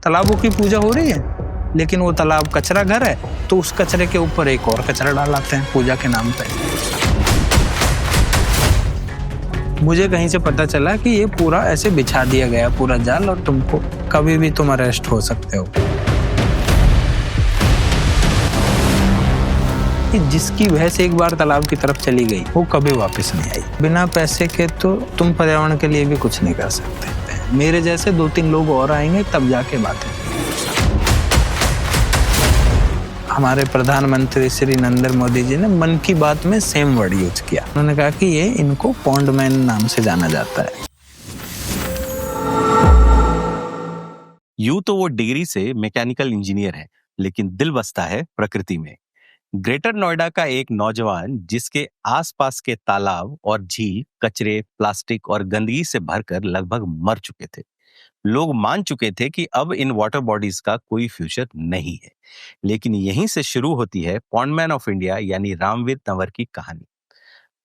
तालाबों की पूजा हो रही है, लेकिन वो तालाब कचरा घर है, तो उस कचरे के ऊपर एक और कचरा डालाते हैं पूजा के नाम पे। मुझे कहीं से पता चला कि ये पूरा ऐसे बिछा दिया गया पूरा जाल, और तुमको कभी भी तुम अरेस्ट हो सकते हो। कि जिसकी भैंस एक बार तालाब की तरफ चली गई वो कभी वापस नहीं आई। बिना पैसे के तो तुम पर्यावरण के लिए भी कुछ नहीं कर सकते। मेरे जैसे 2-3 लोग और आएंगे तब जाके बात है। हमारे प्रधानमंत्री श्री नरेंद्र मोदी जी ने मन की बात में सेम वर्ड यूज किया। उन्होंने कहा कि ये इनको पॉन्डमैन नाम से जाना जाता है। यूं तो वो डिग्री से मैकेनिकल इंजीनियर है, लेकिन दिल बसता है प्रकृति में। ग्रेटर नोएडा का एक नौजवान जिसके आसपास के तालाब और झील कचरे, प्लास्टिक और गंदगी से भरकर लगभग मर चुके थे। लोग मान चुके थे कि अब इन वाटर बॉडीज का कोई फ्यूचर नहीं है। लेकिन यहीं से शुरू होती है पॉन्डमैन ऑफ इंडिया यानी रामवीर तंवर की कहानी।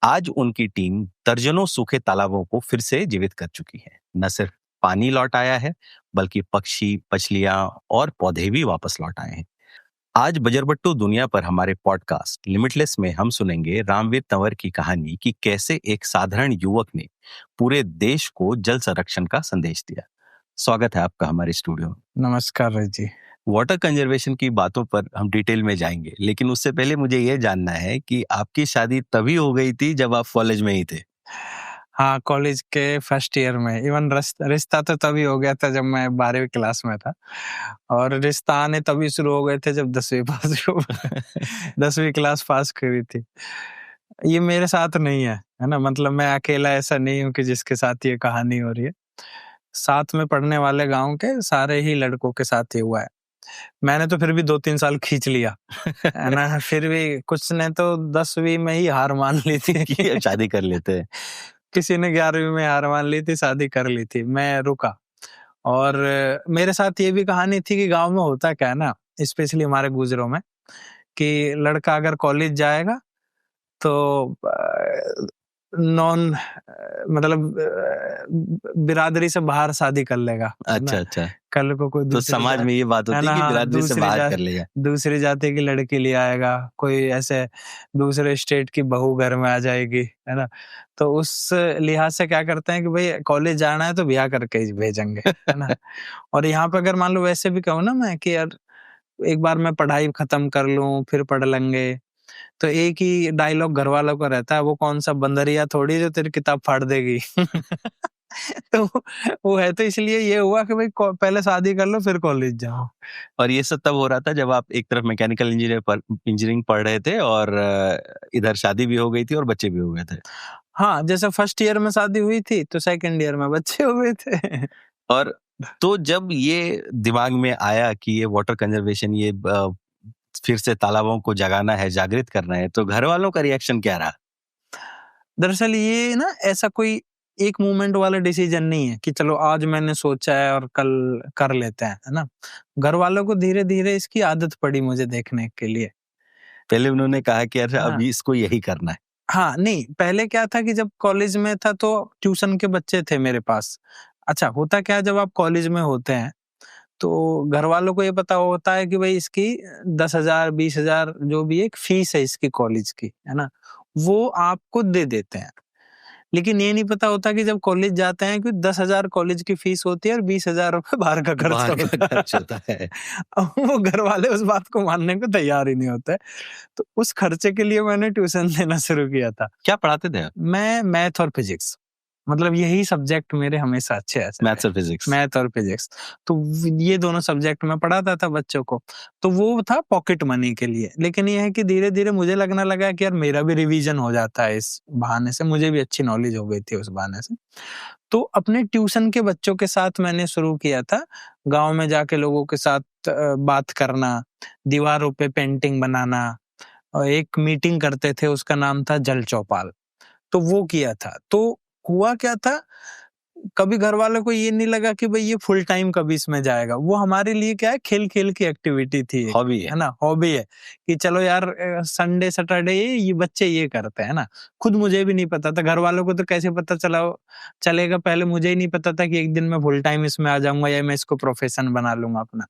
आज उनकी टीम दर्जनों सूखे तालाबों को फिर से जीवित कर चुकी है। न सिर्फ पानी लौट आया है, बल्कि पक्षी, मछलियां और पौधे भी वापस लौट आए हैं। आज बजरबट्टू दुनिया पर हमारे पॉडकास्ट लिमिटलेस में हम सुनेंगे रामवीर तंवर की कहानी कि कैसे एक साधारण युवक ने पूरे देश को जल संरक्षण का संदेश दिया। स्वागत है आपका हमारे स्टूडियो में। नमस्कार रज जी। वाटर कंजर्वेशन की बातों पर हम डिटेल में जाएंगे, लेकिन उससे पहले मुझे ये जानना है कि आपकी शादी तभी हो गई थी जब आप कॉलेज में ही थे? हाँ, कॉलेज के फर्स्ट ईयर में। इवन रिश्ता तो तभी हो गया था जब मैं 12वीं क्लास में था, और रिश्ता आने तभी शुरू हो गए थे जब 10वीं पास 10वीं क्लास पास करी थी। ये मेरे साथ नहीं है ना, मतलब मैं अकेला ऐसा नहीं हूँ कि जिसके साथ ये कहानी हो रही है। साथ में पढ़ने वाले गांव के सारे ही लड़कों के साथ ही हुआ है। मैंने तो फिर भी 2-3 साल खींच लिया है ना, फिर भी कुछ ने तो 10वीं में ही हार मान ली थी कि अब शादी कर लेते हैं। किसी ने 11वीं में हार मान ली थी, शादी कर ली थी, मैं रुका। और मेरे साथ ये भी कहानी थी कि गांव में होता क्या है ना, स्पेशली हमारे गुजरों में, कि लड़का अगर कॉलेज जाएगा तो नॉन मतलब बिरादरी से बाहर शादी कर लेगा। अच्छा। कल को कोई तो समाज में ये बात होती है कि बिरादरी से बाहर कर लेगा, दूसरी जाति की लड़की ले आएगा, कोई ऐसे दूसरे स्टेट की बहू घर में आ जाएगी, है ना। तो उस लिहाज से क्या करते हैं कि भाई कॉलेज जाना है तो ब्याह करके ही भेजेंगे, है ना। और यहाँ पे अगर मान लो वैसे भी कहूँ ना मैं कि यार एक बार मैं पढ़ाई खत्म कर लूं फिर पढ़ लेंगे, तो एक ही डायलॉग घर वालों का रहता है, वो कौन सा बंदरिया थोड़ी जो तेरी किताब फाड़ देगी। तो वो है, तो इसलिए ये हुआ कि भाई पहले शादी कर लो फिर कॉलेज जाओ। और ये सब तब हो रहा था जब आप एक तरफ मैकेनिकल इंजीनियरिंग पढ़ रहे थे और इधर शादी भी हो गई थी और बच्चे भी हो गए थे। हाँ, जैसे फर्स्ट ईयर में शादी हुई थी तो सेकंड ईयर में बच्चे हो गए थे। और तो जब ये दिमाग में आया कि ये वाटर कंजर्वेशन, ये फिर से तालाबों को जगाना है, जागृत करना है, तो घर वालों का रिएक्शन क्या रहा? दरअसल ये ना ऐसा कोई एक मूवमेंट वाला डिसीजन नहीं है कि चलो आज मैंने सोचा है और कल कर लेते हैं, है ना। घर वालों को धीरे धीरे इसकी आदत पड़ी मुझे देखने के लिए। पहले उन्होंने कहा कि अच्छा हाँ। अभी इसको यही करना है। हाँ, नहीं, पहले क्या था कि जब कॉलेज में था तो ट्यूशन के बच्चे थे मेरे पास। अच्छा, होता क्या है जब आप कॉलेज में होते हैं तो घर वालों को ये पता होता है कि भाई इसकी 10,000 20,000 जो भी एक फीस है इसकी कॉलेज की, है ना, वो आपको दे देते हैं। लेकिन ये नहीं पता होता कि जब कॉलेज जाते हैं कि 10,000 कॉलेज की फीस होती है और 20,000 रुपए बाहर का खर्च होता है। अब वो घर वाले उस बात को मानने को तैयार ही नहीं होते। तो उस खर्चे के लिए मैंने ट्यूशन देना शुरू किया था। क्या पढ़ाते थे आप? मैं मैथ और फिजिक्स, मतलब यही सब्जेक्ट मेरे हमेशा अच्छे आते थे। मैथ्स और फिजिक्स। मैथ और फिजिक्स, तो ये दोनों सब्जेक्ट में पढ़ाता था बच्चों को। तो वो था पॉकेट मनी के लिए। लेकिन ये है कि धीरे धीरे मुझे लगने लगा कि यार मेरा भी रिवीजन हो जाता है इस बहाने से, मुझे भी अच्छी नॉलेज हो गई थी उस बहाने से। तो अपने ट्यूशन के बच्चों के साथ मैंने शुरू किया था गांव में जाके लोगों के साथ बात करना, दीवारों पे पेंटिंग बनाना, और एक मीटिंग करते थे उसका नाम था जल चौपाल। तो वो किया था। तो हुआ क्या था, कभी घर वालों को ये नहीं लगा कि भाई ये फुल टाइम कभी इसमें जाएगा। वो हमारे लिए क्या है, खेल-खेल की एक्टिविटी थी एक, हॉबी है। है ना? हॉबी है कि चलो यार संडे सैटरडे ये बच्चे ये करते हैं ना। खुद मुझे भी नहीं पता था, घर वालों को तो कैसे पता चलेगा, पहले मुझे ही नहीं पता था कि एक दिन मैं फुल टाइम इसमें आ जाऊँगा या मैं इसको प्रोफेशन बना लूँगा अपना।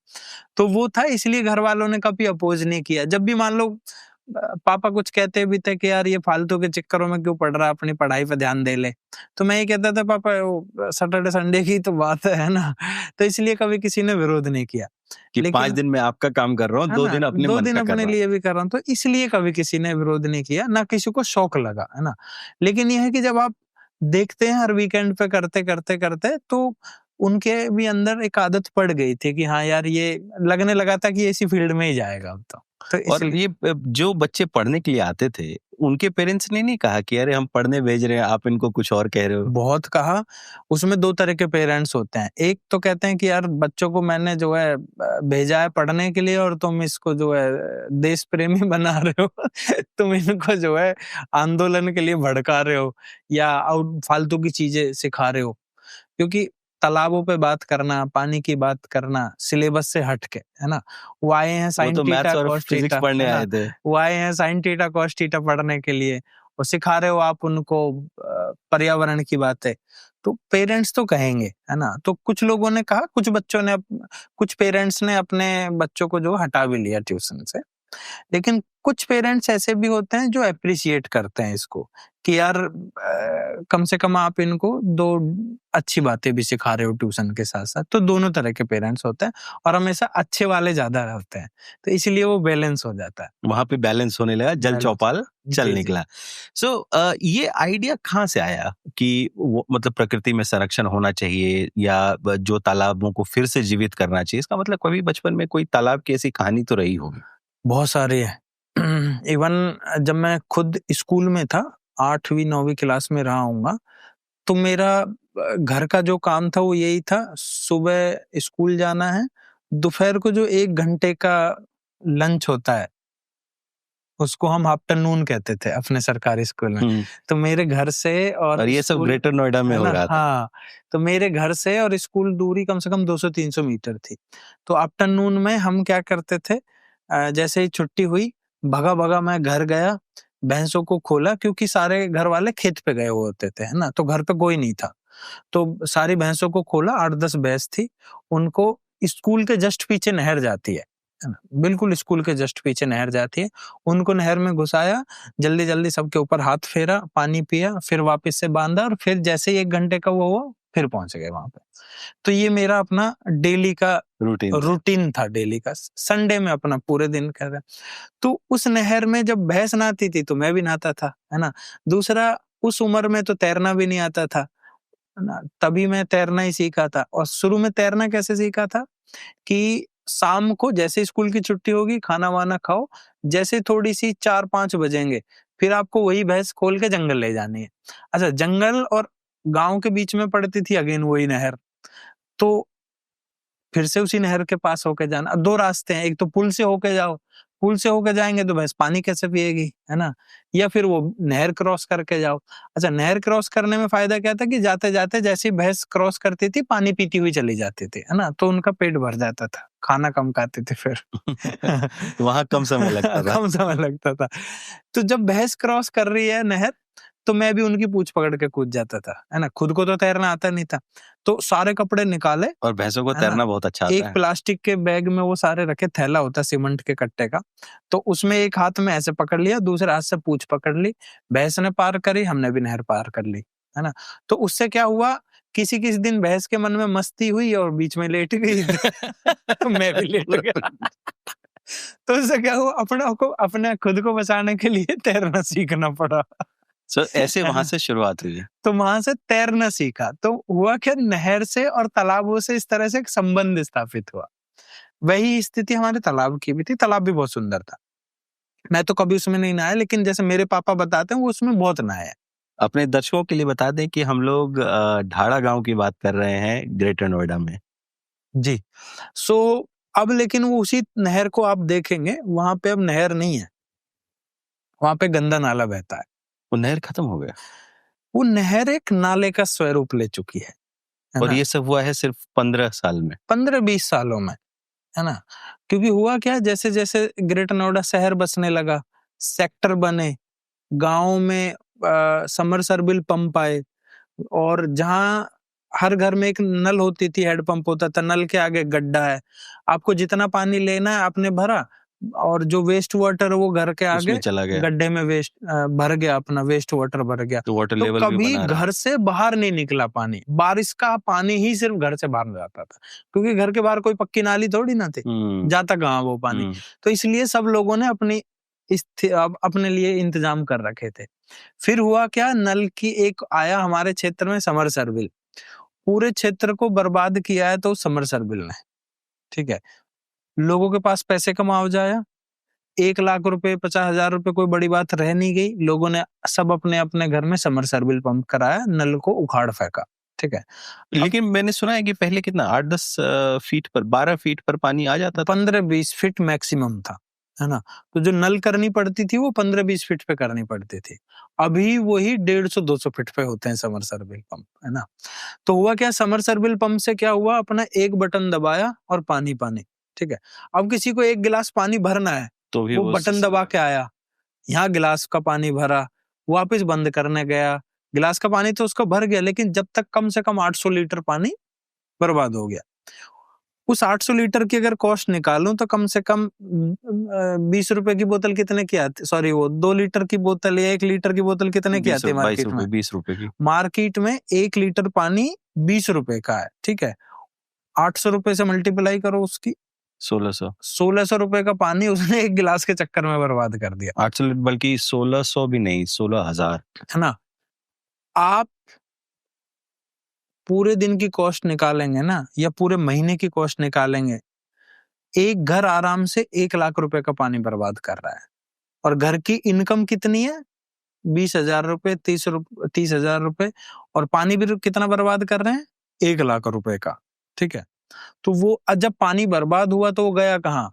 तो वो था, इसलिए घर वालों ने कभी अपोज़ नहीं किया। जब भी मान लो पापा कुछ कहते भी थे कि यार ये फालतू के चक्करों में क्यों पड़ रहा है, अपनी पढ़ाई पे ध्यान दे ले। तो मैं ये कहता था पापा वो सैटरडे संडे की तो बात है ना? तो इसलिए कभी किसी ने विरोध नहीं किया। कि 5 लेकिन दिन मैं आपका काम कर रहा हूँ, है 2 ना, दिन अपने 2 मन दिन का कर अपने रहा हूँ। लिए भी कर रहा हूँ, तो इसलिए कभी किसी ने विरोध नहीं किया, ना किसी को शौक लगा, है ना? लेकिन ये है कि जब आप देखते हैं हर वीकेंड पे करते तो उनके भी अंदर एक आदत पड़ गई थी कि हाँ यार, ये लगने लगा था कि ये इसी फील्ड में ही जाएगा अब तो। तो और इसलिए ये जो बच्चे पढ़ने के लिए आते थे, उनके पेरेंट्स ने नहीं कहा कि अरे हम पढ़ने भेज रहे हैं, आप इनको कुछ और कह रहे हो? बहुत कहा। उसमें 2 तरह के पेरेंट्स होते हैं। एक तो कहते हैं कि यार बच्चों को मैंने जो है भेजा है पढ़ने के लिए और तुम इसको जो है देश प्रेमी बना रहे हो। तुम इनको जो है आंदोलन के लिए भड़का रहे हो या आउट फालतू की चीज़ें सिखा रहे हो। क्योंकि तालाबों पे बात करना, पानी की बात करना, सिलेबस से हट के, है ना? वो आए हैं वो साइन तो थीटा, मैथ्स और कॉस फिजिक्स थीटा, पढ़ने है ना? आए थे। वो आए हैं साइन थीटा, कॉस थीटा पढ़ने के लिए और सिखा रहे हो आप उनको पर्यावरण की बातें। तो पेरेंट्स तो कहेंगे, है ना? तो कुछ लोगों ने कहा, कुछ बच्चों ने कुछ पेरेंट्स ने अपने बच्चों को जो हटा भी लिया ट्यूशन से। लेकिन कुछ पेरेंट्स ऐसे भी होते हैं जो एप्रिशिएट करते हैं इसको कि यार कम से कम आप इनको 2 अच्छी बातें भी सिखा रहे हो ट्यूशन के साथ-साथ। तो दोनों तरह के पेरेंट्स होते हैं और हमेशा अच्छे वाले ज़्यादा होते हैं। तो इसलिए वो बैलेंस हो जाता है। वहाँ पे बैलेंस होने लगा, जल बैलेंस चौपाल चल जी, जी। निकला। सो ये आइडिया कहाँ से आया कि वो मतलब प्रकृति में संरक्षण होना चाहिए या जो तालाबों को फिर से जीवित करना चाहिए? इसका मतलब कभी बचपन में कोई तालाब की ऐसी कहानी तो रही होगी? बहुत सारे हैं। इवन जब मैं खुद स्कूल में था, 8वीं 9वीं क्लास में रहा हूँगा, तो मेरा घर का जो काम था वो यही था, सुबह स्कूल जाना है, दोपहर को जो 1 घंटे का लंच होता है, उसको हम आफ्टरनून कहते थे अपने सरकारी स्कूल में। हुँ। तो मेरे घर से और और ये सब स्कूल, ग्रेटर नोएडा में है हो ना? रहा था। हाँ, तो मेरे घर से और स्कूल दूरी कम से कम 200-300 मीटर थी। तो आफ्टरनून में हम क्या करते थे, जैसे ही छुट्टी हुई, भगा-भगा मैं घर गया, भैंसों को खोला क्योंकि सारे घर वाले खेत पे गए हुए होते थे, है ना? तो घर पे कोई नहीं था। तो सारी भैंसों को खोला, 8-10 भैंस थी, उनको स्कूल के जस्ट पीछे नहर जाती है ना? बिल्कुल स्कूल के जस्ट पीछे नहर जाती है, उनको नहर में घुसाया, जल्दी-जल्दी सबके ऊपर हाथ फेरा, पानी पिया, फिर वापस से बाँधा और फिर जैसे ही 1 घंटे का वो हुआ, फिर पहुँच गए वहाँ पे। तो ये मेरा अपना डेली का रूटीन था। रूटीन था डेली का, संडे में अपना पूरे दिन कर रहा। तो उस नहर में जब भैंस नहाती थी, तो मैं भी नहाता था, है ना? दूसरा, उस उम्र में तो तैरना भी नहीं आता था, है ना? तभी मैं तैरना ही सीखा था और शुरू में तैरना कैसे सीखा था कि शाम को जैसे स्कूल की छुट्टी होगी, खाना-वाना खाओ, जैसे थोड़ी-सी 4-5 बजेंगे, फिर आपको वही भैंस खोल के जंगल ले जानी है। अच्छा, जंगल और गाँव के बीच में पड़ती थी अगेन वही नहर, तो फिर से उसी नहर के पास होके जाना। अब 2 रास्ते हैं, एक तो पुल से होके जाओ, पुल से होके जाएँगे तो भैंस पानी कैसे पिएगी, है ना? या फिर वो नहर क्रॉस करके जाओ। अच्छा, नहर क्रॉस करने में फ़ायदा क्या था कि जाते-जाते जैसे ही भैंस क्रॉस करती थी, पानी पीती हुई चली जाती थी, है ना? तो उनका पेट भर जाता था, खाना कम खाते थे फिर। वहाँ कम समय लगता था। कम समय लगता था। तो जब भैंस क्रॉस कर रही है नहर, तो मैं भी उनकी पूँछ पकड़ के कूद जाता था, है ना? खुद को तो तैरना आता नहीं था। तो सारे कपड़े निकाले, और भैंसों को है ना? तैरना बहुत अच्छा आता एक है। प्लास्टिक के बैग में वो सारे रखे, थैला होता है सीमेंट के कट्टे का, तो उसमें एक हाथ में ऐसे पकड़ लिया, दूसरे हाथ से पूँछ पकड़ ली, भैंस ने पार करी, हमने भी नहर पार कर ली, है ना? तो उससे क्या हुआ, किसी-किसी दिन भैंस के मन में मस्ती हुई और बीच में लेट गई, तो मैं भी लेट गया। तो उससे क्या हुआ, अपने खुद को बचाने के लिए तैरना सीखना पड़ा। सो ऐसे है वहाँ ना? से शुरुआत हुई। तो वहाँ से तैरना सीखा। तो हुआ क्या, नहर से और तालाबों से इस तरह से एक संबंध स्थापित हुआ। वही स्थिति हमारे तालाब की भी थी, तालाब भी बहुत सुंदर था। मैं तो कभी उसमें नहीं नहाया, लेकिन जैसे मेरे पापा बताते हैं वो उसमें बहुत नहाए हैं। अपने दर्शकों के लिए बता दें कि हम लोग ढाड़ा गाँव की बात कर रहे हैं ग्रेटर नोएडा में। जी। सो अब लेकिन वो उसी नहर को आप देखेंगे, वहाँ पे अब नहर नहीं है, वहाँ पे गंदा नाला बहता है। वो नहर खत्म हो गया। वो नहर एक नाले का स्वरूप ले चुकी है। है और ना? ये सब हुआ है सिर्फ 15 साल में। 15-20 सालों में, है ना? क्योंकि हुआ क्या, जैसे-जैसे ग्रेटर नोएडा शहर बसने लगा, सेक्टर बने, गाँव में समरसेबुल पंप आए, और जहाँ हर घर में एक नल होती थी, हैंडपंप होता था, नल के आगे गड्ढा है। आपको जितना पानी लेना है आपने भरा, और जो वेस्ट वाटर है वो घर के आगे उसमें चला गया, गड्ढे में भर गया, अपना वेस्ट वाटर भर गया। तो वाटर तो लेवल भी कभी बना रहा। घर से बाहर नहीं निकला पानी, बारिश का पानी ही सिर्फ घर से बाहर जाता था, क्योंकि घर के बाहर कोई पक्की नाली थोड़ी ना थी, जाता कहाँ वो पानी। तो इसलिए सब लोगों ने अपने लिए इंतजाम कर रखे थे। फिर हुआ क्या, नल की एक आया हमारे क्षेत्र में समरसेबुल, पूरे क्षेत्र को बर्बाद किया है तो समरसेबुल ने, ठीक है। लोगों के पास पैसे का मुआवजा आया, 1 लाख रुपए, 50,000 रुपए कोई बड़ी बात रह नहीं गई। लोगों ने सब अपने अपने घर में समरसेबुल पंप कराया, नल को उखाड़ फेंका, ठीक है। लेकिन मैंने सुना है कि पहले कितना 8-10 फीट पर, 12 फीट पर पानी आ जाता था। 15-20 फीट मैक्सिमम था, है ना? तो जो नल करनी पड़ती थी वो 15-20 फीट पे करनी पड़ती थी। अभी वही 150-200 फीट पे होते हैं समरसेबुल पंप, है ना? तो हुआ क्या, समरसेबुल पंप से क्या हुआ, अपना एक बटन दबाया और पानी पानी, ठीक है। अब किसी को 1 गिलास पानी भरना है, तो भी वो बटन दबा के आया, यहाँ गिलास का पानी भरा, वापस बंद करने गया, गिलास का पानी तो उसका भर गया, लेकिन जब तक कम से कम 800 लीटर पानी बर्बाद हो गया। उस 800 लीटर की अगर कॉस्ट निकालूं तो कम से कम 20 रुपए की बोतल कितने की आती, सॉरी वो 2 लीटर की बोतल या 1 लीटर की बोतल कितने की आती है मार्केट में? 20 रुपए की। मार्केट में 1 लीटर पानी 20 रुपए का है, ठीक है। 800 रुपए से मल्टीप्लाई करो उसकी, 1600 रुपए का पानी उसने एक गिलास के चक्कर में बर्बाद कर दिया। 800, बल्कि 1600 भी नहीं, 16,000, है ना? आप पूरे दिन की कॉस्ट निकालेंगे ना, या पूरे महीने की कॉस्ट निकालेंगे, एक घर आराम से 1 लाख रुपए का पानी बर्बाद कर रहा है, और घर की इनकम कितनी है? 20,000 रुपए, 30,000 रुपए, और पानी भी कितना बर्बाद कर रहे हैं? 1 लाख रुपए का, ठीक है। तो वो जब पानी बर्बाद हुआ तो वो गया कहाँ?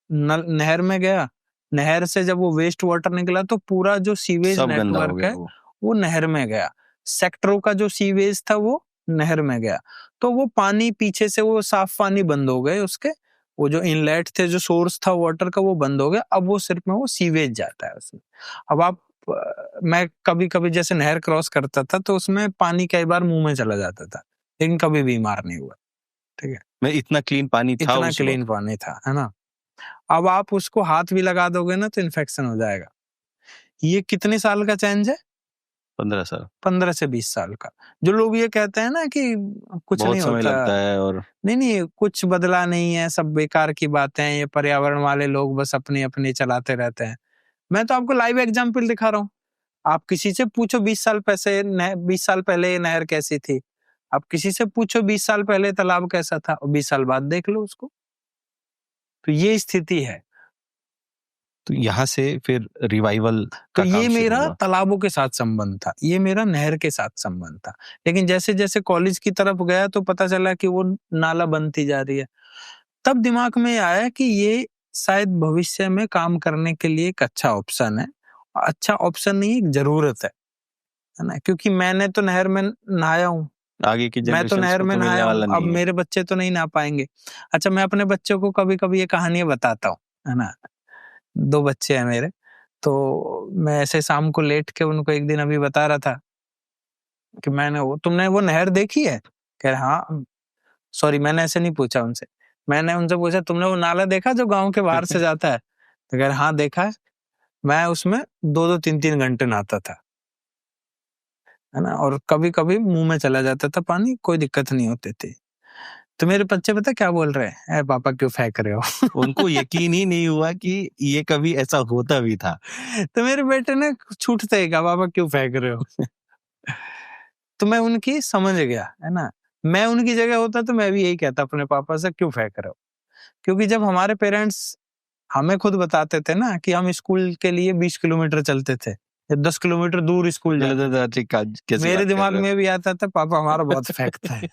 नहर में गया। नहर से जब वो वेस्ट वाटर निकला तो पूरा जो सीवेज सब गंदा हो नेटवर्क गया है वो नहर में गया। सेक्टरों का जो सीवेज था वो नहर में गया, तो वो पानी पीछे से वो साफ पानी बंद हो गए उसके, वो जो इनलेट थे, जो सोर्स था वाटर का वो बंद हो गया। अब वो सिर्फ में वो सीवेज जाता है उसमें। अब मैं कभी कभी जैसे नहर क्रॉस करता था तो उसमें पानी कई बार मुंह में चला जाता था, लेकिन कभी बीमार नहीं हुआ, ठीक है। मैं इतना क्लीन पानी था, इतना क्लीन पानी था, है ना। अब आप उसको हाथ भी लगा दोगे ना तो इन्फेक्शन हो जाएगा। ये कितने साल का चेंज है? 15 साल। 15 से 20 साल का। जो लोग ये कहते हैं ना कि कुछ बहुत नहीं समय होता, लगता है, और नहीं कुछ बदला नहीं है, सब बेकार की बातें हैं, ये पर्यावरण वाले लोग बस अपनी चलाते रहते हैं। मैं तो आपको लाइव एग्जाम्पल दिखा रहा हूँ। आप किसी से पूछो 20 साल पहले ये नहर कैसी थी, आप किसी से पूछो 20 साल पहले तालाब कैसा था, और 20 साल बाद देख लो उसको। तो ये स्थिति है। तो यहाँ से फिर रिवाइवल तो का ये काम शुरू मेरा हुआ। तालाबों के साथ संबंध था, ये मेरा नहर के साथ संबंध था। लेकिन जैसे जैसे कॉलेज की तरफ गया तो पता चला कि वो नाला बनती जा रही है। तब दिमाग में आया कि ये शायद भविष्य में काम करने के लिए एक अच्छा ऑप्शन है। अच्छा ऑप्शन नहीं, एक जरूरत है ना। क्योंकि मैंने तो नहर में नहाया हूँ, आगे की मैं तो जनरेशंस नहर को में तो मिलने नहाया हूँ, वाला अब नहीं है। मेरे बच्चे तो नहीं नहा पाएंगे। अच्छा, मैं अपने बच्चों को कभी कभी ये कहानियां बताता हूँ, है ना। 2 बच्चे हैं मेरे, तो मैं ऐसे शाम को लेट के उनको एक दिन अभी बता रहा था कि तुमने वो नहर देखी है? कह रहे हाँ। सॉरी, मैंने ऐसे नहीं पूछा उनसे, मैंने उनसे पूछा तुमने वो नाला देखा जो गांव के बाहर से जाता है? तो कह रहे हाँ देखा है। मैं उसमें 2-2 3-3 घंटे नहाता था, है ना, और कभी कभी मुंह में चला जाता था पानी, कोई दिक्कत नहीं होती थी। तो मेरे बच्चे पता क्या बोल रहे हैं, ए पापा क्यों फेंक रहे हो? उनको यकीन ही नहीं हुआ कि ये कभी ऐसा होता भी था। तो मेरे बेटे ने छूटते ही कहा पापा क्यों फेंक रहे हो? तो मैं उनकी समझ गया, है ना। मैं उनकी जगह होता तो मैं भी यही कहता अपने पापा से, क्यों फेंक रहे हो? क्योंकि जब हमारे पेरेंट्स हमें खुद बताते थे ना कि हम स्कूल के लिए 20 किलोमीटर चलते थे, या 10 किलोमीटर दूर स्कूल जाते थे, मेरे दिमाग में भी आता था पापा हमारा बहुत फेंकता है।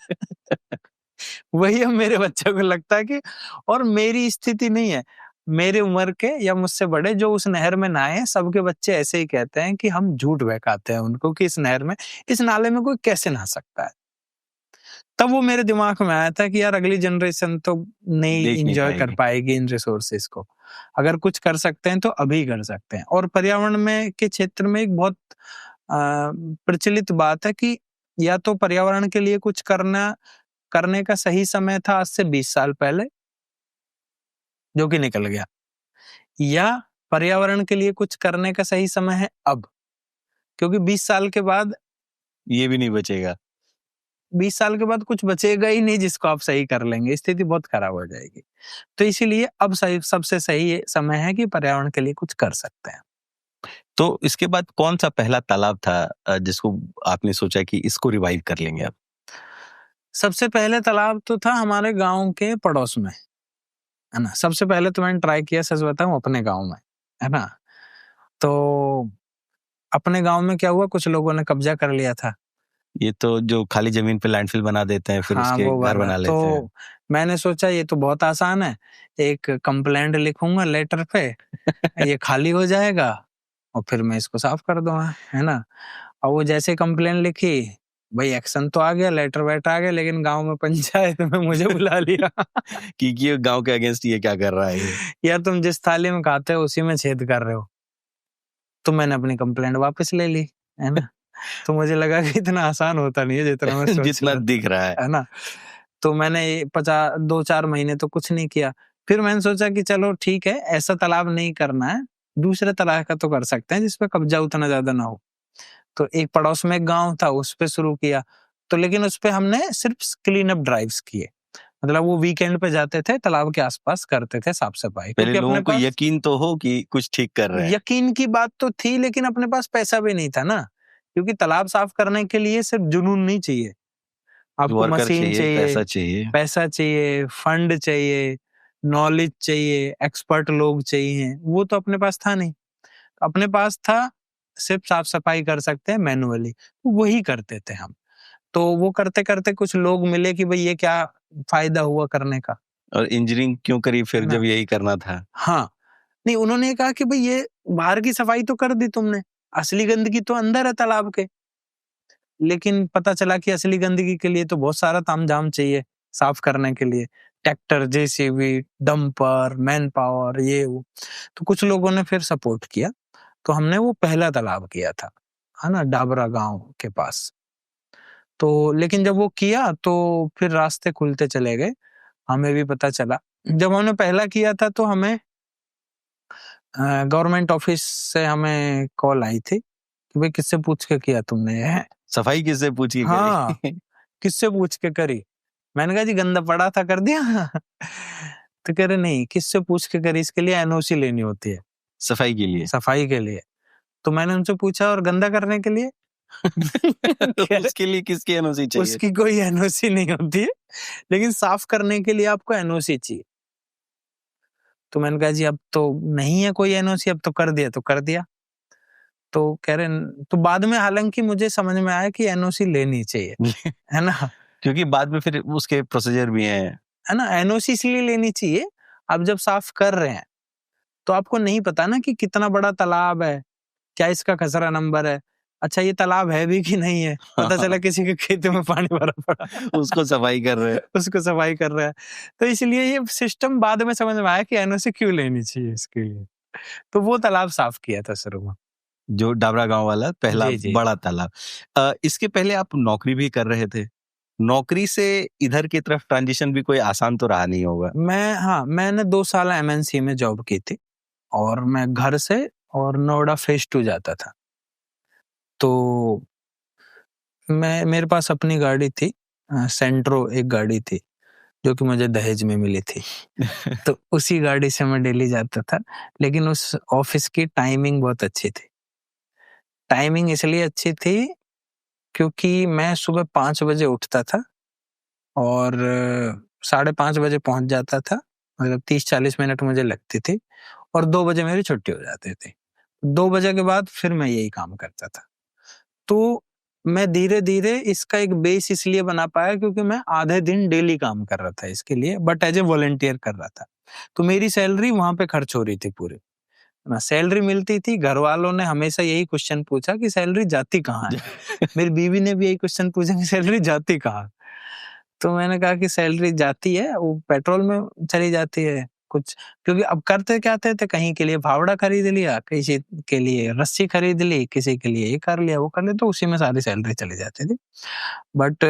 वही अब मेरे बच्चों को लगता है कि, और मेरी स्थिति नहीं है, मेरे उम्र के या मुझसे बड़े जो उस नहर में नहाए, सबके बच्चे ऐसे ही कहते हैं कि हम झूठ बहकाते हैं उनको कि इस नहर में, इस नाले में कोई कैसे नहा सकता है। तब वो मेरे दिमाग में आया था कि यार अगली जनरेशन तो नहीं देख नहीं एंजॉय कर पाएगी। पाएगी इन रिसोर्सेज को। अगर कुछ कर सकते हैं तो अभी कर सकते हैं। और पर्यावरण में के क्षेत्र में एक बहुत प्रचलित बात है कि या तो पर्यावरण के लिए कुछ करने का सही समय था आज से 20 साल पहले, जो कि निकल गया, या पर्यावरण के लिए कुछ करने का सही समय है अब, क्योंकि 20 साल के बाद ये भी नहीं बचेगा। 20 साल के बाद कुछ बचेगा ही नहीं जिसको आप सही कर लेंगे, स्थिति बहुत खराब हो जाएगी। तो इसीलिए अब सही सबसे सही समय है कि पर्यावरण के लिए कुछ कर सकते हैं। तो इसके बाद कौन सा पहला तालाब था जिसको आपने सोचा कि इसको रिवाइव कर लेंगे अब? सबसे पहले तालाब तो था हमारे गाँव के पड़ोस में, है ना? सबसे पहले तो मैंने ट्राई किया, सच बताऊँ, अपने गाँव में, है ना? तो अपने गाँव में क्या हुआ, कुछ लोगों ने कब्जा कर लिया था। ये तो जो खाली जमीन पे लैंडफिल बना देते हैं, फिर हाँ, उसके वो घर वाला। बना लेते हैं। तो मैंने सोचा ये तो बहुत आसान है, एक कंप्लेंट लिखूंगा लेटर पे, ये खाली हो जाएगा और फिर मैं इसको साफ कर दूंगा, है ना? और वो जैसे कंप्लेंट लिखी, भाई एक्शन तो आ गया, लेटर वेटर आ गया, लेकिन गांव में पंचायत में मुझे बुला लिया कि ये गांव के अगेंस्ट ये क्या कर रहा है ये? यार तुम जिस थाली में खाते हो उसी में छेद कर रहे हो। तो मैंने अपनी कंप्लेंट वापस ले ली, है ना? तो मुझे लगा कि इतना आसान होता नहीं है जितना मैं सोच जितना रहा था, दिख रहा है ना? तो मैंने 2-4 महीने तो कुछ नहीं किया। फिर मैंने सोचा कि चलो ठीक है, ऐसा तालाब नहीं करना है, दूसरे तरह का तो कर सकते हैं जिसपे कब्जा उतना ज्यादा ना हो। तो एक पड़ोस में एक गांव था, उस पे शुरू किया। तो लेकिन उस पे हमने सिर्फ क्लीन अप ड्राइव्स किए, मतलब वो वीकेंड पे जाते थे, तालाब के आसपास करते थे साफ सफाई, पहले क्योंकि अपने लोगों को पास यकीन तो हो कि कुछ ठीक कर रहे हैं। यकीन की बात तो थी, लेकिन अपने पास पैसा भी नहीं था ना, क्योंकि तालाब साफ करने के लिए सिर्फ जुनून नहीं चाहिए, आपको वर्कर मशीन चाहिए, पैसा चाहिए, चाहिए। पैसा चाहिए, फंड चाहिए, नॉलेज चाहिए, एक्सपर्ट लोग चाहिए, वो तो अपने पास था नहीं। अपने पास था सिर्फ साफ सफाई कर सकते हैं मैनुअली, वही करते थे हम। तो वो करते करते कुछ लोग मिले कि भाई ये क्या फायदा हुआ करने का, और इंजीनियरिंग क्यों करी फिर है ना? जब यही करना था? हाँ, नहीं, उन्होंने ये कहा कि भाई ये बाहर की सफाई तो कर दी तुमने, असली गंदगी तो अंदर है तालाब के। लेकिन पता चला कि असली गंदगी के लिए तो बहुत सारा तामझाम चाहिए साफ करने के लिए, tractor, JCB, dumper, man power, ये वो। तो कुछ लोगों ने फिर सपोर्ट किया, तो हमने वो पहला तालाब किया था, है ना, डाबरा गांव के पास। तो लेकिन जब वो किया तो फिर रास्ते खुलते चले गए, हमें भी पता चला। जब हमने पहला किया था तो हमें गवर्नमेंट ऑफिस से हमें कॉल आई थी कि भाई किससे पूछ के किया तुमने ये? सफाई किससे पूछी हाँ, करी? किससे पूछ के करी? मैंने कहा जी गंदा पड़ा था कर दिया तो कह रहे नहीं, किससे पूछ के करी, इसके लिए एनओसी लेनी होती है सफाई के लिए। सफाई के लिए। तो मैंने उनसे पूछा और गंदा करने के लिए तो कह रहे, उसके लिए किसकी एनओसी चाहिए? उसकी कोई एनओसी नहीं होती है, लेकिन साफ करने के लिए आपको एनओसी चाहिए। तो मैंने कहा जी अब तो नहीं है कोई एनओसी, अब तो कर दिया तो कर दिया। तो कह रहे तो बाद में हालांकि मुझे समझ में आया कि एनओसी लेनी चाहिए, है ना? क्योंकि बाद में फिर उसके प्रोसीजर भी हैं। है ना? एनओसी इसलिए लेनी चाहिए, आप जब साफ कर रहे हैं तो आपको नहीं पता ना कि कितना बड़ा तालाब है, क्या इसका खसरा नंबर है, अच्छा ये तालाब है भी कि नहीं है, पता चला किसी के खेत में पानी भरा पड़ा उसको सफाई कर रहे हैं। उसको सफाई कर रहा है। तो इसलिए ये सिस्टम बाद में समझ में आया कि एनओसी क्यों लेनी चाहिए इसके लिए। तो वो तालाब साफ किया था शुरू में। जो डाबरा गांव वाला पहला जी, जी। बड़ा तालाब। इसके पहले आप नौकरी भी कर रहे थे। नौकरी से इधर की तरफ ट्रांजिशन भी कोई आसान तो रहा नहीं होगा। मैंने 2 साल एमएनसी में जॉब की थी और मैं घर से और नोएडा फेज 2 जाता था। तो मेरे पास अपनी गाड़ी थी, सेंट्रो एक गाड़ी थी, जो कि मुझे दहेज में मिली थी। तो उसी गाड़ी से मैं डेली जाता था, लेकिन उस ऑफिस की टाइमिंग बहुत अच्छी थी। टाइमिंग इसलिए अच्छी थी क्योंकि मैं सुबह 5 बजे उठता था और 5:30 बजे पहुंच जाता था, मतलब 30-40 मिनट मुझे लगती थी, और 2 बजे मेरी छुट्टी हो जाती थी। 2 बजे के बाद फिर मैं यही काम करता था। तो मैं धीरे-धीरे इसका एक बेस इसलिए बना पाया क्योंकि मैं आधे दिन डेली काम कर रहा था इसके लिए, बट एज़ ए वॉलंटियर कर रहा था। तो मेरी सैलरी वहाँ पे खर्च हो रही थी पूरी। ना सैलरी मिलती थी, घरवालों ने हमेशा यही क्वेश्चन पूछा कि सैलरी जाती कहाँ है? मेरी बीवी ने भी यही क्वेश्चन पूछा कि सैलरी जाती कहाँ है? तो मैंने कहा कि सैलरी जाती है वो पेट्रोल में चली जाती है कुछ, क्योंकि अब करते क्या थे, कहीं के लिए फावड़ा खरीद लिया, किसी के लिए रस्सी खरीद ली, किसी के लिए ये कर लिया वो कर लिया, तो उसी में सारी सैलरी चली जाती थी। बट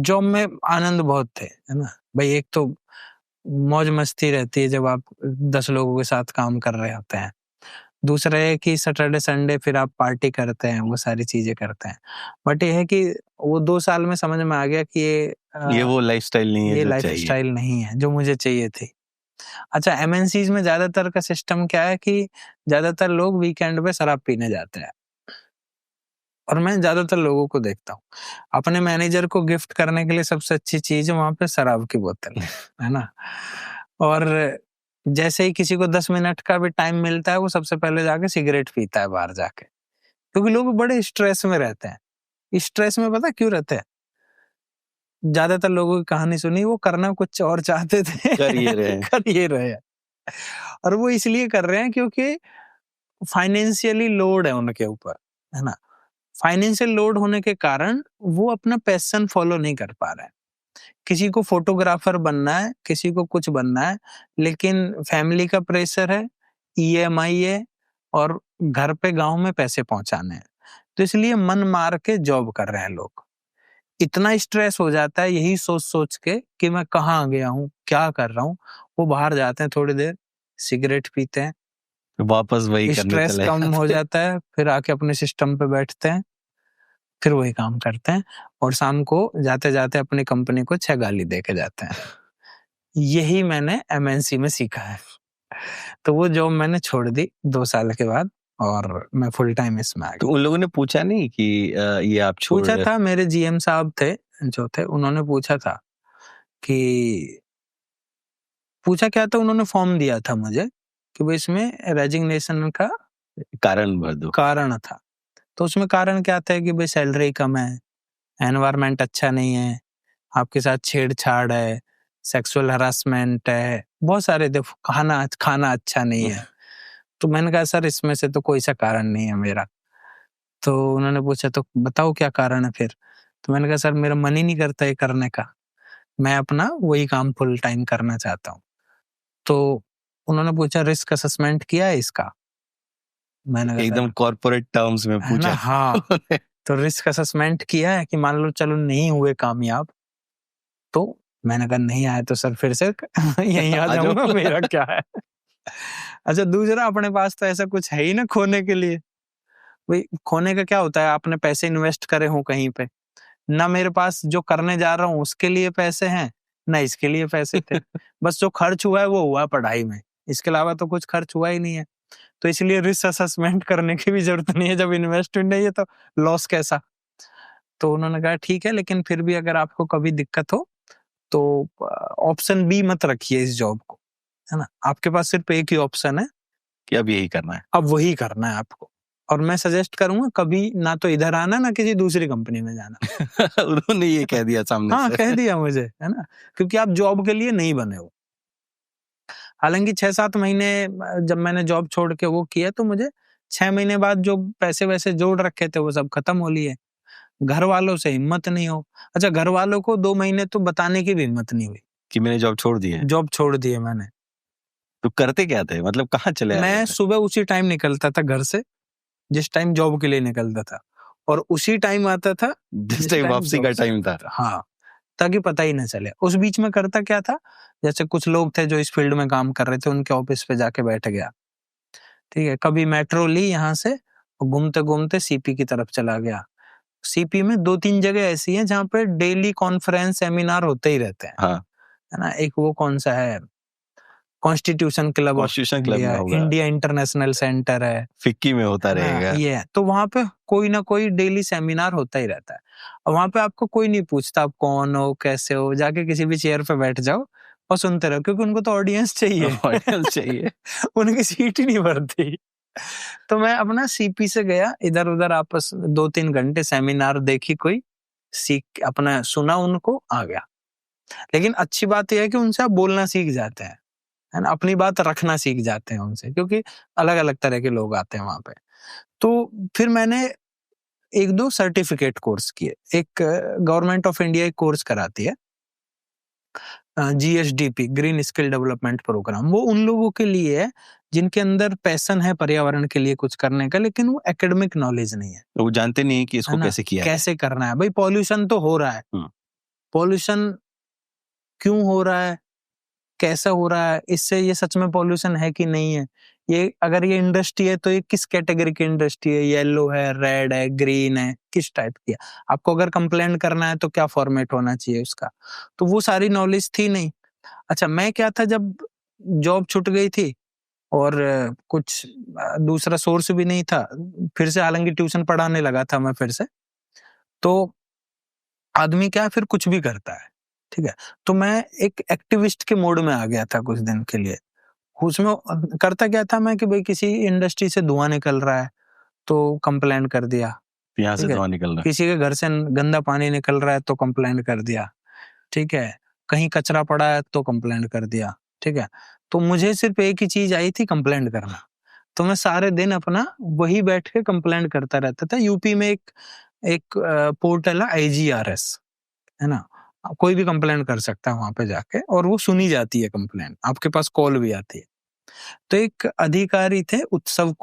जॉब में आनंद बहुत थे, है ना भाई। एक तो मौज मस्ती रहती है जब आप 10 लोगों के साथ काम कर रहे होते हैं। दूसरा है कि सैटरडे संडे फिर आप पार्टी करते हैं, वो सारी चीजें करते हैं। बट ये है कि वो 2 साल में समझ में आ गया कि ये वो लाइफस्टाइल नहीं है ये जो लाइफस्टाइल नहीं है जो मुझे चाहिए थी। अच्छा, एमएनसीज में ज्यादातर का सिस्टम क्या है कि ज्यादातर लोग वीकेंड पे शराब पीने जाते हैं, और मैं ज्यादातर लोगों को देखता हूँ अपने मैनेजर को गिफ्ट करने के लिए सबसे अच्छी चीज है वहां पे शराब की बोतल, है ना। और जैसे ही किसी को 10 मिनट का भी टाइम मिलता है वो सबसे पहले जाके सिगरेट पीता है बाहर जाके, क्योंकि लोग बड़े स्ट्रेस में रहते हैं। स्ट्रेस में पता क्यों रहते हैं? ज्यादातर लोगों की कहानी सुनी, वो करना कुछ और चाहते थे, कर ये रहे हैं। कर ये रहे हैं। और वो इसलिए कर रहे हैं क्योंकि फाइनेंशियली लोड है उनके ऊपर, है ना। फाइनेंशियल लोड होने के कारण वो अपना पैशन फॉलो नहीं कर पा रहे हैं। किसी को फोटोग्राफर बनना है, किसी को कुछ बनना है, लेकिन फैमिली का प्रेशर है, ईएमआई है, और घर पे गांव में पैसे पहुंचाने हैं, तो इसलिए मन मार के जॉब कर रहे हैं लोग। इतना स्ट्रेस हो जाता है यही सोच सोच के कि मैं कहाँ आ गया हूँ, क्या कर रहा हूँ। वो बाहर जाते हैं, थोड़ी देर सिगरेट पीते हैं, वापस वही करने स्ट्रेस चले कम हो जाते हैं। जाता है, फिर आके अपने सिस्टम पे बैठते हैं, फिर वही काम करते हैं, और शाम को जाते जाते अपनी कंपनी को 6 गाली दे के जाते हैं। यही मैंने एमएनसी में सीखा है। तो वो जॉब मैंने छोड़ दी 2 साल के बाद, और मैं फुल टाइम इसमें आ तो गया। उन लोगों ने पूछा नहीं कि ये आप छोड़ पूछा रहे था, मेरे जीएम साहब थे जो थे, उन्होंने पूछा था कि पूछा क्या था, उन्होंने फॉर्म दिया था मुझे कि वो इसमें रेजिग्नेशन का कारण भर दो। कारण था। तो उसमें कारण क्या था कि भाई सैलरी कम है, एनवायरनमेंट अच्छा नहीं है, आपके साथ छेड़छाड़ है, सेक्सुअल हरासमेंट है, बहुत सारे खाना खाना अच्छा नहीं है। तो मैंने कहा सर इसमें से तो कोई सा कारण नहीं है मेरा। तो उन्होंने पूछा तो बताओ क्या कारण है फिर। तो मैंने कहा सर मेरा मन ही नहीं करता ये करने का, मैं अपना वही काम फुल टाइम करना चाहता हूँ। तो उन्होंने पूछा रिस्क असेसमेंट किया है इसका? मैंने कहा एकदम सर, कॉर्पोरेट टर्म्स में है ना, पूछा। हाँ। तो रिस्क असेसमेंट किया है कि मान लो चलो नहीं हुए कामयाब, तो मैंने कहा नहीं आया तो सर फिर से यहीं आ आ जाओ। जाऊंगा, मेरा क्या है। अच्छा, दूसरा अपने पास तो ऐसा कुछ है ही ना खोने के लिए। भाई खोने का क्या होता है, आपने पैसे इन्वेस्ट करे हों कहीं पे, ना मेरे पास जो करने जा रहा हूँ उसके लिए पैसे हैं, ना इसके लिए पैसे थे। बस जो खर्च हुआ है वो हुआ पढ़ाई में, इसके अलावा तो कुछ खर्च हुआ ही नहीं है। तो इसलिए रिस्क असेसमेंट करने की भी जरूरत नहीं है, जब इन्वेस्टमेंट नहीं है तो लॉस कैसा। तो उन्होंने कहा ठीक है, लेकिन फिर भी अगर आपको कभी दिक्कत हो तो ऑप्शन बी मत रखिए इस जॉब को, है ना। आपके पास सिर्फ एक ही ऑप्शन है, कि अब यही करना है। अब वही करना है आपको। और मैं सजेस्ट करूंगा कभी ना तो इधर आना ना किसी दूसरी कंपनी में जाना। उन्होंने ये कह दिया सामने हाँ, से। कह दिया मुझे, है ना, क्योंकि आप जॉब के लिए नहीं बने हो। हालांकि 6-7 महीने जब मैंने जॉब छोड़ के वो किया, तो मुझे 6 महीने बाद जो पैसे वैसे जोड़ रखे थे वो सब खत्म हो लिए। घर वालों से हिम्मत नहीं हो। अच्छा, घर वालों को 2 महीने तो बताने की भी हिम्मत नहीं हुई कि मैंने जॉब छोड़ दी है। जॉब छोड़ दी है मैंने। तो करते क्या थे, मतलब कहाँ चले आ रहे मैं थे? सुबह उसी टाइम निकलता था घर से जिस टाइम जॉब के लिए निकलता था, और उसी टाइम आता था जिस टाइम वापसी जॉब का से टाइम था। आता था। हाँ, ताकि पता ही ना चले। उस बीच में करता क्या था, जैसे कुछ लोग थे जो इस फील्ड में काम कर रहे थे, उनके ऑफिस पे जाके बैठ गया, ठीक है। कभी मेट्रो ली यहाँ से, घूमते घूमते सीपी की तरफ चला गया। सीपी में 2-3 जगह ऐसी हैं जहाँ पे डेली कॉन्फ्रेंस सेमिनार होते ही रहते हैं, हाँ, है ना। एक वो कौन सा है, constitution club of constitution club में इंडिया, होगा, इंडिया इंटरनेशनल सेंटर है फिक्की में होता ना, रहेगा। ये है। तो वहां पे कोई ना कोई डेली सेमिनार होता ही रहता है, और वहां पे आपको कोई नहीं पूछता आप कौन हो कैसे हो, जाके किसी भी चेयर पे बैठ जाओ और सुनते रहो, क्योंकि उनको तो ऑडियंस चाहिए। ऑडियंस चाहिए। उनकी सीट ही नहीं भरती। तो मैं अपना सीपी से गया, इधर उधर आपस 2-3 घंटे सेमिनार देखी, कोई सीख अपना सुना, उनको आ गया। लेकिन अच्छी बात यह है कि उनसे आप बोलना सीख जाते हैं, है ना, अपनी बात रखना सीख जाते हैं उनसे, क्योंकि अलग अलग तरह के लोग आते हैं वहां पे। तो फिर मैंने एक दो सर्टिफिकेट कोर्स किए। एक गवर्नमेंट ऑफ इंडिया एक कोर्स कराती है GSDP, green skill development program. वो उन लोगों के लिए है जिनके अंदर पैशन है पर्यावरण के लिए कुछ करने का, लेकिन वो एकेडमिक नॉलेज नहीं है, वो जानते नहीं कि है इसको ना? कैसे किया जाए। कैसे करना है। भाई पॉल्यूशन तो हो रहा है, पॉल्यूशन क्यों हो रहा है, कैसा हो रहा है, इससे ये सच में पॉल्यूशन है कि नहीं है, ये अगर ये इंडस्ट्री है तो ये किस कैटेगरी की इंडस्ट्री है, येलो है, रेड है, ग्रीन है, किस टाइप की है। आपको अगर कंप्लेन करना है तो क्या फॉर्मेट होना चाहिए उसका, तो वो सारी नॉलेज थी नहीं। अच्छा, मैं क्या था, जब जॉब छूट गई थी और कुछ दूसरा सोर्स भी नहीं था, फिर से हालांकि ट्यूशन पढ़ाने लगा था मैं फिर से, तो आदमी क्या है फिर कुछ भी करता है, ठीक है। तो मैं एक एक्टिविस्ट के मोड में आ गया था कुछ दिन के लिए। उसमें करता क्या था मैं कि भाई किसी इंडस्ट्री से धुआं निकल रहा है तो कंप्लेन कर दिया, यहाँ से ठीक है। धुआं निकल रहा है। किसी के घर से गंदा पानी निकल रहा है तो कंप्लेन कर दिया, ठीक है। कहीं कचरा पड़ा है तो कंप्लेन कर दिया, ठीक है। तो मुझे सिर्फ एक ही चीज आई थी, कंप्लेंट करना। तो मैं सारे दिन अपना वही बैठ के कंप्लेंट करता रहता था। यूपी में एक पोर्टल है IGRS, है ना, कोई भी कंप्लेंट कर सकता है वहां पे जाके, और वो सुनी जाती है कंप्लेंट, आपके पास कॉल भी आती है। तो एक अधिकारी थे उत्सव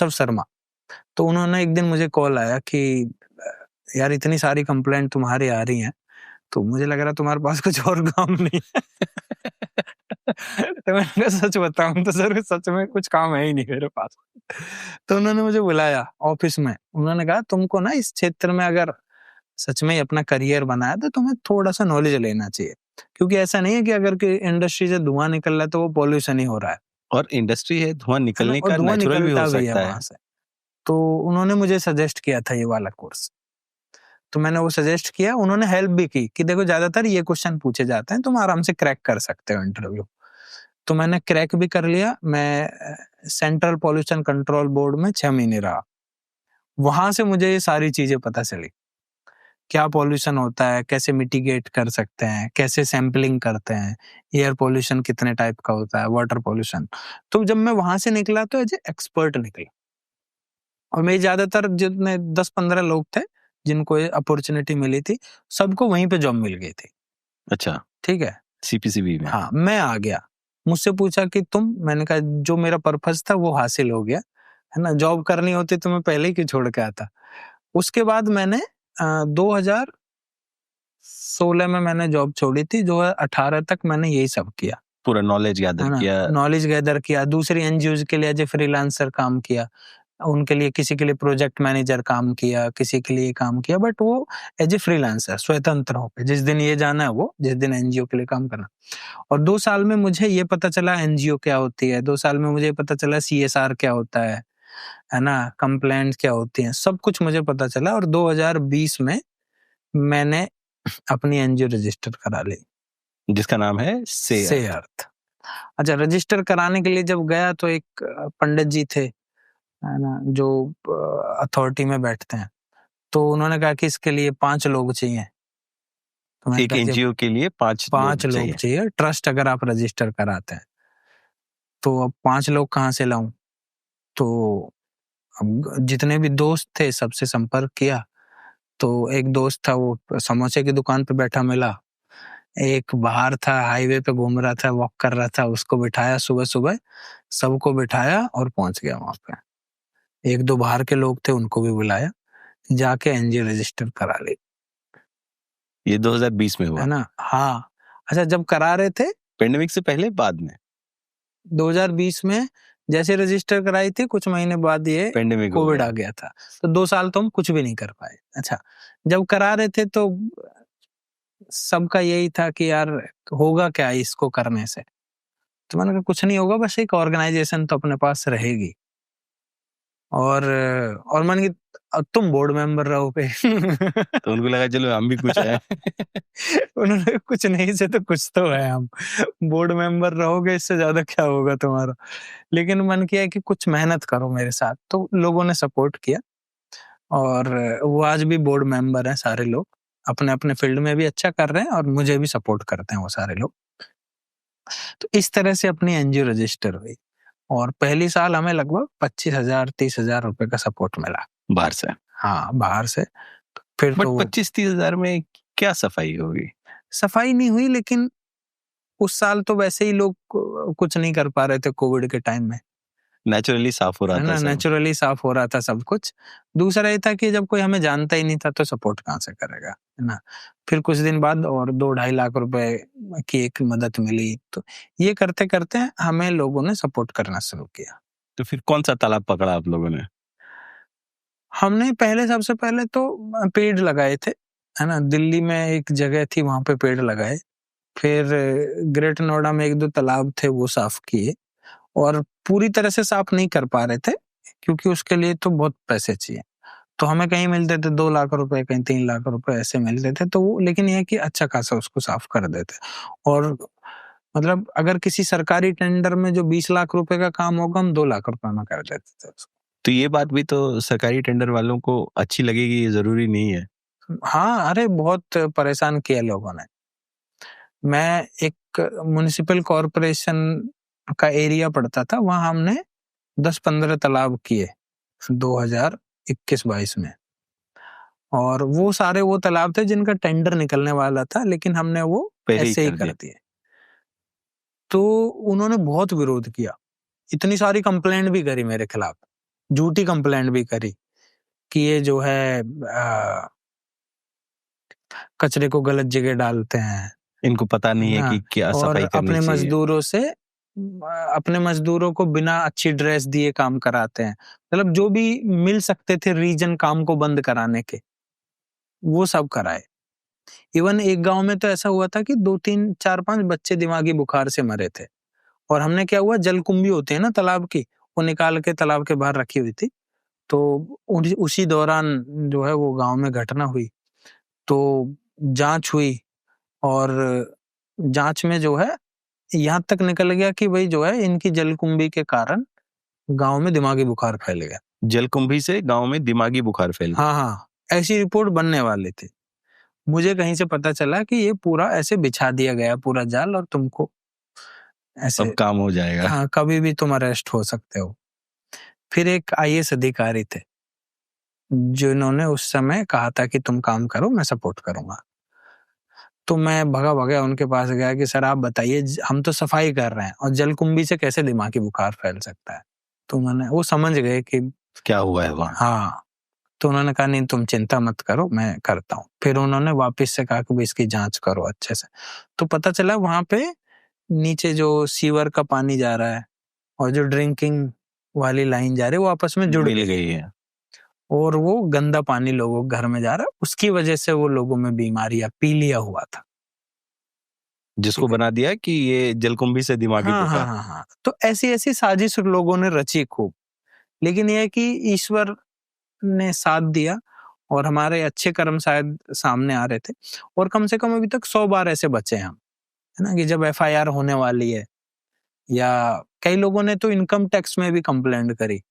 शर्मा, तो उन्होंने एक दिन मुझे कॉल आया कि यार इतनी सारी कंप्लेंट तुम्हारी आ रही हैं, तो मुझे लग रहा तुम्हारे पास कुछ और काम नहीं है। तो मैंने कहा सच बताऊं तो सर सच में कुछ काम है ही नहीं मेरे पास। तो उन्होंने मुझे बुलाया ऑफिस में, उन्होंने कहा तुमको ना इस क्षेत्र में अगर सच में अपना करियर बनाया तो तुम्हें थोड़ा सा नॉलेज लेना चाहिए, क्योंकि ऐसा नहीं है कि अगर कि इंडस्ट्री से धुआं निकल रहा है तो वो पॉल्यूशन ही हो रहा है, और इंडस्ट्री है, धुआं निकलने और का धुआं नेचुरल भी हो निकलता भी है सकता है। वहां से। तो उन्होंने मुझे सजेस्ट किया था ये वाला कोर्स, तो मैंने वो सजेस्ट किया, उन्होंने हेल्प भी की कि देखो ज्यादातर ये क्वेश्चन पूछे जाते हैं, तुम आराम से क्रैक कर सकते हो इंटरव्यू। तो मैंने क्रैक भी कर लिया। मैं सेंट्रल पॉल्यूशन कंट्रोल बोर्ड में 6 महीने रहा। वहां से मुझे ये सारी चीजें पता चली, क्या पॉल्यूशन होता है, कैसे मिटिगेट कर सकते हैं, कैसे सैंपलिंग करते हैं, एयर पॉल्यूशन कितने टाइप का होता है, वाटर पॉल्यूशन। तो जब मैं वहां से निकला तो एज ए एक्सपर्ट निकला, और मेरे ज्यादातर जितने 10-15 लोग थे जिनको ये अपॉर्चुनिटी मिली थी, सबको वहीं पे जॉब मिल गई थी। अच्छा, ठीक है, CPCB में। हाँ, मैं आ गया। मुझसे पूछा कि तुम, मैंने कहा जो मेरा पर्पस था वो हासिल हो गया, है ना, जॉब करनी होती तो मैं पहले ही क्यों छोड़ के आता। उसके बाद मैंने 2016 में मैंने जॉब छोड़ी थी, 2018 तक मैंने यही सब किया, पूरा नॉलेज गैदर किया। नॉलेज गैदर किया, दूसरी एनजीओज के लिए एज ए फ्रीलांसर काम किया, उनके लिए किसी के लिए प्रोजेक्ट मैनेजर काम किया, किसी के लिए काम किया, बट वो एज ए फ्रीलांसर स्वतंत्र होकर, जिस दिन ये जाना है वो, जिस दिन एनजीओ के लिए काम करना। और 2 साल में मुझे ये पता चला एनजीओ क्या होती है, 2 साल में मुझे पता चला CSR क्या होता है ना, कंप्लेंट क्या होती हैं, सब कुछ मुझे पता चला। और 2020 में मैंने अपनी एनजीओ रजिस्टर करा ली, जिसका नाम है से अर्थ। अच्छा, रजिस्टर कराने के लिए जब गया तो एक पंडित जी थे, है ना, जो अथॉरिटी में बैठते हैं, तो उन्होंने कहा कि इसके लिए 5 लोग चाहिए। तो मैंने एक कहा एनजीओ के लिए 5 लोग चाहिए, ट्रस्ट अगर आप रजिस्टर कराते हैं तो अब 5 लोग कहाँ से लाऊं। तो अब जितने भी दोस्त थे सबसे संपर्क किया, तो एक दोस्त था वो समोसे की दुकान पे बैठा मिला, एक बाहर था हाईवे पे घूम रहा था, वॉक कर रहा था, उसको बिठाया सुबह सुबह, सबको बिठाया और पहुंच गया वहां पे। 1-2 बाहर के लोग थे उनको भी बुलाया, जाके एनजीओ रजिस्टर करा ली। ये 2020 में हुआ, है ना, हाँ। अच्छा, जब करा रहे थे पेंडेमिक से पहले बाद में, 2020 में जैसे रजिस्टर कराई थी, कुछ महीने बाद ये पेंडेमिक कोविड आ गया था, तो 2 साल तो हम कुछ भी नहीं कर पाए। अच्छा, जब करा रहे थे तो सबका यही था कि यार होगा क्या इसको करने से, तो मैंने कहा कुछ नहीं होगा, बस एक ऑर्गेनाइजेशन तो अपने पास रहेगी। और मैंने कहा अब तुम बोर्ड मेंबर रहोगे। तो उनको लगा चलो हम भी कुछ है। उन्होंने कुछ नहीं से तो कुछ तो है, हम बोर्ड मेंबर रहोगे, इससे ज्यादा क्या होगा तुम्हारा। लेकिन मन किया कि कुछ मेहनत करो मेरे साथ, तो लोगों ने सपोर्ट किया, और वो आज भी बोर्ड मेंबर हैं सारे लोग, अपने अपने फील्ड में भी अच्छा कर रहे हैं और मुझे भी सपोर्ट करते हैं वो सारे लोग। तो इस तरह से अपनी एनजीओ रजिस्टर हुई, और पहली साल हमें लगभग 25,000 30,000 रुपए का सपोर्ट मिला बाहर से। हाँ, बाहर से। फिर बट तो 25-30 हजार में क्या सफाई होगी? सफाई नहीं हुई, लेकिन उस साल तो वैसे ही लोग कुछ नहीं कर पा रहे थे कोविड के टाइम में, नेचुरली साफ हो रहा है था ना, सब। नेचुरली साफ हो रहा था सब कुछ। दूसरा ये था कि जब कोई हमें जानता ही नहीं था तो सपोर्ट कहाँ से करेगा, है ना। फिर कुछ दिन बाद और 2-2.5 लाख रुपए की एक मदद मिली, तो ये करते करते हमें लोगों ने सपोर्ट करना शुरू किया। तो फिर कौन सा तालाब पकड़ा आप लोगों ने? हमने सबसे पहले तो पेड़ लगाए थे, है ना। दिल्ली में एक जगह थी, वहां पे पेड़ लगाए। फिर ग्रेटर नोएडा में 1-2 तालाब थे, वो साफ किए। और पूरी तरह से साफ नहीं कर पा रहे थे, क्योंकि उसके लिए तो बहुत पैसे चाहिए। तो हमें कहीं मिलते थे 2 लाख रुपए, कहीं 3 लाख रुपए ऐसे मिलते थे। तो वो, लेकिन ये है कि अच्छा खासा उसको साफ कर देते। और मतलब अगर किसी सरकारी टेंडर में जो 20 लाख रुपए का काम होगा, हम 2 लाख रुपए में कर देते थे उसको। तो ये बात भी तो सरकारी टेंडर वालों को अच्छी लगेगी, ये जरूरी नहीं है। हाँ, अरे बहुत परेशान किया लोगों ने। मैं एक म्युनिसिपल कॉर्पोरेशन का एरिया पड़ता था, वहां हमने 10-15 तालाब किए 2021-22 में। और वो सारे वो तालाब थे जिनका टेंडर निकलने वाला था, लेकिन हमने वो पहले ही ऐसे ही कर कर दिया। दिए। तो उन्होंने बहुत विरोध किया, इतनी सारी कंप्लेंट भी करी मेरे खिलाफ, झूठी कंप्लेंट भी करी कि ये जो है कचरे को गलत जगह डालते हैं, इनको पता नहीं है ना। कि क्या और सफाई करनी चाहिए। अपने मजदूरों को बिना अच्छी ड्रेस दिए काम कराते हैं। मतलब जो भी मिल सकते थे रीजन काम को बंद कराने के, वो सब कराए। इवन एक गांव में तो ऐसा हुआ था कि 2-3-4-5 बच्चे दिमागी बुखार से मरे थे। और हमने क्या हुआ, जलकुंभी होते हैं ना तालाब की, वो निकाल के तालाब के बाहर रखी हुई थी। तो उसी दौरान जो है वो गांव में घटना हुई। तो जांच हुई, और जांच में जो है यहाँ तक निकल गया कि भाई जो है इनकी जलकुंभी के कारण गांव में दिमागी बुखार फैल गया। जलकुंभी से गांव में दिमागी बुखार फैल गया। हाँ हाँ, ऐसी रिपोर्ट बनने वाली थी। मुझे कहीं से पता चला कि ये पूरा ऐसे बिछा दिया गया पूरा जाल, और तुमको ऐसे, अब काम हो जाएगा। हाँ, कभी भी तुम अरेस्ट हो सकते हो। फिर एक आईएएस अधिकारी थे, जिन्होंने उस समय कहा था कि तुम काम करो, मैं सपोर्ट करूंगा। तो मैं भगा भगा उनके पास गया कि सर आप बताइए, हम तो सफाई कर रहे हैं और जलकुंभी से कैसे दिमागी बुखार फैल सकता है। तो उन्होंने, वो समझ गए कि क्या हुआ है वहां। हाँ। तो उन्होंने कहा नहीं तुम चिंता मत करो, मैं करता हूँ। फिर उन्होंने वापस से कहा कि भाई इसकी जांच करो अच्छे से। तो पता चला वहां पे नीचे जो सीवर का पानी जा रहा है और जो ड्रिंकिंग वाली लाइन जा रही है, वो आपस में जुड़ मिल गई गई है। और वो गंदा पानी लोगों के घर में जा रहा है। उसकी वजह से वो लोगों में बीमारियां, पीलिया हुआ था। जिसको ठीक है। बना दिया कि ये जलकुंभी से दिमागी हाँ हाँ बुखार। हाँ हाँ, तो ऐसी ऐसी साजिश लोगों ने रची खूब। लेकिन यह है कि ईश्वर ने साथ दिया, और हमारे अच्छे कर्म शायद सामने आ रहे थे। और कम से कम अभी तक 100 बार ऐसे बचे हैं हम, है ना, कि जब एफआईआर होने वाली है, या कई लोगों ने तो इनकम टैक्स में भी कंप्लेंट करी।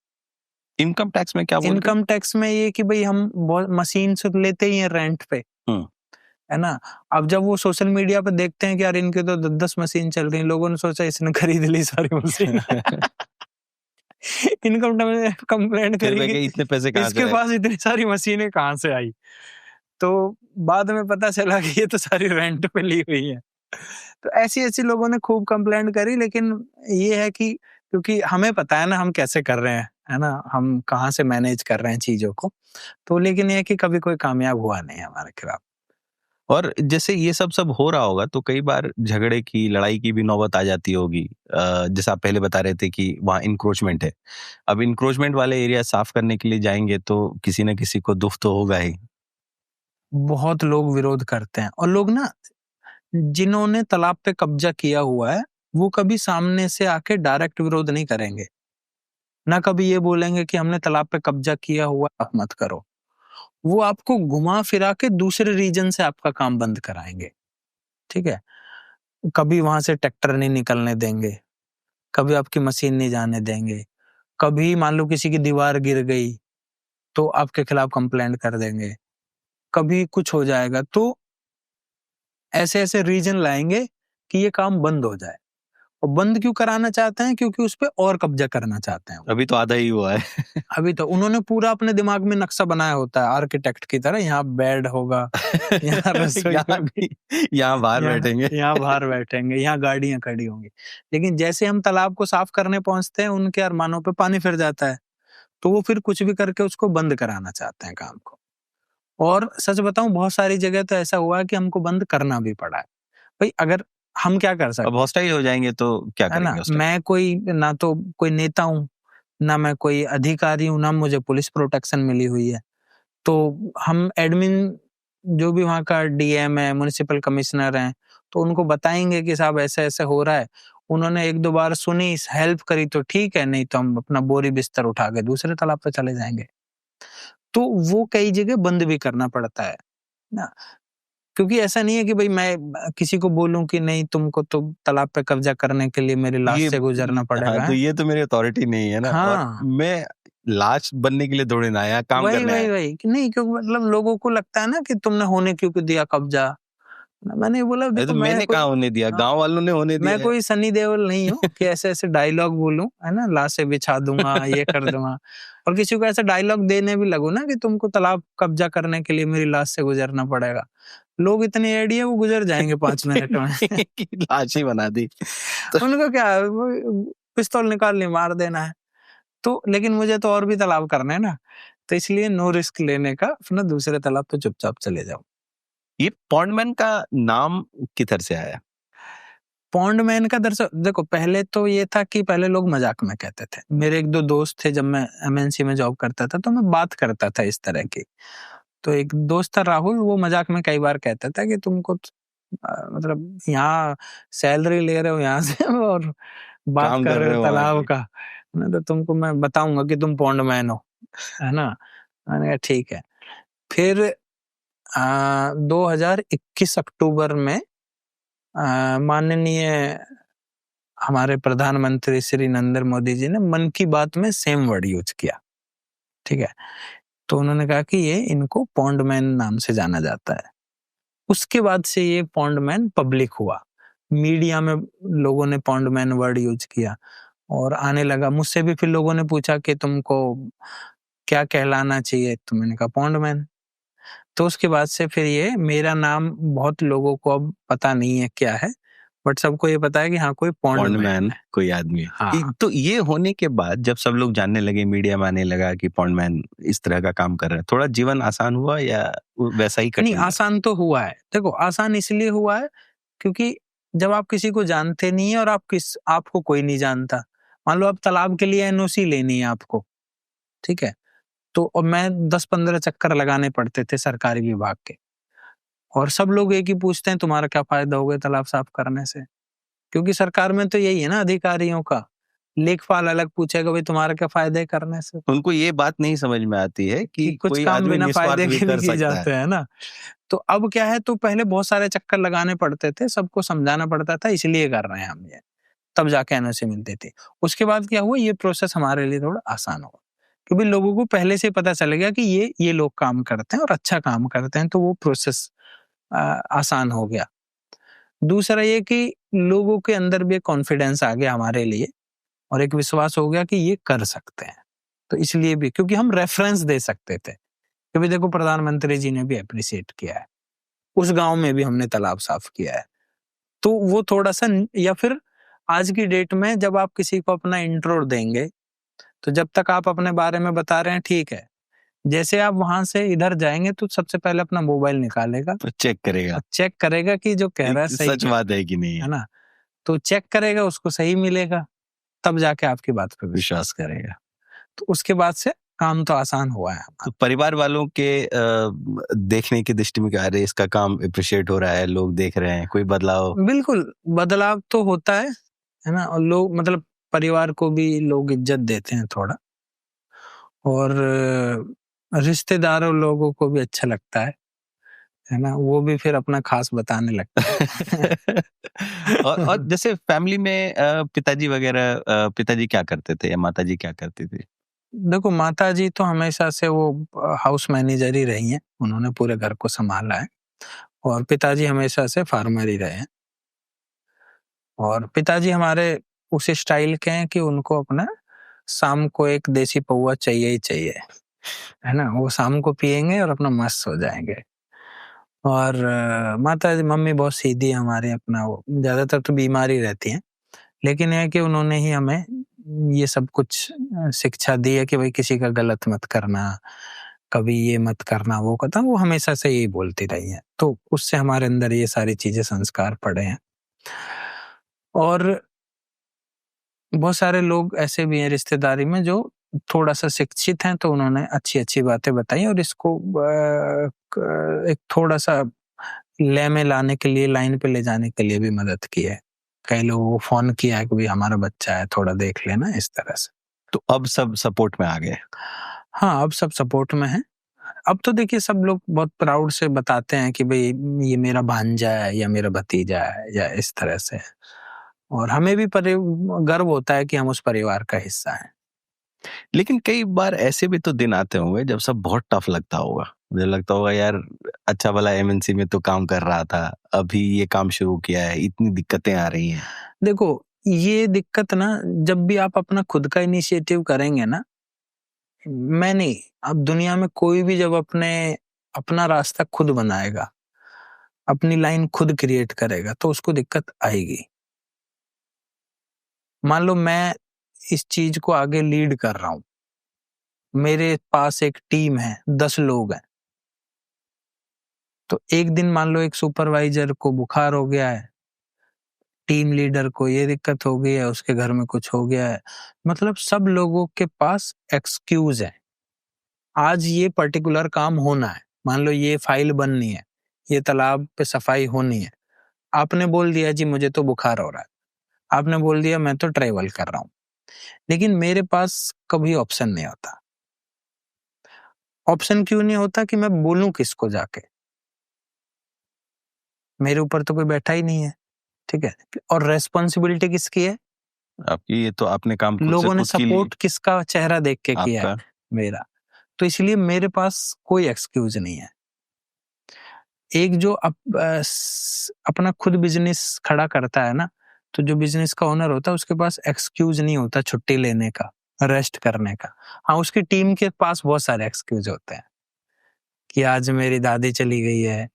इनकम टैक्स में क्या बोल रहे इनकम टैक्स में ये कि भाई हम बहुत मशीन से लेते ही हैं रेंट पे, हैं? है ना। अब जब वो सोशल मीडिया पे देखते हैं कि यार इनके तो 10-10 मशीन चल रही हैं, लोगों ने सोचा इसने खरीद ली सारी मशीन। इनकम टैक्स कंप्लेंट फिर करी वे कि कहे, इतने पैसे कहाँ से इसके आए? पास इतनी सारी मशीनें कहाँ से आई। तो बाद में पता चला कि ये तो सारी रेंट पे ली हुई है। तो ऐसी-ऐसी लोगों ने खूब कंप्लेंट करी, लेकिन ये है कि क्योंकि हमें पता है ना हम कैसे कर रहे हैं, है ना? हम कहाँ से मैनेज कर रहे हैं चीज़ों को। तो लेकिन ये है कि कभी कोई कामयाब हुआ नहीं है हमारे खिलाफ। और जैसे ये सब हो रहा होगा तो कई बार झगड़े की, लड़ाई की भी नौबत आ जाती होगी। जैसा आप पहले बता रहे थे कि वहाँ इंक्रोचमेंट है। अब इंक्रोचमेंट वाले एरिया साफ करने के लिए जाएंगे तो किसी न किसी को दुख तो होगा ही। बहुत लोग विरोध करते हैं, और लोग ना, जिन्होंने तालाब पे कब्जा किया हुआ है, वो कभी सामने से आके डायरेक्ट विरोध नहीं करेंगे। ना कभी ये बोलेंगे कि हमने तालाब पे कब्जा किया हुआ, आप मत करो। वो आपको घुमा फिरा के दूसरे रीजन से आपका काम बंद कराएंगे। ठीक है? कभी वहां से ट्रैक्टर नहीं निकलने देंगे, कभी आपकी मशीन नहीं जाने देंगे, कभी मान लो किसी की दीवार गिर गई तो आपके खिलाफ कंप्लेंट कर देंगे, कभी कुछ हो जाएगा तो ऐसे ऐसे रीजन लाएंगे कि ये काम बंद हो जाए। और बंद क्यों कराना चाहते हैं? क्योंकि उस पे और कब्जा करना चाहते हैं। अभी तो आधा ही हुआ है। अभी तो उन्होंने पूरा अपने दिमाग में नक्शा बनाया होता है आर्किटेक्ट की तरह, यहाँ बेड होगा, यहाँ रसोई होगी, यहाँ बाहर बैठेंगे। यहाँ बाहर बैठेंगे, यहाँ गाड़ियां खड़ी होंगी। लेकिन जैसे हम तालाब को साफ करने पहुंचते हैं, उनके अरमानों पे पानी फिर जाता है, तो वो फिर कुछ भी करके उसको बंद कराना चाहते हैं काम को। और सच बताऊं, बहुत सारी जगह तो ऐसा हुआ है कि हमको बंद करना भी पड़ा है। भाई अगर हम क्या कर सकते अब हॉस्टाइल हो जाएंगे तो क्या है ना? करेंगे उस टाइम? मैं कोई ना तो कोई नेता हूँ, ना मैं कोई अधिकारी हूँ, ना मुझे पुलिस प्रोटेक्शन मिली हुई है। तो हम एडमिन, जो भी वहाँ का डीएम है, म्युनिसिपल कमिश्नर हैं, तो उनको बताएंगे कि साहब ऐसे-ऐसे हो रहा है। उन्होंने 1-2 बार सुनी, हेल्प करी तो ठीक है, नहीं तो हम अपना बोरी बिस्तर उठा के दूसरे तालाब पे चले जाएँगे। तो वो कई जगह बंद भी करना पड़ता है ना? क्योंकि ऐसा नहीं है कि भई मैं किसी को बोलूँ कि नहीं, तुमको तो तालाब पे कब्जा करने के लिए मेरी लाश से गुजरना पड़ेगा। हाँ, तो ये तो मेरी अथॉरिटी नहीं है ना। और हाँ। मैं लाश बनने के लिए थोड़ी ना आया, काम करने आया। वही कि नहीं, क्योंकि मतलब लोगों को लगता है ना कि तुमने होने क्यों दिया कब्जा। मैंने बोला अरे देखो तो मैं मैंने कोई कहाँ होने दिया, हाँ, गाँव वालों ने होने मैं दिया है। कोई सनी देओल नहीं हूँ कि ऐसे-ऐसे डायलॉग बोलूँ, है ना? लाशें बिछा दूँगा, ये कर दूँगा। और किसी को ऐसा डायलॉग देने भी लगूँ ना कि तुमको तालाब कब्जा करने के लिए मेरी लाश से गुजरना पड़ेगा। लोग इतने एडी है, वो गुजर जाएँगे 5 मिनट में। कि लाश ही बना दी। तो उनको क्या है, वो पिस्तौल निकाल ली, मार देना है। तो लेकिन मुझे तो और भी तालाब करने हैं ना, तो इसलिए नो रिस्क लेने का, अपना दूसरे तालाब पे चुपचाप चले जाओ। ये पॉन्डमैन का नाम किधर से आया? पॉन्ड मैन का दरअसल देखो, पहले तो ये था कि पहले लोग मजाक में कहते थे। मेरे 1-2 दोस्त थे, जब मैं एमएनसी में जॉब करता था तो मैं बात करता था इस तरह की। तो एक दोस्त था राहुल, वो मजाक में कई बार कहता था कि तुमको मतलब यहाँ सैलरी ले रहे हो यहाँ से और बात काम कर कर रहे रहे हो हो वहाँ तालाब की। का, ना तो तुमको मैं बताऊंगा कि तुम पॉन्ड मैन हो, है ना? मैंने कहा ठीक है। फिर 2021 अक्टूबर में माननीय हमारे प्रधानमंत्री श्री नरेंद्र मोदी जी ने मन की बात में सेम वर्ड यूज किया, ठीक है? तो उन्होंने कहा कि ये इनको पॉन्ड मैन नाम से जाना जाता है। उसके बाद से ये पॉन्ड मैन पब्लिक हुआ। मीडिया में लोगों ने पॉन्ड मैन वर्ड यूज किया और आने लगा। मुझसे भी फिर लोगों ने पूछा कि तुमको क्या कहलाना चाहिए? तो मैंने कहा पॉन्ड मैन। तो उसके बाद से फिर ये मेरा नाम बहुत लोगों को अब पता नहीं है क्या है, बट सबको ये पता है कि हाँ, कोई पॉन्ड मैन पॉन्डमैन है। कोई आदमी है। हाँ। तो ये होने के बाद जब सब लोग जानने लगे, मीडिया में आने लगा कि पॉन्डमैन इस तरह का काम कर रहा है, थोड़ा जीवन आसान हुआ या वैसा ही नहीं, कठिन रहा? आसान तो हुआ है। देखो, आसान इसलिए हुआ है क्योंकि जब आप किसी को जानते नहीं है और आपको कोई नहीं जानता। मान लो आप तालाब के लिए एनओसी लेनी है आपको, ठीक है? तो और मैं 10-15 चक्कर लगाने पड़ते थे सरकारी विभाग के, और सब लोग एक ही पूछते हैं, तुम्हारा क्या फ़ायदा होगा तालाब साफ करने से? क्योंकि सरकार में तो यही है ना अधिकारियों का, लेखपाल अलग पूछेगा, भाई तुम्हारा क्या फ़ायदा है करने से? उनको ये बात नहीं समझ में आती है कि कि कुछ कोई काम आदमी बिना निस्वार्थ फ़ायदे भी के भी कर किए सकता है। जाते हैं ना। तो अब क्या है, तो पहले बहुत सारे चक्कर लगाने पड़ते थे, सबको समझाना पड़ता था इसलिए कर रहे हैं हम ये, तब जाके एनओसी मिलती थी। उसके बाद क्या हुआ, ये प्रोसेस हमारे लिए थोड़ा आसान हुआ, क्योंकि लोगों को पहले से पता चल गया कि ये लोग काम करते हैं और अच्छा काम करते हैं, तो वो प्रोसेस आसान हो गया। दूसरा ये कि लोगों के अंदर भी एक कॉन्फिडेंस आ गया हमारे लिए, और एक विश्वास हो गया कि ये कर सकते हैं। तो इसलिए भी, क्योंकि हम रेफरेंस दे सकते थे, क्योंकि देखो प्रधानमंत्री जी ने भी एप्रिशिएट किया है, उस गाँव में भी हमने तालाब साफ किया है। तो वो थोड़ा-सा या फिर आज की डेट में जब आप किसी को अपना इंट्रो देंगे, तो जब तक आप अपने बारे में बता रहे हैं ठीक है। जैसे आप वहाँ से इधर जाएँगे तो सबसे पहले अपना मोबाइल निकालेगा तो चेक करेगा और चेक करेगा कि जो कह रहा है सही सच कह बात है कि नहीं है है, ना? तो चेक करेगा, उसको सही मिलेगा, तब जाके आपकी बात पे विश्वास विश्वास करेगा। करेगा। तो उसके बाद से काम तो आसान हुआ है हमारा। तो परिवार वालों के देखने की दृष्टि में क्या, अरे इसका काम अप्रिशिएट हो रहा है, लोग देख रहे हैं, कोई बदलाव? बिल्कुल, बदलाव तो होता है ना? और लोग मतलब परिवार को भी लोग इज़्ज़त देते हैं थोड़ा, और रिश्तेदारों लोगों को भी अच्छा लगता है ना? वो भी फिर अपना ख़ास बताने लगते हैं। और जैसे फैमिली में पिताजी वगैरह, पिताजी क्या करते थे या माताजी क्या करती थी? देखो, माताजी तो हमेशा से वो हाउस मैनेजर ही रही हैं, उन्होंने पूरे घर को सँभाला है, और पिताजी हमेशा से फार्मर ही रहे हैं। और पिताजी हमारे उस स्टाइल के हैं कि उनको अपना शाम को एक देसी पौआ चाहिए ही चाहिए, है ना? वो शाम को पिएंगे और अपना मस्त हो जाएंगे। और माता जी मम्मी बहुत सीधी है हमारी, अपना वो ज्यादातर तो बीमार ही रहती हैं, लेकिन यह है कि उन्होंने ही हमें ये सब कुछ शिक्षा दी है कि भाई किसी का गलत मत करना, कभी ये मत करना, वो करना, वो हमेशा से यही बोलती रही है। तो उससे हमारे अंदर ये सारी चीजें, संस्कार पड़े हैं। और बहुत सारे लोग ऐसे भी हैं रिश्तेदारी में जो थोड़ा सा शिक्षित हैं, तो उन्होंने अच्छी-अच्छी बातें बताई और इसको एक थोड़ा सा लय में लाने के लिए, लाइन पे ले जाने के लिए भी मदद की है। कई लोगों को फ़ोन किया है कि भाई हमारा बच्चा है, थोड़ा देख लेना, इस तरह से। तो अब सब सपोर्ट में आ गए। हाँ, अब सब सपोर्ट में हैं। अब तो देखिए सब लोग बहुत प्राउड से बताते हैं कि भई ये मेरा भांजा है या मेरा भतीजा है या इस तरह से। और हमें भी गर्व होता है कि हम उस परिवार का हिस्सा हैं। लेकिन कई बार ऐसे भी तो दिन आते होंगे जब सब बहुत टफ लगता होगा, मुझे लगता होगा यार अच्छा भला एमएनसी में तो काम कर रहा था, अभी ये काम शुरू किया है, इतनी दिक्कतें आ रही हैं। देखो, ये दिक्कत ना, जब भी आप अपना खुद का इनिशिएटिव करेंगे ना, मैं नहीं, अब दुनिया में कोई भी जब अपना रास्ता खुद बनाएगा, अपनी लाइन खुद क्रिएट करेगा, तो उसको दिक्कत आएगी। मान लो मैं इस चीज को आगे लीड कर रहा हूं, मेरे पास एक टीम है, 10 लोग हैं, तो एक दिन मान लो एक सुपरवाइजर को बुखार हो गया है, टीम लीडर को ये दिक्कत हो गई है, उसके घर में कुछ हो गया है, मतलब सब लोगों के पास एक्सक्यूज है। आज ये पर्टिकुलर काम होना है, मान लो ये फाइल बननी है, ये तालाब पे सफाई होनी है, आपने बोल दिया जी मुझे तो बुखार हो रहा है, आपने बोल दिया मैं तो ट्रेवल कर रहा हूं, लेकिन मेरे पास कभी ऑप्शन नहीं होता। ऑप्शन क्यों नहीं होता कि मैं बोलूं किसको जाके, मेरे ऊपर तो कोई बैठा ही नहीं है, ठीक है? और रेस्पॉन्सिबिलिटी किसकी है? आपकी, ये तो आपने काम खुद से लोगों ने खुद की ली। सपोर्ट किसका चेहरा देख के किया है? आपका। मेरा। तो इसलिए मेरे पास कोई एक्सक्यूज नहीं है। एक जो अपना खुद बिजनेस खड़ा करता है ना, तो जो बिजनेस का ओनर होता है उसके पास एक्सक्यूज नहीं होता छुट्टी लेने का, रेस्ट करने का। हाँ, उसकी टीम के पास बहुत सारे एक्सक्यूज होते हैं कि आज मेरी दादी चली गई है,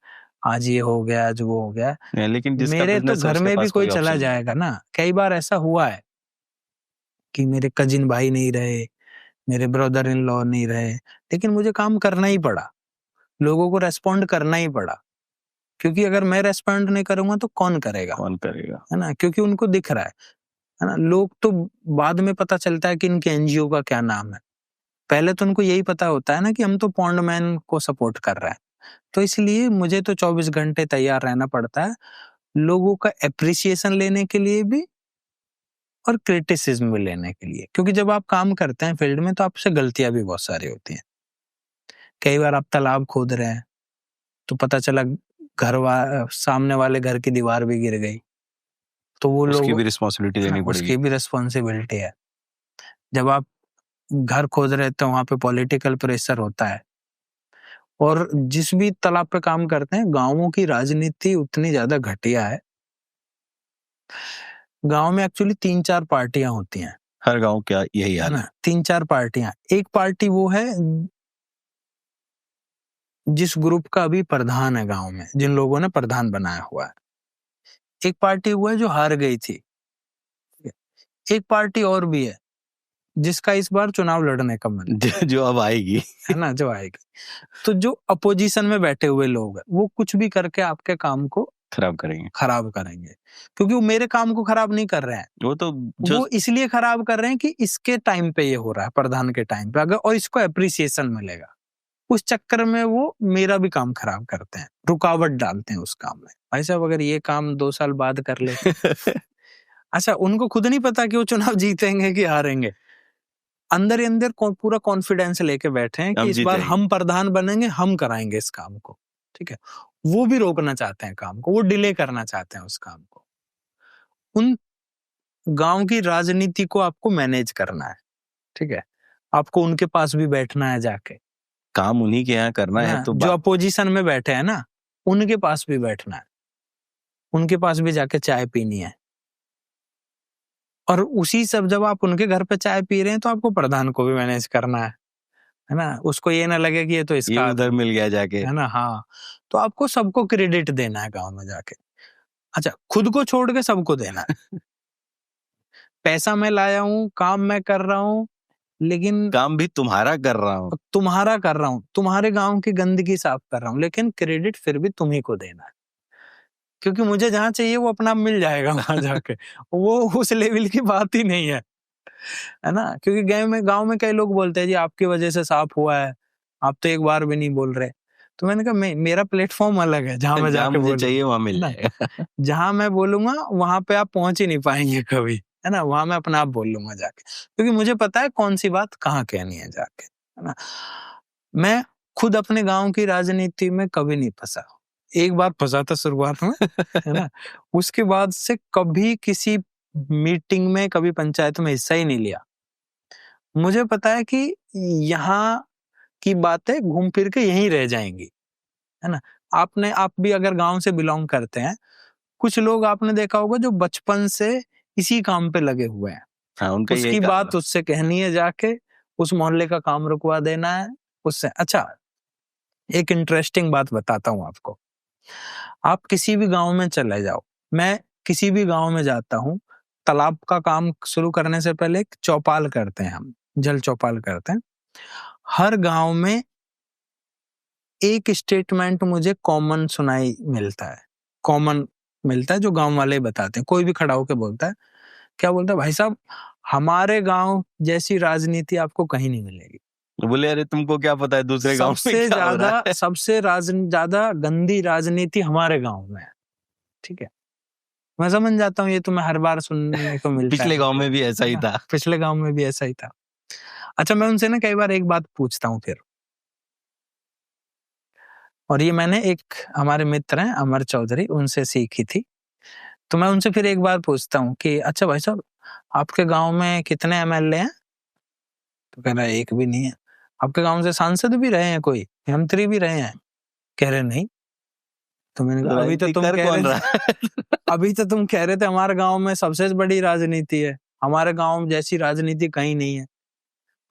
आज ये हो गया, आज वो हो गया। लेकिन जिसका मेरे तो बिजनेस है घर उसके में भी पास कोई कोई चला ऑप्शन नहीं। जाएगा ना। कई बार ऐसा हुआ है कि मेरे कजिन भाई नहीं रहे, मेरे ब्रदर इन लॉ नहीं रहे, लेकिन मुझे काम करना ही पड़ा, लोगों को रेस्पॉन्ड करना ही पड़ा, क्योंकि अगर मैं रेस्पॉन्ड नहीं करूंगा तो कौन करेगा, कौन करेगा? है ना? क्योंकि उनको दिख रहा है ना? लोग तो बाद में पता चलता है कि इनके एनजीओ का क्या नाम है, पहले तो उनको यही पता होता है ना कि हम तो पॉन्डमैन को सपोर्ट कर रहे हैं। तो इसलिए मुझे तो 24 घंटे तैयार रहना पड़ता है, लोगों का एप्रिसिएशन लेने के लिए भी और क्रिटिसिज्म भी लेने के लिए, क्योंकि जब आप काम करते हैं फील्ड में तो आपसे गलतियां भी बहुत सारी होती हैं। कई बार आप तालाब खोद रहे हैं तो पता चला सामने वाले घर की दीवार भी गिर गई, तो वो उसकी लोग, भी रिस्पॉन्सिबिलिटी लेनी पड़ेगी। उसकी भी रिस्पॉन्सिबिलिटी है। जब आप घर खोद रहे तो वहां पे पॉलिटिकल प्रेशर होता है, और जिस भी तालाब पे काम करते हैं, गांवों की राजनीति उतनी ज्यादा घटिया है। गांव में एक्चुअली 3-4 पार्टियां होती हैं, हर गांव क्या यही है हाल ना? है। 3-4 पार्टियां। एक पार्टी वो है जिस ग्रुप का अभी प्रधान है गांव में, जिन लोगों ने प्रधान बनाया हुआ है। एक पार्टी वो है जो हार गई थी। एक पार्टी और भी है जिसका इस बार चुनाव लड़ने का मन है, जो अब आएगी। है ना, जो आएगी। तो जो अपोजिशन में बैठे हुए लोग हैं, वो कुछ भी करके आपके काम को खराब करेंगे। खराब करेंगे, क्योंकि वो मेरे काम को खराब नहीं कर रहे हैं, वो तो वो इसलिए खराब कर रहे हैं कि इसके टाइम पे ये हो रहा है, प्रधान के टाइम पे अगर, और इसको एप्रिसिएशन मिलेगा, उस चक्कर में वो मेरा भी काम खराब करते हैं, रुकावट डालते हैं उस काम में। भाई साहब, अगर ये काम 2 साल बाद कर ले अच्छा, उनको खुद नहीं पता कि वो चुनाव जीतेंगे कि हारेंगे, अंदर ही अंदर पूरा कॉन्फिडेंस लेके बैठे हैं कि इस बार हम प्रधान बनेंगे, हम कराएंगे इस काम को, ठीक है? वो भी रोकना चाहते हैं काम को, वो डिले करना चाहते हैं उस काम को। उन गांव की राजनीति को आपको मैनेज करना है, ठीक है? आपको उनके पास भी बैठना है जाके, काम उन्हीं के यहाँ करना है। तो जो अपोजिशन में बैठे हैं ना, उनके पास भी बैठना है, उनके पास भी जाके चाय पीनी है, और उसी सब जब आप उनके घर पे चाय पी रहे हैं तो आपको प्रधान को भी मैनेज करना है ना, उसको ये ना लगे कि ये तो ये इसका उधर मिल गया जाके। है ना। हाँ, तो आपको सबको क्रेडिट देना है गांव में जाके। अच्छा, खुद को छोड़ के सबको देना है। पैसा मैं लाया हूँ, काम मैं कर रहा हूँ, लेकिन काम भी तुम्हारा कर रहा हूँ। तुम्हारा कर रहा हूँ, तुम्हारे गांव की गंदगी साफ कर रहा हूँ, लेकिन क्रेडिट फिर भी तुम्ही को देना है, क्योंकि मुझे जहां चाहिए वो अपना मिल जाएगा वहां जाके। वो उस लेवल की बात ही नहीं है ना। क्योंकि गांव में कई लोग बोलते हैं जी आपकी वजह से साफ हुआ है, आप तो एक बार भी नहीं बोल रहे। तो मैंने कहा मेरा प्लेटफॉर्म अलग है, जहां मैं जहाँ जाके मुझे चाहिए वहां मिल है ना, जाएगा। जहां मैं बोलूंगा वहां पे आप पहुंच ही नहीं पाएंगे कभी, है ना। वहां मैं अपना आप बोल लूंगा जाके, क्योंकि मुझे पता है कौन सी बात कहाँ कहनी है जाके, है ना। मैं खुद अपने गांव की राजनीति में कभी नहीं फंसा, एक बार फंसा था शुरुआत में, है ना। उसके बाद से कभी किसी मीटिंग में, कभी पंचायत में हिस्सा ही नहीं लिया। मुझे पता है कि यहाँ की बातें घूम फिर के यहीं रह जाएंगी, है ना। आप भी अगर गांव से बिलोंग करते हैं, कुछ लोग आपने देखा होगा जो बचपन से इसी काम पे लगे हुए हैं। हाँ, उनका यही उसकी काम बात है। उससे कहनी है जाके, उस मोहल्ले का काम रुकवा देना है उससे। अच्छा, एक इंटरेस्टिंग बात बताता हूँ आपको। आप किसी भी गांव में चले जाओ, मैं किसी भी गांव में जाता हूँ, तालाब का काम शुरू करने से पहले एक चौपाल करते हैं हम, जल चौपाल करते हैं। हर गांव में एक स्टेटमेंट मुझे कॉमन सुनाई मिलता है, कॉमन मिलता है जो गांव वाले बताते हैं। कोई भी खड़ा होकर बोलता है, क्या बोलता है, भाई साहब हमारे गांव जैसी राजनीति आपको कहीं नहीं मिलेगी। बोले अरे तुमको क्या पता है दूसरे गांव में क्या हो रहा है। सबसे ज्यादा गंदी राजनीति हमारे गांव में है। ठीक है, मैं समझ जाता हूँ ये तुम्हें हर बार सुनने को मिलता पिछले है गांव में भी ऐसा ही ना? था। पिछले गांव में भी ऐसा ही था। अच्छा, मैं उनसे ना कई बार एक बात पूछता हूँ फिर, और ये मैंने एक हमारे मित्र हैं अमर चौधरी, उनसे सीखी थी। तो मैं उनसे फिर एक बार पूछता हूँ कि अच्छा भाई साहब, आपके गांव में कितने एमएलए हैं? तो कह रहा है एक भी नहीं है। आपके गांव से सांसद भी रहे हैं, कोई मंत्री भी रहे हैं? कह रहे नहीं। तो मैंने कहा अभी तो राजनीति तुम कर कह रहे कौन थे, रहा है। अभी तो तुम कह रहे थे हमारे गांव में सबसे बड़ी राजनीति है, हमारे गांव जैसी राजनीति कहीं नहीं है।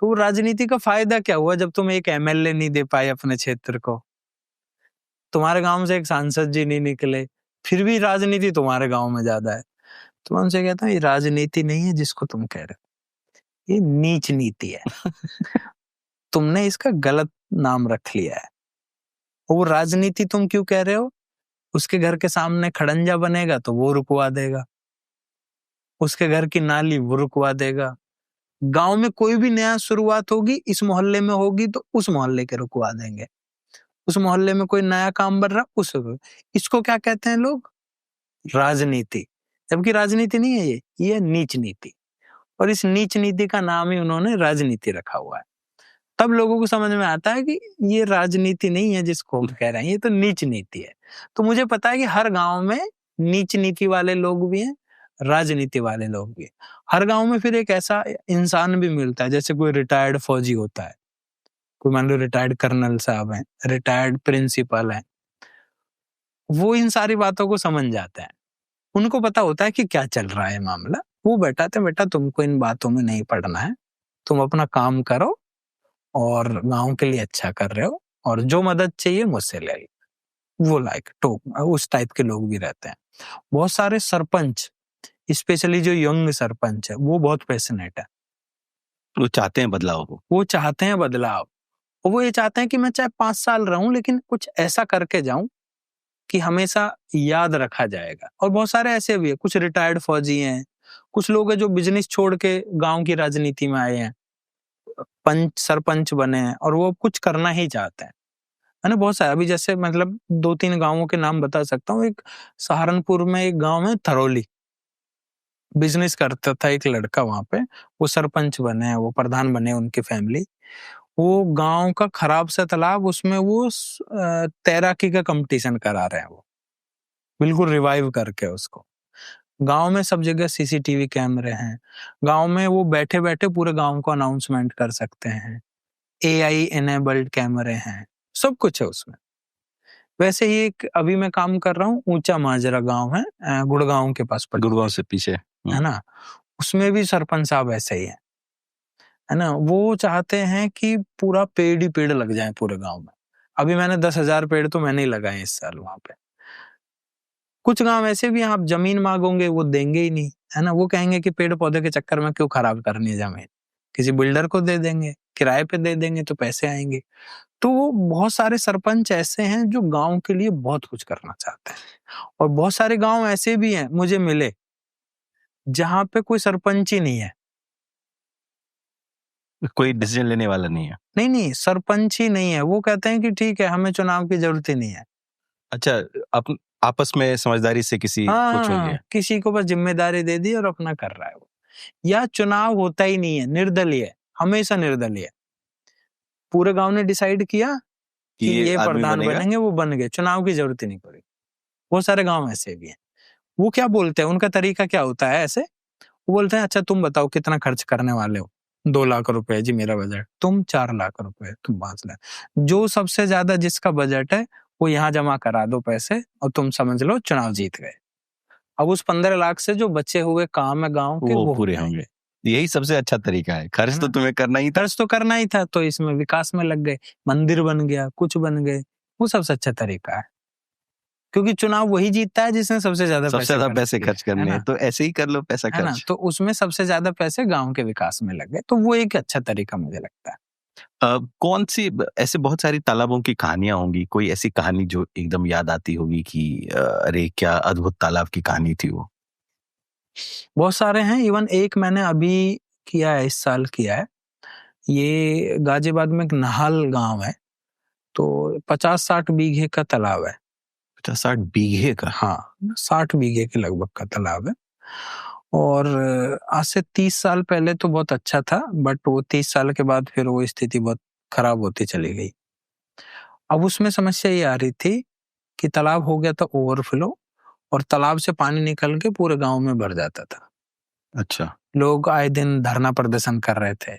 तो वो राजनीति का फायदा क्या हुआ जब तुम एक एमएलए नहीं दे पाए अपने क्षेत्र को, तुम्हारे गांव से एक सांसद जी नहीं निकले, फिर भी राजनीति तुम्हारे गांव में ज्यादा है। तो मैं उनसे कहता हूँ ये राजनीति नहीं है जिसको तुम कह रहे हो, ये नीच नीति है। तुमने इसका गलत नाम रख लिया है। वो राजनीति तुम क्यों कह रहे हो? उसके घर के सामने खड़ंजा बनेगा तो वो रुकवा देगा, उसके घर की नाली वो रुकवा देगा, गांव में कोई भी नया शुरुआत होगी, इस मोहल्ले में होगी तो उस मोहल्ले के रुकवा देंगे, उस मोहल्ले में कोई नया काम बन रहा उस, इसको क्या कहते हैं लोग? राजनीति। जबकि राजनीति नहीं है ये नीच नीति। और इस नीच नीति का नाम ही उन्होंने राजनीति रखा हुआ है। तब लोगों को समझ में आता है कि ये राजनीति नहीं है जिसको हम कह रहे हैं, ये तो नीच नीति है। तो मुझे पता है कि हर गांव में नीच नीति वाले लोग भी हैं, राजनीति वाले लोग भी हैं। हर गांव में फिर एक ऐसा इंसान भी मिलता है, जैसे कोई रिटायर्ड फौजी होता है, कोई मान लो रिटायर्ड कर्नल साहब हैं, रिटायर्ड प्रिंसिपल हैं, वो इन सारी बातों को समझ जाते हैं। उनको पता होता है कि क्या चल रहा है मामला। वो बैठाते, बेटा तुमको इन बातों में नहीं पड़ना है, तुम अपना काम करो और गांव के लिए अच्छा कर रहे हो, और जो मदद चाहिए मुझसे ले लो। वो उस टाइप के लोग भी रहते हैं। बहुत सारे सरपंच, स्पेशली जो यंग सरपंच है, वो बहुत पैशनेट है, वो चाहते हैं बदलाव को। वो चाहते हैं बदलाव, और वो ये चाहते हैं कि मैं चाहे 5 साल रहूं लेकिन कुछ ऐसा करके जाऊं कि हमेशा याद रखा जाएगा। और बहुत सारे ऐसे भी है, कुछ रिटायर्ड फौजी हैं, कुछ लोग हैं जो बिजनेस छोड़ के गांव की राजनीति में आए हैं, पंच सरपंच बने हैं, और वो कुछ करना ही चाहते हैं, है ना। बहुत सारे अभी जैसे मतलब 2-3 गांवों के नाम बता सकता हूँ। एक सहारनपुर में एक गांव है थरौली, बिजनेस करता था एक लड़का वहां पे, वो सरपंच बने हैं, वो प्रधान बने, उनकी फैमिली। वो गांव का खराब सा तालाब, उसमें वो तैराकी का कंपटीशन करा रहे हैं, वो बिल्कुल रिवाइव करके उसको। गांव में सब जगह सीसीटीवी कैमरे हैं, गांव में वो बैठे बैठे पूरे गांव को अनाउंसमेंट कर सकते हैं, एआई एनेबल्ड कैमरे हैं, सब कुछ है उसमें। वैसे ही एक अभी मैं काम कर रहा हूँ, ऊंचा माजरा गांव है, गुड़गांव के पास पड़ता गुड़गांव से पीछे। है ना। उसमें भी सरपंच साहब ऐसे ही है ना। वो चाहते हैं कि पूरा पेड़ ही पेड़ लग जाए पूरे गांव में। अभी मैंने 10,000 पेड़ तो मैंने ही लगाए इस साल वहां पे। कुछ गांव ऐसे भी हैं, आप जमीन मांगोगे वो देंगे ही नहीं, है ना। वो कहेंगे कि पेड़ पौधे के चक्कर में क्यों खराब करनी है जमीन, किसी बिल्डर को दे देंगे, किराए पे दे देंगे तो पैसे आएंगे। तो वो बहुत सारे सरपंच ऐसे हैं जो गांव के लिए बहुत कुछ करना चाहते हैं, और बहुत सारे गांव ऐसे भी हैं मुझे मिले जहां पे कोई सरपंच ही नहीं है, कोई डिसीजन लेने वाला नहीं है। नहीं सरपंच ही नहीं है। वो कहते हैं कि ठीक है, हमें चुनाव की जरूरत ही नहीं है। अच्छा, आप आपस में समझदारी से किसी को चुन लिया। किसी को बस जिम्मेदारी दे दी और अपना कर रहा है वो। या चुनाव होता ही नहीं है, निर्दलीय, हमेशा निर्दलीय। पूरे गांव ने डिसाइड किया कि ये आदमी प्रधान बनेगा। बनेंगे, वो बन गए, चुनाव की जरूरत ही नहीं पड़ी। बहुत सारे गांव ऐसे भी हैं। वो क्या बोलते हैं, उनका तरीका क्या होता है ऐसे, वो बोलते हैं अच्छा तुम बताओ कितना खर्च करने वाले हो, 2 लाख रुपए जी मेरा बजट, तुम 4 लाख रुपए, तुम 5 लाख, जो सबसे ज्यादा जिसका बजट है वो यहाँ जमा करा दो पैसे और तुम समझ लो चुनाव जीत गए। अब उस 15 लाख से जो बचे हुए काम है गांव के वो वो पूरे होंगे। यही सबसे अच्छा तरीका है। खर्च तो तुम्हें करना ही था। खर्च तो करना ही था, तो इसमें विकास में लग गए, मंदिर बन गया, कुछ बन गए, वो सबसे अच्छा तरीका है। क्योंकि चुनाव वही जीतता है जिसने सबसे ज्यादा पैसे खर्च करने हैं, तो ऐसे ही कर लो पैसा है ना। खर्च। तो उसमें सबसे ज्यादा पैसे गांव के विकास में लग गए, तो वो एक अच्छा तरीका मुझे लगता है। कौन सी ऐसे बहुत सारी तालाबों की कहानियां होंगी, कोई ऐसी कहानी जो एकदम याद आती होगी कि अरे क्या अद्भुत तालाब की कहानी थी वो? बहुत सारे हैं, इवन एक मैंने अभी किया है, इस साल किया है। ये गाजियाबाद में एक नाहल गांव है, तो 50-60 बीघे का तालाब है। 50-60 बीघे का? हाँ, 60 बीघे के लगभग का तालाब है। और आज से 30 साल पहले तो बहुत अच्छा था, बट वो 30 साल के बाद फिर वो स्थिति बहुत खराब होती चली गई। अब उसमें समस्या ये आ रही थी कि तालाब हो गया था ओवरफ्लो, और तालाब से पानी निकल के पूरे गांव में भर जाता था। अच्छा। लोग आए दिन धरना प्रदर्शन कर रहे थे,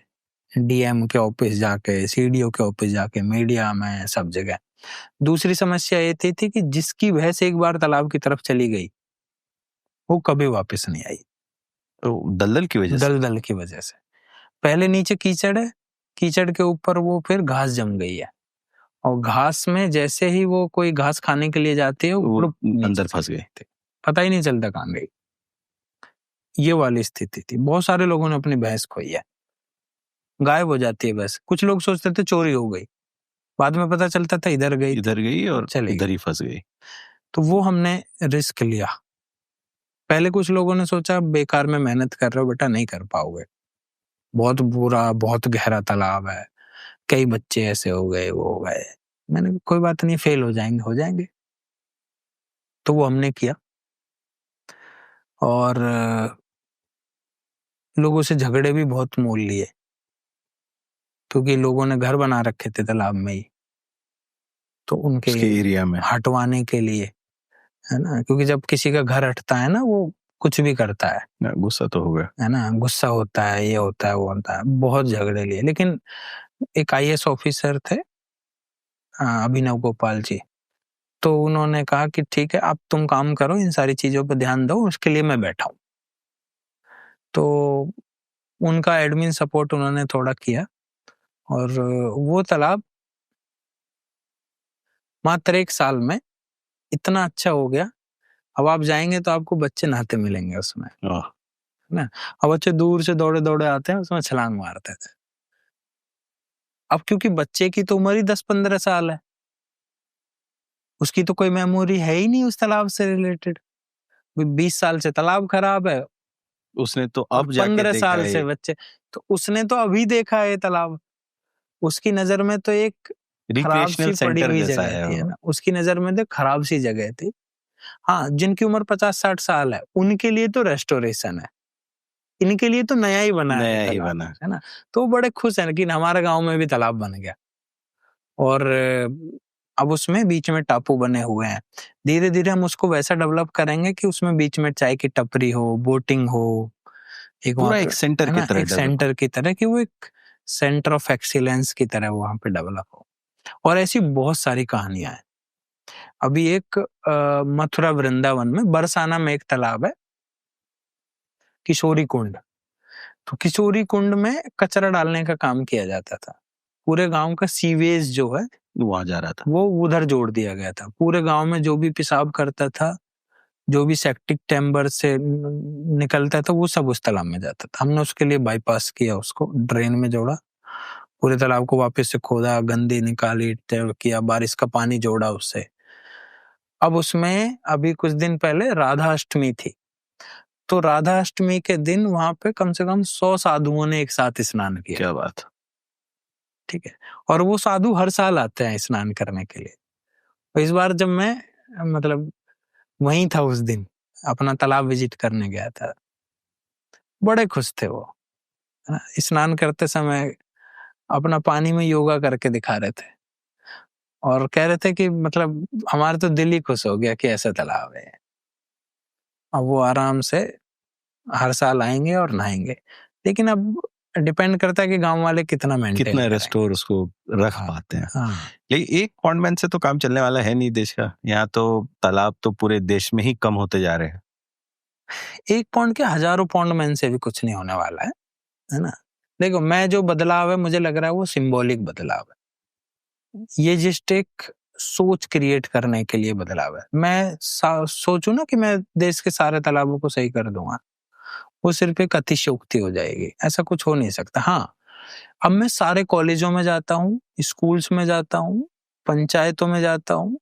डीएम के ऑफिस जाके, सीडीओ के ऑफिस जाके, मीडिया में, सब जगह। दूसरी समस्या ये थी कि जिसकी भैंस एक बार तालाब की तरफ चली गई वो कभी वापस नहीं आई। तो दलदल की वजह से? दलदल की वजह से। पहले नीचे कीचड़ है, कीचड़ के ऊपर वो फिर घास जम गई है, और घास में जैसे ही वो कोई घास खाने के लिए जाती है वो अंदर फंस गए, पता ही नहीं चलता कहाँ गई। ये वाली स्थिति थी। बहुत सारे लोगों ने अपनी भैंस खोई है, गायब हो जाती है बस। कुछ लोग सोचते थे चोरी हो गई, बाद में पता चलता था इधर गई और इधर ही फंस गई। तो वो हमने रिस्क लिया। पहले कुछ लोगों ने सोचा बेकार में मेहनत कर रहे हो बेटा, नहीं कर पाओगे, बहुत बुरा, बहुत गहरा तालाब है, कई बच्चे ऐसे हो गए, वो हो गए। मैंने कहा कोई बात नहीं, फेल हो जाएंगे। तो वो हमने किया, और लोगों से झगड़े भी बहुत मोल लिए, क्योंकि लोगों ने घर बना रखे थे तालाब में ही, तो उनके एरिया में हटवाने के लिए, है ना। क्योंकि जब किसी का घर हटता है ना, वो कुछ भी करता है, गुस्सा तो होगा, है ना, गुस्सा होता है, ये होता है, वो होता है। बहुत झगड़े लिए, लेकिन एक आईएएस ऑफिसर थे, अभिनव गोपाल जी, तो उन्होंने कहा कि ठीक है, अब तुम काम करो, इन सारी चीजों पर ध्यान दो, उसके लिए मैं बैठा हूं। तो उनका एडमिन सपोर्ट उन्होंने थोड़ा किया, और वो तालाब मात्र 1 साल में इतना अच्छा हो गया। अब आप जाएंगे तो आपको बच्चे नहाते मिलेंगे उसमें, है ना। अब बच्चे दूर से दौड़े दौड़े आते हैं, उसमें छलांग मारते थे। अब क्योंकि बच्चे की तो उम्र ही 10-15 साल है, उसकी तो कोई मेमोरी है ही नहीं उस तालाब से रिलेटेड। 20 साल से तालाब खराब है, उसने तो अब जाके 15 देखा साल है से बच्चे, तो उसने तो अभी देखा है तालाब। उसकी नजर में तो एक खराब सी पड़ी हुई जगह थी, है ना। उसकी नजर में तो खराब सी जगह थी। हाँ, जिनकी उम्र 50-60 साल है उनके लिए तो रेस्टोरेशन है, इनके लिए तो नया ही बना है ना। तो बड़े खुश हैं कि हमारे गांव में भी तालाब बन गया, और अब उसमें बीच में टापू बने हुए हैं। धीरे धीरे हम उसको वैसा डेवलप करेंगे कि उसमें बीच में चाय की टपरी हो, बोटिंग हो, पूरा एक सेंटर की तरह, एक सेंटर की तरह, कि वो एक सेंटर ऑफ एक्सीलेंस की तरह वहां पे डेवलप हो। और ऐसी बहुत सारी कहानियां हैं। अभी एक मथुरा वृंदावन में बरसाना में एक तालाब है, किशोरी कुंड, तो किशोरी कुंड में कचरा डालने का काम किया जाता था। पूरे गांव का सीवेज जो है वहां जा रहा था। वो उधर जोड़ दिया गया था। पूरे गांव में जो भी पेशाब करता था, जो भी सेप्टिक टैंबर से निकलता था, वो सब उस तालाब में जाता था। हमने उसके लिए बाईपास किया, उसको ड्रेन में जोड़ा, पूरे तालाब को वापस से खोदा, गंदी निकाली, किया, बारिश का पानी जोड़ा उससे। अब उसमें अभी कुछ दिन पहले राधा अष्टमी थी, तो राधा अष्टमी के दिन वहां पे कम से कम 100 साधुओं ने एक साथ स्नान किया। क्या बात। ठीक है। और वो साधु हर साल आते हैं स्नान करने के लिए। तो इस बार जब मैं मतलब वहीं था उस दिन, अपना तालाब विजिट करने गया था, बड़े खुश थे वो, है ना? स्नान करते समय अपना पानी में योगा करके दिखा रहे थे और कह रहे थे कि मतलब हमारा तो दिल ही खुश हो गया कि ऐसा तालाब है। अब वो आराम से हर साल आएंगे और नहाएंगे, लेकिन अब डिपेंड करता है कि गांव वाले कितना मेंटेन कितना करें। रेस्टोर उसको रख हाँ, पाते हैं। हाँ। लेकिन एक पॉन्डमैन से तो काम चलने वाला है नहीं देश का। यहाँ तो तालाब तो पूरे देश में ही कम होते जा रहे हैं। 1 पौंड के हजारों पौंड मैन से भी कुछ नहीं होने वाला है ना? देखो, मैं जो बदलाव है मुझे लग रहा है वो सिंबॉलिक बदलाव है। ये जस्ट एक सोच क्रिएट करने के लिए बदलाव है। मैं सोचूं ना कि मैं देश के सारे तालाबों को सही कर दूंगा, वो सिर्फ एक अतिशयोक्ति हो जाएगी। ऐसा कुछ हो नहीं सकता। हाँ, अब मैं सारे कॉलेजों में जाता हूँ, स्कूल्स में जाता हूँ, पंचायतों में जाता हूँ,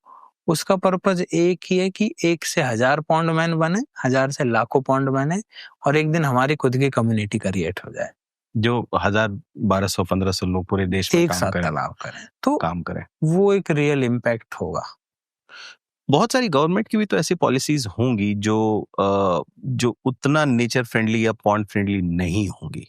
उसका पर्पज एक ही है कि 1 से 1000 पौंड मैन बने, 1000 से लाखों पौंड बने और एक दिन हमारी खुद की कम्युनिटी क्रिएट हो जाए, जो 1000, 1200, 1500 लोग पूरे देश में एक काम साथ करें, तालाब करें, तो काम करें। वो एक रियल इम्पैक्ट होगा। बहुत सारी गवर्नमेंट की भी तो ऐसी पॉलिसीज होंगी जो उतना नेचर फ्रेंडली या पॉन्ड फ्रेंडली नहीं होंगी।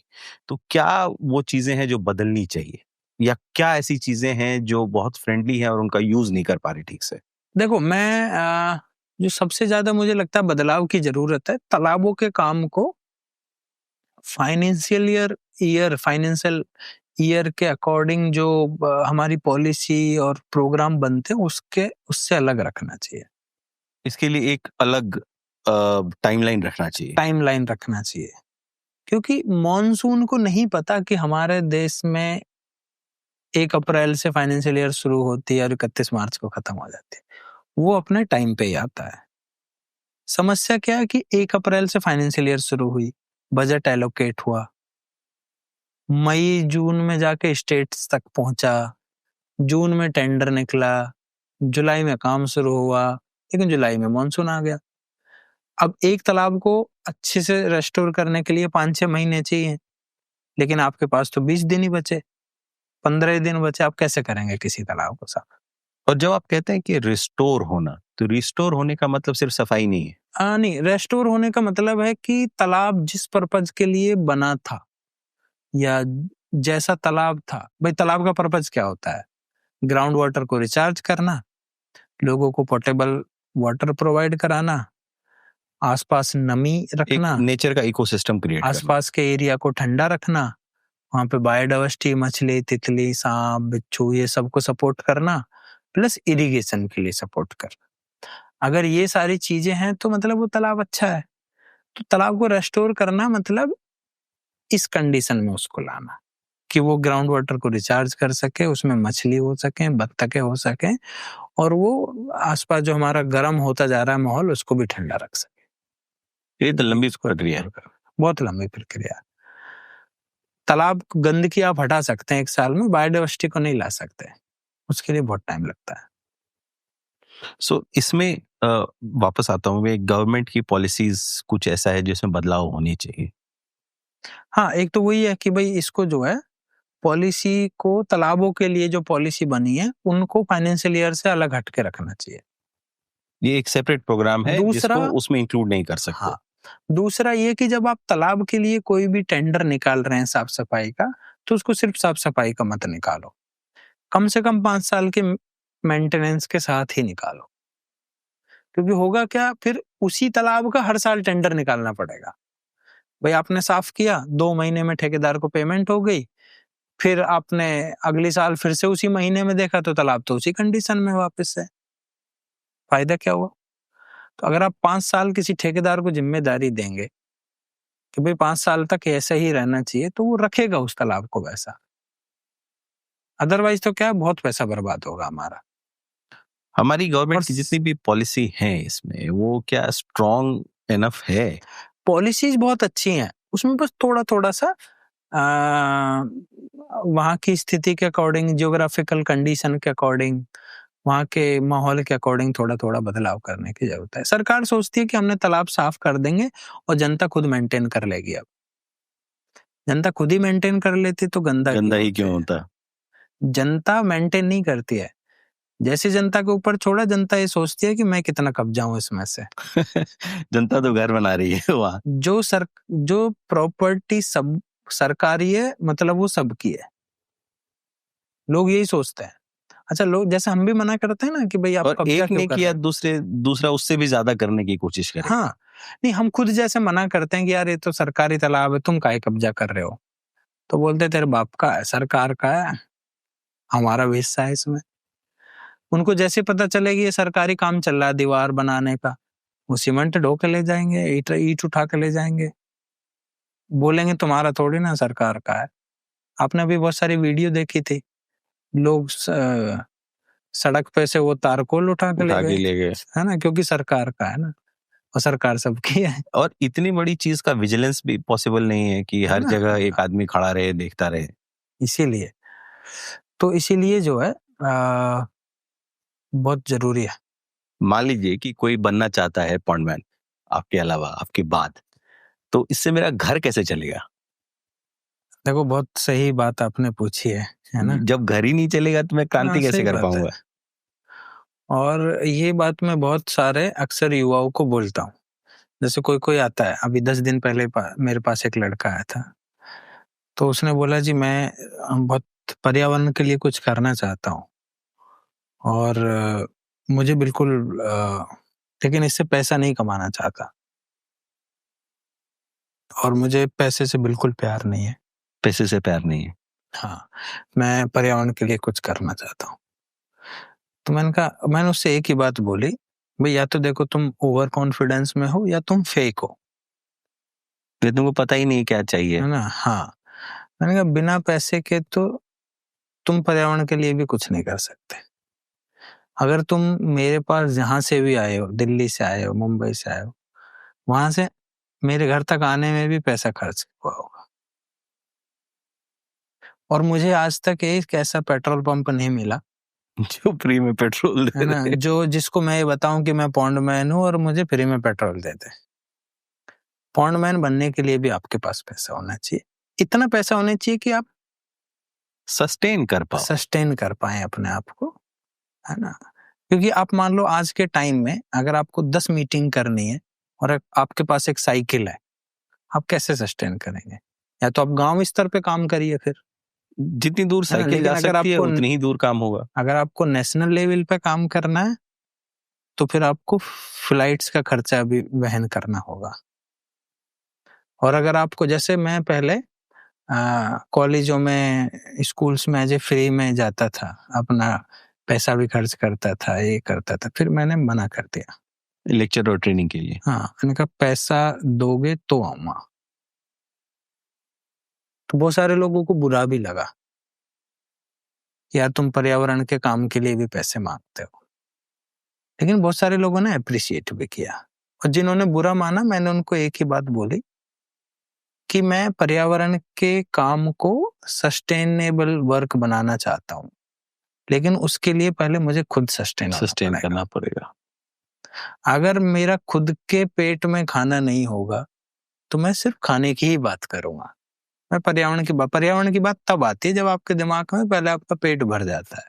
तो क्या वो चीजें हैं जो बदलनी चाहिए, या क्या ऐसी चीजें हैं जो बहुत फ्रेंडली हैं और उनका यूज नहीं कर पा रही ठीक से? देखो, मैं जो सबसे ज्यादा मुझे लगता है बदलाव की जरूरत है, तालाबों के काम को फाइनेंशियल ईयर के अकॉर्डिंग जो हमारी पॉलिसी और प्रोग्राम बनते हैं उससे अलग रखना चाहिए। इसके लिए एक अलग टाइमलाइन रखना चाहिए। टाइमलाइन रखना चाहिए, क्योंकि मॉनसून को नहीं पता कि हमारे देश में 1 अप्रैल से फाइनेंशियल ईयर शुरू होती है और 31 मार्च को खत्म हो जाती है। वो अपने टाइम पे ही आता है। समस्या क्या है कि 1 अप्रैल से फाइनेंशियल ईयर शुरू हुई, बजट एलोकेट हुआ, मई जून में जाके स्टेट्स तक पहुंचा, जून में टेंडर निकला, जुलाई में काम शुरू हुआ, लेकिन जुलाई में मॉनसून आ गया। अब एक तालाब को अच्छे से रेस्टोर करने के लिए 5-6 महीने चाहिए, लेकिन आपके पास तो 20 दिन ही बचे, 15 दिन बचे, आप कैसे करेंगे किसी तालाब को साफ? और जब आप कहते हैं कि रिस्टोर होना, तो रिस्टोर होने का मतलब सिर्फ सफाई नहीं है। नहीं, रेस्टोर होने का मतलब है कि तालाब जिस पर्पज के लिए बना था या जैसा तालाब था, भाई तालाब का पर्पज क्या होता है? ग्राउंड वाटर को रिचार्ज करना, लोगों को पोर्टेबल वाटर प्रोवाइड कराना, आसपास नमी एक रखना, नेचर का इकोसिस्टम क्रिएट करना। आसपास के एरिया को ठंडा रखना, वहां पे बायोडाइवर्सिटी, मछली, तितली, सांप, बिच्छू, ये सबको सपोर्ट करना, प्लस इरिगेशन के लिए सपोर्ट करना। अगर ये सारी चीजें हैं तो मतलब वो तालाब अच्छा है। तो तालाब को रेस्टोर करना मतलब इस कंडीशन में उसको लाना कि वो ग्राउंड वाटर को रिचार्ज कर सके, उसमें मछली हो सके, बत्तखें हो सके, और वो आसपास जो हमारा गर्म होता जा रहा है माहौल, उसको भी ठंडा रख सके। ये तो लंबी प्रक्रिया है। बहुत लंबी प्रक्रिया। तालाब गंदगी आप हटा सकते हैं 1 साल में, बायोडाइवर्सिटी को नहीं ला सकते, उसके लिए बहुत टाइम लगता है। सो इसमें वापस आता हूँ मैं, गवर्नमेंट की पॉलिसीज कुछ ऐसा है जिसमें बदलाव होनी चाहिए। हाँ, एक तो वही है कि भाई इसको जो है पॉलिसी को, तालाबों के लिए जो पॉलिसी बनी है उनको फाइनेंशियल ईयर से अलग हट के रखना चाहिए। ये एक सेपरेट प्रोग्राम है दूसरा, जिसको उसमें इंक्लूड नहीं कर सकते। हाँ, दूसरा ये कि जब आप तालाब के लिए कोई भी टेंडर निकाल रहे हैं साफ सफाई का, तो उसको सिर्फ साफ सफाई का मत निकालो, कम से कम 5 साल के मेंटेनेंस के साथ ही निकालो। क्योंकि होगा क्या, फिर उसी तालाब का हर साल टेंडर निकालना पड़ेगा। भाई आपने साफ किया, 2 महीने में ठेकेदार को पेमेंट हो गई, फिर आपने अगले साल फिर से उसी महीने में देखा तो तालाब तो उसी कंडीशन में वापस है। फायदा क्या हुआ? तो अगर आप 5 साल किसी ठेकेदार को जिम्मेदारी देंगे कि भाई 5 साल तक ऐसे ही रहना चाहिए, तो वो रखेगा उस तालाब को वैसा। अदरवाइज तो क्या, बहुत पैसा बर्बाद होगा हमारा। हमारी और गवर्नमेंट की जितनी भी पॉलिसी है इसमें, वो क्या स्ट्रॉन्ग इनफ है? पॉलिसीज बहुत अच्छी हैं, उसमें बस थोड़ा सा वहाँ की स्थिति के अकॉर्डिंग, जियोग्राफिकल कंडीशन के अकॉर्डिंग, वहाँ के माहौल के अकॉर्डिंग थोड़ा बदलाव करने की जरूरत है। सरकार सोचती है कि हमने तालाब साफ कर देंगे और जनता खुद मेंटेन कर लेगी। अब जनता खुद ही मेंटेन कर लेती तो गंदा गंदा ही क्यों होता है? होता? जनता मेंटेन नहीं करती है। जैसे जनता के ऊपर छोड़ा, जनता ये सोचती है कि मैं कितना कब्जा हूं इसमें से। जनता तो घर बना रही है वहाँ। जो प्रॉपर्टी सब सरकारी है, मतलब वो सबकी है, लोग यही सोचते हैं। अच्छा, लोग जैसे हम भी मना करते हैं ना कि भाई आप और कब्जा एक क्यों ने कर किया, रहे हो? दूसरा उससे भी ज्यादा करने की कोशिश करे। हाँ, नहीं, हम खुद जैसे मना करते हैं कि यार ये तो सरकारी तालाब है, तुम काहे कब्जा कर रहे हो? तो बोलते तेरे बाप का है, सरकार का है, हमारा भी हिस्सा है इसमें। उनको जैसे पता चलेगी ये सरकारी काम चल रहा है दीवार बनाने का, वो सीमेंट ढो के ले जाएंगे, ईट उठा के ले जाएंगे, बोलेंगे तुम्हारा थोड़ी ना, सरकार का है। आपने अभी बहुत सारी वीडियो देखी थी, लोग सड़क पे से वो तारकोल उठा के ले गए, है ना, क्योंकि सरकार का है ना, और सरकार सबकी है। और इतनी बड़ी चीज का विजिलेंस भी पॉसिबल नहीं है कि हर जगह एक आदमी खड़ा रहे, देखता रहे। इसीलिए जो है बहुत जरूरी है। मान लीजिए कि कोई बनना चाहता है पॉन्डमैन आपके अलावा, आपके बाद, तो इससे मेरा घर कैसे चलेगा? देखो, बहुत सही बात आपने पूछी है ना। जब घर ही नहीं चलेगा तो मैं क्रांति कैसे कर पाऊंगा? और ये बात मैं बहुत सारे अक्सर युवाओं को बोलता हूँ। जैसे कोई आता है, अभी 10 दिन पहले मेरे पास एक लड़का आया था, तो उसने बोला जी मैं बहुत पर्यावरण के लिए कुछ करना चाहता हूँ, और मुझे बिल्कुल लेकिन इससे पैसा नहीं कमाना चाहता, और मुझे पैसे से बिल्कुल प्यार नहीं है। पैसे से प्यार नहीं है? हाँ, मैं पर्यावरण के लिए कुछ करना चाहता हूँ। तो मैंने उससे एक ही बात बोली, भाई या तो देखो तुम ओवर कॉन्फिडेंस में हो या तुम फेक हो, फिर तुमको पता ही नहीं क्या चाहिए, है ना। हाँ, मैंने कहा बिना पैसे के तो तुम पर्यावरण के लिए भी कुछ नहीं कर सकते। अगर तुम मेरे पास जहां से भी आए हो, दिल्ली से आए हो, मुंबई से आए हो, वहां से मेरे घर तक आने में भी पैसा खर्च हुआ होगा, और मुझे आज तक एक ऐसा पेट्रोल पंप नहीं मिला जो फ्री में पेट्रोल है ना, जो जिसको मैं ये बताऊं कि मैं पॉन्डमैन हूं और मुझे फ्री में पेट्रोल दे दे। पॉन्डमैन बनने के लिए भी आपके पास पैसा होना चाहिए, इतना पैसा होना चाहिए कि आप सस्टेन कर पाए अपने आप को, है ना। क्योंकि आप मान लो आज के टाइम में अगर आपको 10 मीटिंग करनी है और आपके पास एक साइकिल है, आप कैसे सस्टेन करेंगे? या तो आप गांव स्तर पे काम करिए फिर, जितनी दूर साइकिल जा सकती है उतनी ही दूर काम होगा। अगर आपको नेशनल लेवल पे काम करना है तो फिर आपको फ्लाइट्स का खर्चा भी वहन करना होगा। और अगर आपको, जैसे मैं पहले कॉलेजों में, स्कूल्स में एज ए फ्री में जाता था, अपना पैसा भी खर्च करता था, ये करता था, फिर मैंने मना कर दिया लेक्चर और ट्रेनिंग के लिए। हाँ, मैंने कहा पैसा दोगे तो आऊंगा। तो बहुत सारे लोगों को बुरा भी लगा, यार तुम पर्यावरण के काम के लिए भी पैसे मांगते हो, लेकिन बहुत सारे लोगों ने अप्रिशिएट भी किया। और जिन्होंने बुरा माना, मैंने उनको एक ही बात बोली कि मैं पर्यावरण के काम को सस्टेनेबल वर्क बनाना चाहता हूँ, लेकिन उसके लिए पहले मुझे खुद सस्टेन करना पड़ेगा। अगर मेरा खुद के पेट में खाना नहीं होगा तो मैं सिर्फ खाने की ही बात करूंगा। मैं पर्यावरण की बात तब आती है जब आपके दिमाग में पहले आपका पेट भर जाता है।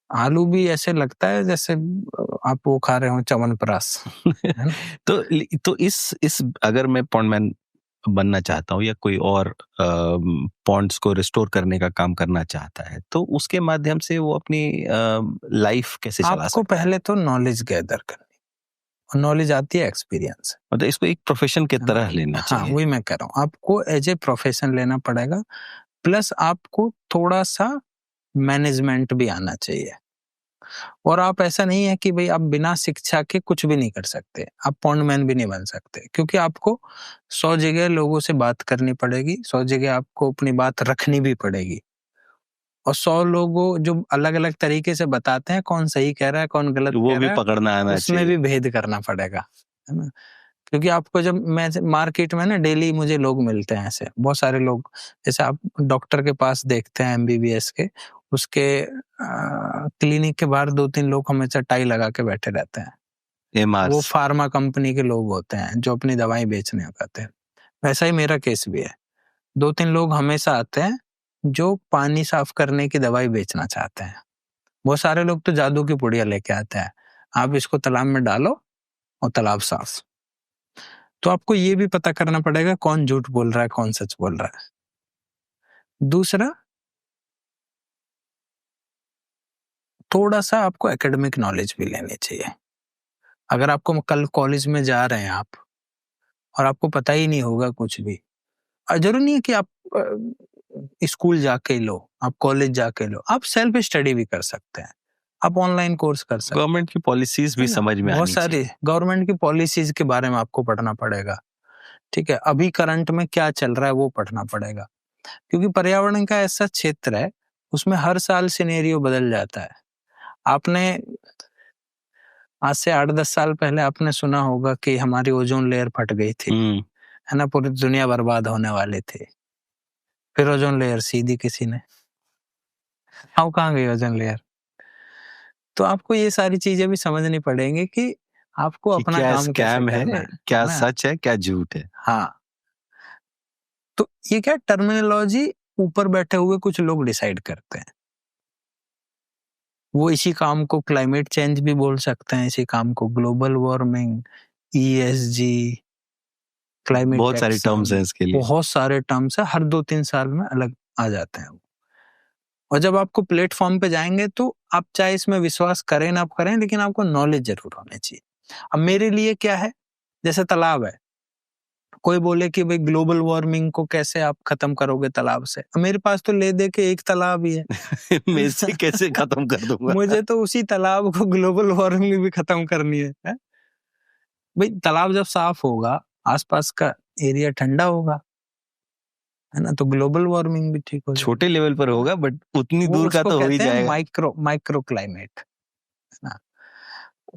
आलू भी ऐसे लगता है जैसे आप वो खा रहे हो च्यवनप्राश। तो इस अगर मैं पॉन्डमैन बनना चाहता हूँ या कोई और पॉन्ड्स को रिस्टोर करने का काम करना चाहता है, तो उसके माध्यम से वो अपनी लाइफ कैसे चला सकता है? आपको पहले तो नॉलेज गैदर करनी, और नॉलेज आती है एक्सपीरियंस। मतलब इसको एक प्रोफेशन के तरह लेना चाहिए। हाँ, वही मैं कह रहा हूँ, आपको एज ए प्रोफेशन लेना पड़ेगा, प्लस आपको थोड़ा सा मैनेजमेंट भी आना चाहिए। और आप ऐसा नहीं है कि भाई आप बिना शिक्षा के कुछ भी नहीं कर सकते, आप पॉन्डमैन भी नहीं बन सकते, क्योंकि आपको 100 जगह लोगों से बात करनी पड़ेगी, 100 जगह आपको अपनी बात रखनी भी पड़ेगी, और 100 लोगों जो अलग-अलग तरीके से बताते हैं, कौन सही कह रहा है, कौन गलत वो कह भी रहा है, पकड़ना आना उसमें चाहिए। भी भेद करना पड़ेगा, है ना? क्योंकि आपको जब मैं मार्केट में ना डेली मुझे लोग मिलते हैं ऐसे, बहुत सारे लोग, जैसे आप डॉक्टर के पास देखते हैं एमबीबीएस के, उसके क्लिनिक के बाहर 2-3 लोग हमेशा टाई लगा के बैठे रहते हैं। वो एमआरस। फार्मा कंपनी के लोग होते हैं जो अपनी दवाई बेचने आते हैं। वैसा ही मेरा केस भी है। 2-3 लोग हमेशा आते हैं जो पानी साफ करने की दवाई बेचना चाहते हैं। बहुत सारे लोग तो जादू की पुड़िया लेके आते हैं, आप इसको तालाब में डालो और तालाब साफ। तो आपको ये भी पता करना पड़ेगा कौन झूठ बोल रहा है, कौन सच बोल रहा है। दूसरा, थोड़ा-सा आपको एकेडमिक नॉलेज भी लेनी चाहिए। अगर आपको कल कॉलेज में जा रहे हैं आप और आपको पता ही नहीं होगा कुछ भी, ज़रूरी नहीं है कि आप स्कूल जाके लो, आप कॉलेज जाके लो, आप सेल्फ स्टडी भी कर सकते हैं, आप ऑनलाइन कोर्स कर सकते हैं। गवर्नमेंट की पॉलिसीज भी है ना? समझ में बहुत आनी सारी चाहिए। गवर्नमेंट की पॉलिसीज के बारे में आपको पढ़ना पड़ेगा, ठीक है? अभी करंट में क्या चल रहा है वो पढ़ना पड़ेगा, क्योंकि पर्यावरण का ऐसा क्षेत्र है, उसमें हर साल सिनेरियो बदल जाता है। आपने आज से 8-10 साल पहले आपने सुना होगा कि हमारी ओजोन लेयर फट गई थी, है ना? पूरी दुनिया बर्बाद होने वाली थी। फिर ओजोन लेयर सीधी किसी ने, अब कहाँ गई ओजोन लेयर? तो आपको ये सारी चीजें भी समझनी पड़ेंगी कि आपको कि अपना क्या काम कैसे स्कैम करना है, है क्या ना? सच है, क्या झूठ है। हाँ, तो ये क्या टर्मिनोलॉजी ऊपर बैठे हुए कुछ लोग डिसाइड करते हैं। वो इसी काम को क्लाइमेट चेंज भी बोल सकते हैं, इसी काम को ग्लोबल वार्मिंग, ईएसजी, क्लाइमेट बहुत सारी टर्म्स एक्शन, हैं इसके लिए। बहुत सारे टर्म्स है, हर 2-3 साल में अलग आ जाते हैं। और जब आपको प्लेटफॉर्म पे जाएंगे तो आप चाहे इसमें विश्वास करें ना करें, लेकिन आपको नॉलेज जरूर होनी चाहिए। अब मेरे लिए क्या है, जैसे तालाब है, कोई बोले कि भाई ग्लोबल वार्मिंग को कैसे आप खत्म करोगे तालाब से, अब मेरे पास तो ले दे के एक तालाब ही है मैं से कैसे खत्म कर दूंगा। मुझे तो उसी तालाब को ग्लोबल वार्मिंग भी खत्म करनी है? भाई तालाब जब साफ होगा, आसपास का एरिया ठंडा होगा, है ना? तो ग्लोबल वार्मिंग भी ठीक हो जाएगी। छोटे लेवल पर होगा बट उतनी वो दूर का उसको तो हो ही कहते हैं जाएगा। माइक्रो क्लाइमेट, है ना?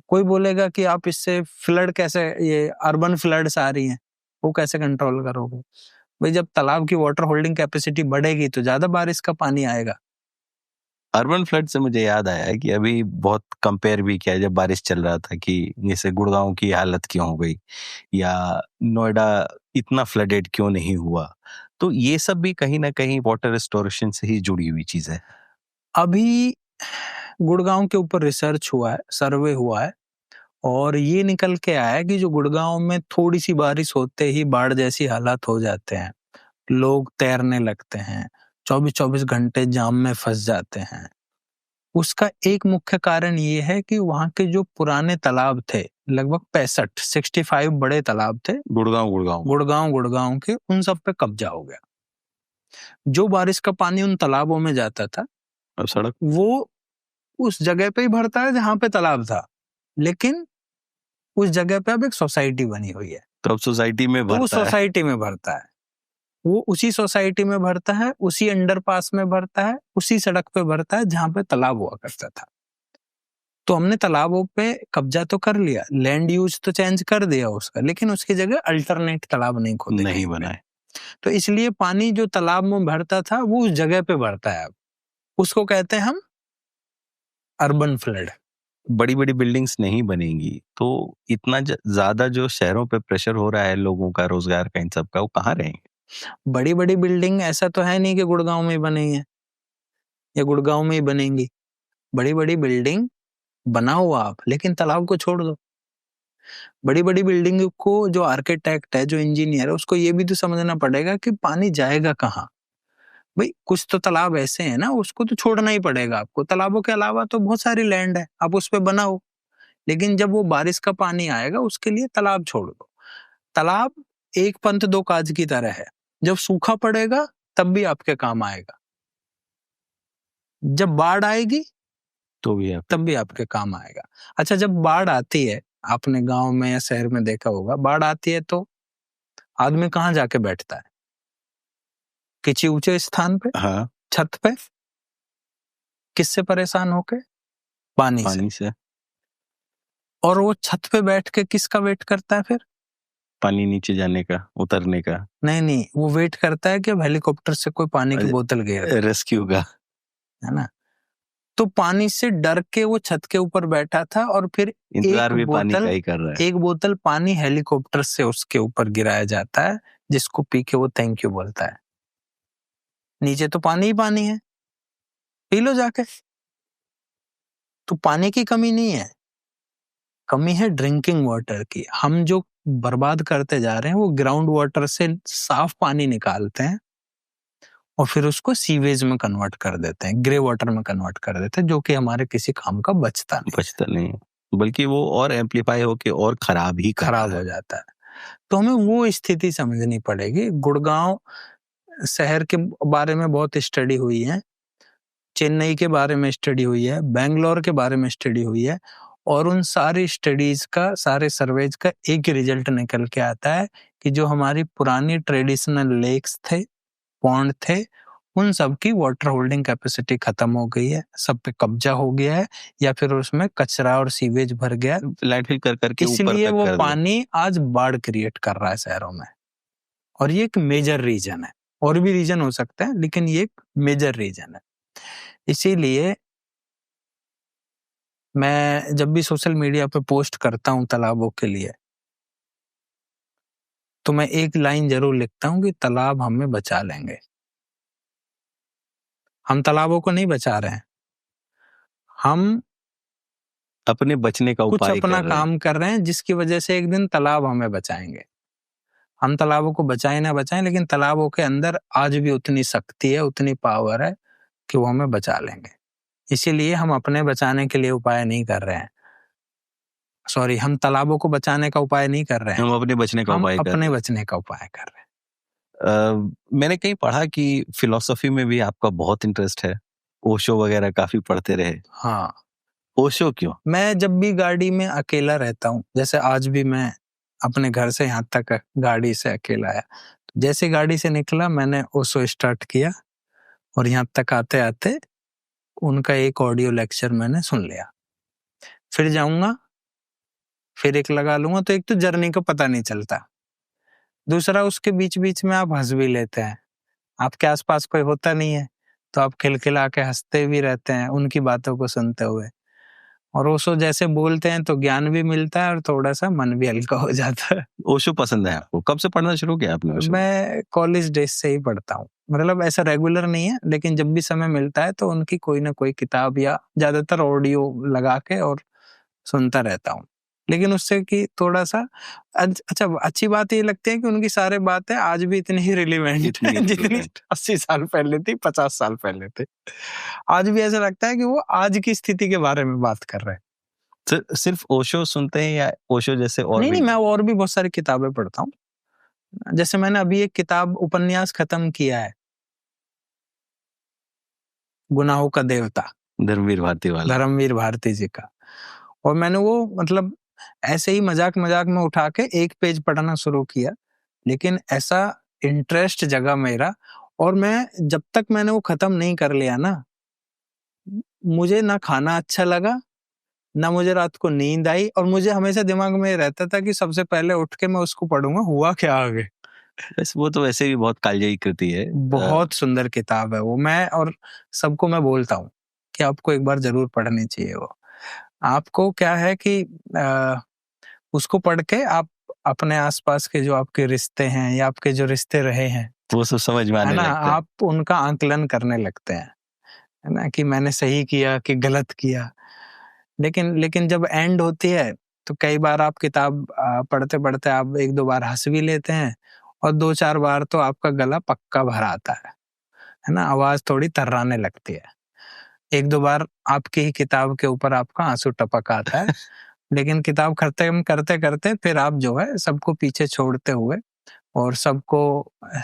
कोई बोलेगा कि आप इससे फ्लड कैसे, ये अर्बन फ्लड्स आ रही हैं, वो कैसे कंट्रोल करोगे? भाई जब तालाब की वाटर होल्डिंग कैपेसिटी बढ़ेगी तो ज्यादा बारिश का पानी आएगा। अर्बन फ्लड से मुझे याद आया है कि अभी बहुत कंपेयर भी किया जब बारिश चल रहा था कि जैसे गुड़गांव की हालत क्यों हो गई या नोएडा इतना फ्लडेड क्यों नहीं हुआ। तो ये सब भी कहीं ना कहीं वाटर रिस्टोरेशन से ही जुड़ी हुई चीज है। अभी गुड़गांव के ऊपर रिसर्च हुआ है, सर्वे हुआ है, और ये निकल के आया है कि जो गुड़गांव में थोड़ी सी बारिश होते ही बाढ़ जैसी हालात हो जाते हैं, लोग तैरने लगते हैं, 24-24 घंटे जाम में फंस जाते हैं। उसका एक मुख्य कारण ये है कि वहाँ के जो पुराने तालाब थे, लगभग 65 बड़े तालाब थे, गुड़गांव के, उन सब पे कब्जा हो गया। जो बारिश का पानी उन तालाबों में जाता था, अब सड़क वो उस जगह पे ही भरता है जहाँ पे तालाब था, लेकिन उस जगह पे अब एक सोसाइटी बनी हुई है, तो अब सोसाइटी में तो वो भरता है। सोसाइटी में भरता है, वो उसी सोसाइटी में भरता है, उसी अंडरपास में भरता है, उसी सड़क पे भरता है जहाँ पे तालाब हुआ करता था। तो हमने तालाबों पे कब्जा तो कर लिया, लैंड यूज तो चेंज कर दिया उसका, लेकिन उसकी जगह अल्टरनेट तालाब नहीं खोदे नहीं कहीं पे। बनाए। तो इसलिए पानी जो तालाब में भरता था वो उस जगह पे भरता है अब, उसको कहते हैं हम अर्बन फ्लड। बड़ी बड़ी बिल्डिंग्स नहीं बनेंगी तो इतना ज्यादा जो शहरों पे प्रेशर हो रहा है लोगों का, रोजगार का, इन सब का, वो कहाँ रहेंगे। बड़ी बड़ी बिल्डिंग ऐसा तो है नहीं कि गुड़गांव में ही बनी है या गुड़गांव में ही बनेंगी। बड़ी बड़ी बिल्डिंग बनाओ आप, लेकिन तालाब को छोड़ दो। बड़ी बड़ी बिल्डिंग को जो आर्किटेक्ट है, जो इंजीनियर है, उसको ये भी तो समझना पड़ेगा कि पानी जाएगा कहाँ। भाई कुछ तो तालाब ऐसे हैं ना, उसको तो छोड़ना ही पड़ेगा आपको। तालाबों के अलावा तो बहुत सारी लैंड है, आप उस पे बनाओ, लेकिन जब वो बारिश का पानी आएगा उसके लिए तालाब छोड़ दो। तालाब एक पंथ दो काज की तरह है, जब सूखा पड़ेगा तब भी आपके काम आएगा, जब बाढ़ आएगी तो भी आप तब भी आपके काम आएगा। अच्छा, जब बाढ़ आती है, आपने गांव में या शहर में देखा होगा, बाढ़ आती है तो आदमी कहाँ जाके बैठता है? किसी ऊंचे स्थान पे, हाँ, छत पे। किससे परेशान होके? पानी से। पानी से। और वो छत पे बैठ के किसका वेट करता है फिर? पानी नीचे जाने का, उतरने का, नहीं, वो वेट करता है कि अब हेलीकॉप्टर से कोई पानी की बोतल गिर दे, रेस्क्यू का। है ना? तो पानी से डर के वो छत के ऊपर बैठा था और फिर इंतजार भी पानी का ही कर रहा है। एक बोतल पानी हेलीकॉप्टर से उसके ऊपर गिराया जाता है, जिसको पी के वो थैंक यू बोलता है। नीचे तो पानी ही पानी है, पी लो जाके। तो पानी की कमी नहीं है, कमी है ड्रिंकिंग वाटर की। हम जो बर्बाद करते जा रहे हैं वो ग्राउंड वाटर से साफ पानी निकालते हैं और फिर उसको सीवेज में कन्वर्ट कर देते हैं, ग्रे वाटर में कन्वर्ट कर देते हैं, जो कि हमारे किसी काम का बचता नहीं, बल्कि वो और एम्पलीफाई होके और खराब हो जाता है। तो हमें वो स्थिति समझनी पड़ेगी। गुड़गांव शहर के बारे में बहुत स्टडी हुई है, चेन्नई के बारे में स्टडी हुई है, बेंगलोर के बारे में स्टडी हुई है, और उन सारी स्टडीज का, सारे सर्वेज का एक ही रिजल्ट निकल के आता है कि जो हमारी पुरानी ट्रेडिशनल लेक्स थे, पॉन्ड थे, उन सब की वाटर होल्डिंग कैपेसिटी खत्म हो गई है, सब पे कब्जा हो गया है, या फिर उसमें कचरा और सीवेज भर गया, लैंडफिल कर करके ऊपर इसलिए तक वो कर दिया। पानी आज बाढ़ क्रिएट कर रहा है शहरों में। और ये एक मेजर रीजन है, और भी रीजन हो सकता है, लेकिन ये एक मेजर रीजन है। इसीलिए मैं जब भी सोशल मीडिया पे पोस्ट करता हूँ तालाबों के लिए, तो मैं एक लाइन जरूर लिखता हूँ कि तालाब हमें बचा लेंगे। हम तालाबों को नहीं बचा रहे हैं, हम अपने बचने का कुछ उपाय अपना कर रहे हैं। काम कर रहे हैं, जिसकी वजह से एक दिन तालाब हमें बचाएंगे। हम तालाबों को बचाएं ना बचाएं, लेकिन तालाबों के अंदर आज भी उतनी शक्ति है, उतनी पावर है कि वो हमें बचा लेंगे। इसीलिए हम अपने बचाने के लिए उपाय नहीं कर रहे हैं, सॉरी, हम तालाबों को बचाने का उपाय नहीं कर रहे हैं, हम अपने बचने का हम उपाय कर रहे अपने हैं। बचने का उपाय कर रहे हैं। मैंने कहीं पढ़ा कि फिलॉसफी में भी आपका बहुत इंटरेस्ट है, ओशो वगैरह काफी पढ़ते रहे। हाँ, ओशो क्यों? मैं जब भी गाड़ी में अकेला रहता हूँ, जैसे आज भी मैं अपने घर से यहाँ तक गाड़ी से अकेला आया, जैसे गाड़ी से निकला मैंने ओशो स्टार्ट किया और यहाँ तक आते आते उनका एक ऑडियो लेक्चर मैंने सुन लिया। फिर जाऊंगा, फिर एक लगा लूंगा, तो एक तो जर्नी का पता नहीं चलता, दूसरा उसके बीच बीच में आप हंस भी लेते हैं। आपके आसपास कोई होता नहीं है तो आप खिलखिला के हंसते भी रहते हैं उनकी बातों को सुनते हुए, और ओशो जैसे बोलते हैं तो ज्ञान भी मिलता है और थोड़ा सा मन भी हल्का हो जाता है। ओशो पसंद है आपको? कब से पढ़ना शुरू किया आपने ओशो? मैं कॉलेज डेज से ही पढ़ता हूँ, मतलब ऐसा रेगुलर नहीं है, लेकिन जब भी समय मिलता है तो उनकी कोई ना कोई किताब या ज्यादातर ऑडियो लगा के और सुनता रहता हूँ। लेकिन उससे कि थोड़ा सा अच्छा, अच्छी बात ये लगती है कि उनकी सारे बातें आज भी इतनी ही रिलेवेंट हैं जितनी 80 साल पहले थी, 50 साल पहले थे। आज भी ऐसा लगता है कि वो आज की स्थिति के बारे में बात कर रहे हैं। सिर्फ ओशो सुनते हैं या ओशो जैसे और नहीं, मैं और भी बहुत सारी किताबें पढ़ता हूँ। जैसे मैंने अभी एक किताब उपन्यास खत्म किया है, गुनाहों का देवता, धर्मवीर भारती जी का, और मैंने वो मतलब ऐसे ही मजाक मजाक में उठा के एक पेज पढ़ना शुरू किया, लेकिन ऐसा इंटरेस्ट जगा मेरा, और मैं जब तक मैंने वो खत्म नहीं कर लिया ना, मुझे ना खाना अच्छा लगा, ना मुझे रात को नींद आई, और मुझे हमेशा दिमाग में रहता था कि सबसे पहले उठ के मैं उसको पढ़ूंगा, हुआ क्या आगे। बस वो तो वैसे भी बहुत कालजयी कृति है। बहुत सुंदर किताब है वो, मैं और सबको मैं बोलता हूँ कि आपको एक बार जरूर पढ़नी चाहिए वो। आपको क्या है कि उसको पढ़ के आप अपने आसपास के जो आपके रिश्ते हैं या आपके जो रिश्ते रहे हैं वो सब समझ में आने लगता है। आप उनका आंकलन करने लगते हैं, है ना, कि मैंने सही किया कि गलत किया। लेकिन जब एंड होती है तो कई बार आप किताब पढ़ते पढ़ते आप एक दो बार हंस भी लेते हैं, और दो चार बार तो आपका गला पक्का भर आता है ना, आवाज थोड़ी तर्राने लगती है। एक दो बार आपकी ही किताब के ऊपर आपका आंसू टपक आता है। लेकिन किताब खत्म करते करते फिर आप जो है सबको पीछे छोड़ते हुए और सबको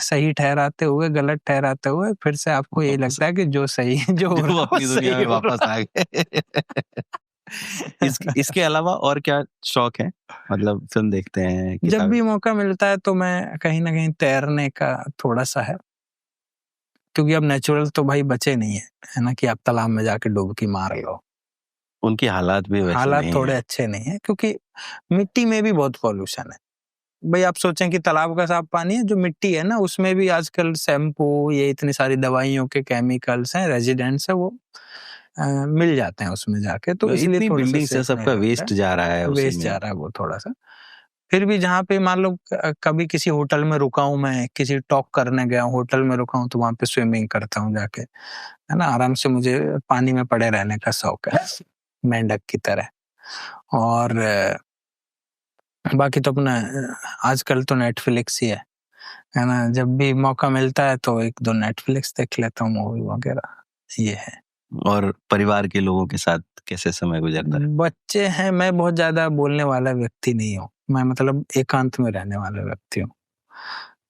सही ठहराते हुए गलत ठहराते हुए फिर से आपको ये लगता है कि जो सही जो हो जो रहा वो है वो अपनी दुनिया सही में हो वापस रहा आ गए। इसके अलावा और क्या शौक है? मतलब फिल्म देखते हैं, जब किताब? भी मौका मिलता है तो मैं कहीं ना कहीं तैरने का थोड़ा सा है, क्योंकि अब नेचुरल तो भाई बचे नहीं है ना, कि आप तालाब में जाके डुबकी मार लो। उनके हालात भी वैसे हालात नहीं थोड़े है। अच्छे नहीं है, क्योंकि मिट्टी में भी बहुत पॉल्यूशन है। भाई आप सोचें कि तालाब का साफ पानी है, जो मिट्टी है ना उसमें भी आजकल शैम्पू, ये इतनी सारी दवाइयों के केमिकल्स हैं, रेजिडेंट्स है, वो मिल जाते हैं उसमें जाके, तो इसलिए इतनी थोड़ा सा बिल्डिंग से सेफ नहीं सबका लगता वेस्ट जा रहा है है, उसी वेस्ट जा में। रहा है वो थोड़ा सा। फिर भी जहाँ पे मान लो कभी किसी होटल में रुका हूँ, मैं किसी टॉक करने गया हूँ, होटल में रुका हूँ, तो वहां पे स्विमिंग करता हूँ जाके, है ना, आराम से मुझे पानी में पड़े रहने का शौक है, मेंढक की तरह। और बाकी तो अपना आजकल तो नेटफ्लिक्स ही है ना, जब भी मौका मिलता है तो एक दो नेटफ्लिक्स देख लेता हूँ, मूवी वगैरह, ये है। और परिवार के लोगों के साथ कैसे समय गुजरता है? बच्चे हैं, मैं बहुत ज्यादा बोलने वाला व्यक्ति नहीं हूँ, मैं मतलब एकांत में रहने वाला व्यक्ति हूँ,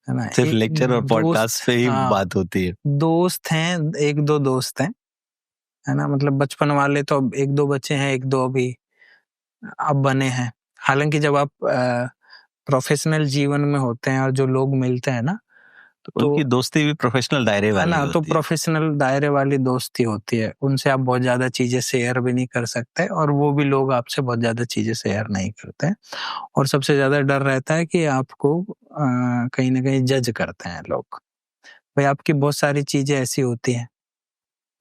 है ना। सिर्फ एक लेक्चर और पॉडकास्ट दोस्त, पे ही हाँ बात होती है? दोस्त हैं, एक दो दोस्त हैं, है ना, मतलब बचपन वाले तो अब एक दो बच्चे हैं, एक दो अभी अब बने हैं। हालांकि जब आप प्रोफेशनल जीवन में होते हैं और जो लोग मिलते हैं ना, तो उनकी दोस्ती भी प्रोफेशनल दायरे है वाली ना, तो होती है। प्रोफेशनल दायरे वाली दोस्ती होती है, उनसे आप बहुत ज्यादा चीजें शेयर भी नहीं कर सकते, और वो भी लोग आपसे बहुत ज्यादा चीजें शेयर नहीं करते हैं। और सबसे ज्यादा डर रहता है कि आपको कहीं ना कहीं जज करते हैं लोग। भाई आपकी बहुत सारी चीजें ऐसी होती हैं,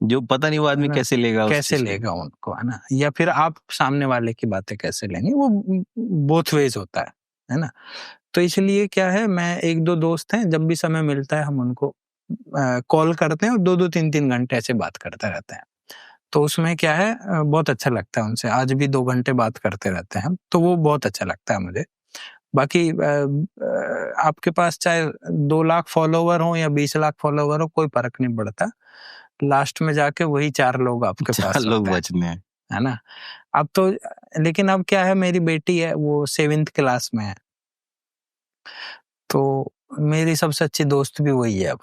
जो पता नहीं वो है आदमी ना, कैसे लेगा उस कैसे चीज को। लेगा उनको, है ना, या फिर आप सामने वाले की बातें कैसे लेंगे, वो बोथ वेज होता है ना। तो इसलिए क्या है, मैं एक दो दोस्त हैं, जब भी समय मिलता है हम उनको कॉल करते हैं और दो दो तीन तीन घंटे ऐसे बात करते रहते हैं। तो उसमें क्या है, बहुत अच्छा लगता है उनसे, आज भी 2 घंटे बात करते रहते हैं हम, तो वो बहुत अच्छा लगता है मुझे। बाकी आपके पास चाहे 2 लाख फॉलोवर हो या 20 लाख फॉलोवर हो, कोई फ़र्क नहीं पड़ता। लास्ट में जाके वही 4 लोग आपके 4 पास लोग होते हैं, बचने हैं। है ना? अब तो लेकिन अब क्या है, मेरी बेटी है, वो 7th क्लास में है, तो मेरी सबसे अच्छी दोस्त भी वही है अब,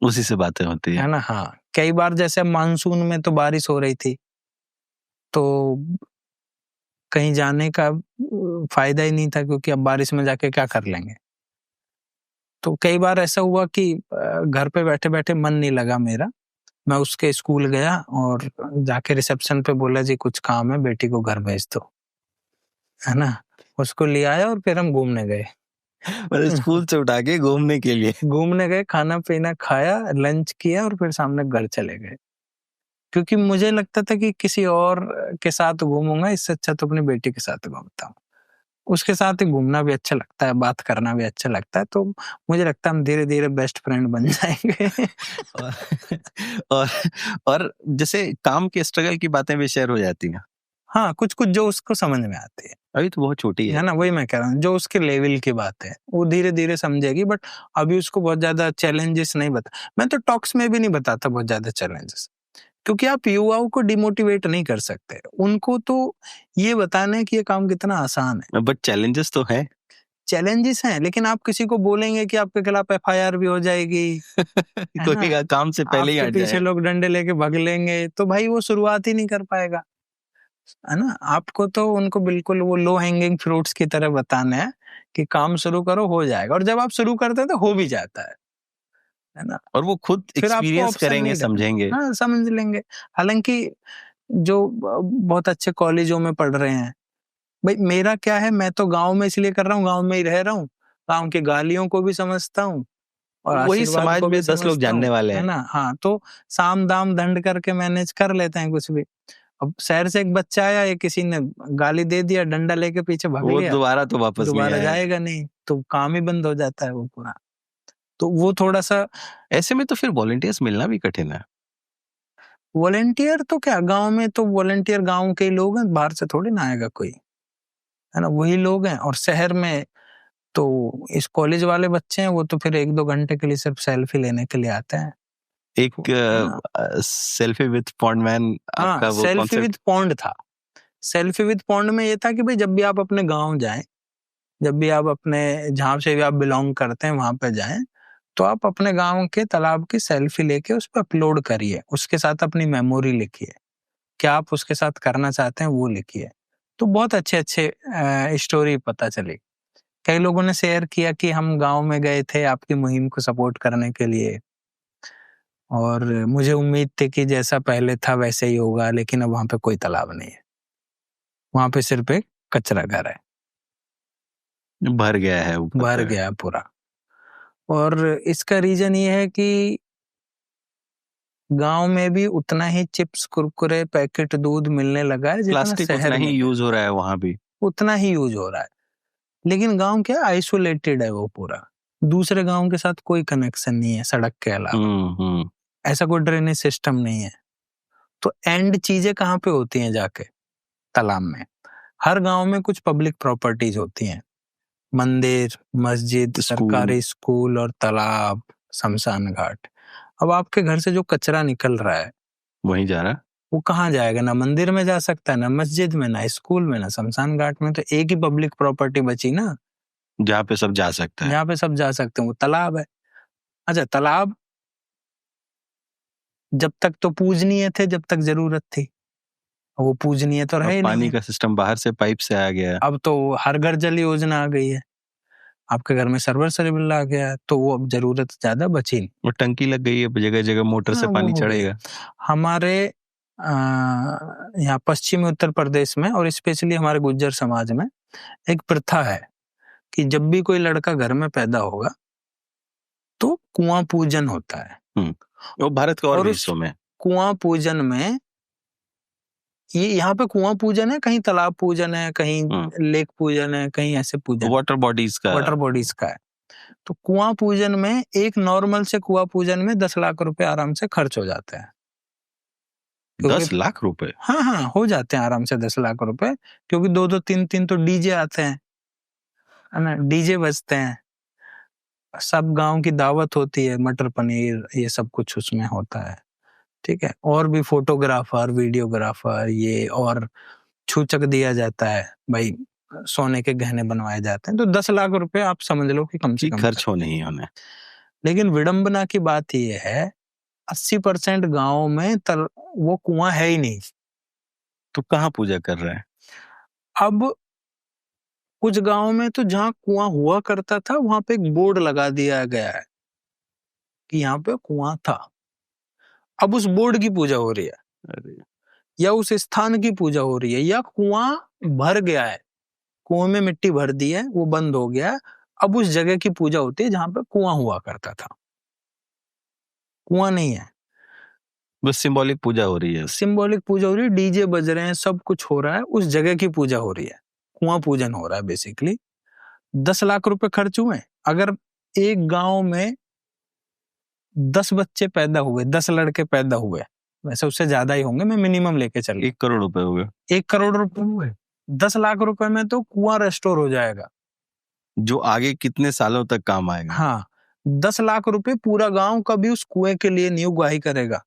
उसी से बातें होती है है। ना? हाँ, कई बार जैसे मानसून में तो बारिश हो रही थी, तो कहीं जाने का फ़ायदा ही नहीं था, क्योंकि अब बारिश में जाके क्या कर लेंगे? तो कई बार ऐसा हुआ कि घर पे बैठे-बैठे मन नहीं लगा मेरा, मैं उसके स्कूल गया और जाके रिसेप्शन पे बोला, जी कुछ काम है, बेटी को घर भेज दो, है ना? उसको ले आया और फिर हम घूमने गए। मतलब स्कूल से उठा के घूमने के लिए। घूमने गए, खाना-पीना खाया, लंच किया और फिर सामने घर चले गए। क्योंकि मुझे लगता था कि किसी और के साथ घूमूँगा, इससे अच्छा तो अपनी बेटी के साथ घूमता हूँ। उसके साथ ही घूमना भी अच्छा लगता है, बात करना भी अच्छा लगता है, तो मुझे लगता है हम धीरे-धीरे बेस्ट फ्रेंड बन जाएँगे। और और और जैसे काम के स्ट्रगल की बातें भी शेयर हो जाती हैं। हाँ, कुछ-कुछ जो उसको समझ में आती अभी तो बहुत छोटी है है। ना? वही मैं कह रहा हूँ, जो उसके लेवल की बात है, वो धीरे-धीरे समझेगी, बट अभी उसको बहुत ज़्यादा चैलेंजेस नहीं बता, मैं तो टॉक्स में भी नहीं बताता बहुत ज़्यादा चैलेंजेस, क्योंकि आप युवाओं को डिमोटिवेट नहीं कर सकते। उनको तो ये बताना है कि ये काम कितना आसान है। बट चैलेंजेस तो हैं। चैलेंजेस हैं, लेकिन आप किसी को बोलेंगे कि आपके खिलाफ एफआईआर भी हो जाएगी, है कोई ना? का काम से पहले ही आपके हट पीछे जाए। लोग डंडे लेके भाग लेंगे, तो भाई वो शुरुआत ही नहीं कर पाएगा, है ना? आपको तो उनको बिल्कुल वो लो हैंगिंग फ्रूट्स की तरह बताना है कि काम शुरू करो, हो जाएगा, और जब आप शुरू करते हैं तो हो भी जाता है ना? और वो खुद फिर आपको एक्सपीरियंस ऑप्शन करेंगे, नहीं करना। समझेंगे। हाँ, समझ लेंगे। हालाँकि जो बहुत अच्छे कॉलेजों में पढ़ रहे हैं, भई मेरा क्या है, मैं तो गाँव में इसलिए कर रहा हूँ, गाँव में ही रह रहा हूँ, गाँव की गालियों को भी समझता हूँ और वही आशीर्वाद समाज को भी में 10 लोग समझता हूँ, जानने वाले है हैं। ना? हाँ, तो साम-दाम दंड करके मैनेज कर लेते हैं कुछ भी। अब शहर से एक बच्चा आया, ये किसी ने गाली दे दिया, डंडा लेके पीछे भाग वो गया, दोबारा तो वापस नहीं दोबारा आएगा। जाएगा नहीं, तो काम ही बंद हो जाता है वो पूरा। तो वो थोड़ा-सा ऐसे में तो फिर वॉलंटियर्स मिलना भी कठिन है। वॉलंटियर तो क्या, गाँव में तो वॉलंटियर गाँव के ही लोग हैं, बाहर से थोड़ी ना आएगा कोई, है ना? वही लोग हैं, और शहर में तो इस कॉलेज वाले बच्चे हैं, वो तो फिर 1-2 घंटे के लिए सिर्फ सेल्फी लेने के लिए आते हैं, एक है ना? सेल्फी विद पॉन्ड मैन हाँ, आपका वो सेल्फी कॉन्सेप्ट। विद पॉन्ड था। सेल्फी विद पॉन्ड में ये था कि भाई जब भी आप अपने गाँव जाएँ, जब भी आप अपने जहाँ से भी आप बिलोंग करते हैं वहां पे जाएं, तो आप अपने गांव के तालाब की सेल्फी लेके उस पर अपलोड करिए, उसके साथ अपनी मेमोरी लिखिए, क्या आप उसके साथ करना चाहते हैं वो लिखिए। तो बहुत अच्छे अच्छे स्टोरी पता चली। कई लोगों ने शेयर किया कि हम गांव में गए थे आपकी मुहिम को सपोर्ट करने के लिए, और मुझे उम्मीद थी कि जैसा पहले था वैसे ही होगा, लेकिन अब वहां पे कोई तालाब नहीं है, वहां पे सिर्फ एक कचरा घर है, भर गया है ऊपर भर तक। गया है पूरा। और इसका रीजन ये है कि गांव में भी उतना ही चिप्स कुरकुरे पैकेट दूध मिलने लगा है जितना प्लास्टिक शहर उतना में ही यूज हो रहा है वहां भी। उतना ही यूज हो रहा है। लेकिन गांव क्या आइसोलेटेड है वो पूरा, दूसरे गांव के साथ कोई कनेक्शन नहीं है सड़क के अलावा, हम्म। ऐसा कोई ड्रेनेज सिस्टम नहीं है। तो एंड चीजें कहाँ पे होती हैं जाके? तालाब में। हर गांव में कुछ पब्लिक प्रॉपर्टीज होती हैं, मंदिर, मस्जिद, सरकारी स्कूल और तालाब, शमशान घाट। अब आपके घर से जो कचरा निकल रहा है वहीं जा रहा है। वो कहाँ जाएगा? ना मंदिर में जा सकता है, ना मस्जिद में, ना स्कूल में, ना शमशान घाट में। तो एक ही पब्लिक प्रॉपर्टी बची ना जहाँ पे सब जा सकता है। जहाँ पे सब जा सकते हैं, वो तालाब है। अच्छा, तालाब जब तक तो पूजनीय थे जब तक जरूरत थी, वो पूजनीय तो रहे अब ही नहीं पानी है। का सिस्टम बाहर से पाइप से आ गया है। अब तो हर घर जल योजना आ गई है, आपके घर में सर्वर सरेबिल आ गया है, तो वो अब जरूरत ज्यादा बची नहीं। वो टंकी लग गई है, जगह जगह मोटर से हाँ, पानी वो हो गई। चढ़ेगा। हमारे यहाँ पश्चिमी उत्तर प्रदेश में और स्पेशली हमारे गुज्जर समाज में एक प्रथा है कि जब भी कोई लड़का घर में पैदा होगा तो कुआं पूजन होता है। वो भारत के और और भी उस हिस्सों में कुआं पूजन में ये यहाँ पे कुआं पूजन है, कहीं तालाब पूजन है, कहीं लेक पूजन है, कहीं ऐसे पूजन, वाटर बॉडीज का है। तो कुआं पूजन में एक नॉर्मल से कुआं पूजन में 10 लाख रुपए आराम से खर्च हो जाते हैं। 10 लाख रुपए? हाँ हाँ, हो जाते हैं आराम से 10 लाख रुपए, क्योंकि 2-2 3-3 तो डीजे आते हैं, है ना, डीजे बजते हैं, सब गांव की दावत होती है, मटर पनीर ये सब कुछ उसमें होता है, ठीक है। और भी फोटोग्राफर, वीडियोग्राफर, ये और छूचक दिया जाता है भाई, सोने के गहने बनवाए जाते हैं। तो 10 लाख रुपए आप समझ लो कि कम से कम खर्च होने ही होने। लेकिन विडंबना की बात यह है 80% गाँव में वो कुआं है ही नहीं। तो कहाँ पूजा कर रहे हैं? अब कुछ गांव में तो जहां कुआं हुआ करता था वहां पे एक बोर्ड लगा दिया गया है कि यहाँ पे कुआं था। अब उस बोर्ड की पूजा हो रही है, या उस स्थान की पूजा हो रही है, या कुआं भर गया है, कुएं में मिट्टी भर दी है, वो बंद हो गया, अब उस जगह की पूजा होती है जहां पे कुआं हुआ करता था। कुआं नहीं है, बस सिंबॉलिक पूजा हो रही है। सिंबॉलिक पूजा हो रही है, डीजे बज रहे हैं, सब कुछ हो रहा है, उस जगह की पूजा हो रही है, कुआं पूजन हो रहा है बेसिकली। 10 लाख रुपए खर्च हुए। अगर एक गांव में 10 बच्चे पैदा हुए, 10 लड़के पैदा हुए, वैसे उससे ज्यादा ही होंगे, मैं मिनिमम लेके चल 1 करोड़ रुपए हो गए। 1 करोड़ रुपए हुए, 10 लाख रुपए में तो कुआं रेस्टोर हो जाएगा, जो आगे कितने सालों तक काम आएगा। हाँ, 10 लाख रुपए पूरा गांव कभी उस कुएं के लिए नींव गुहाई करेगा,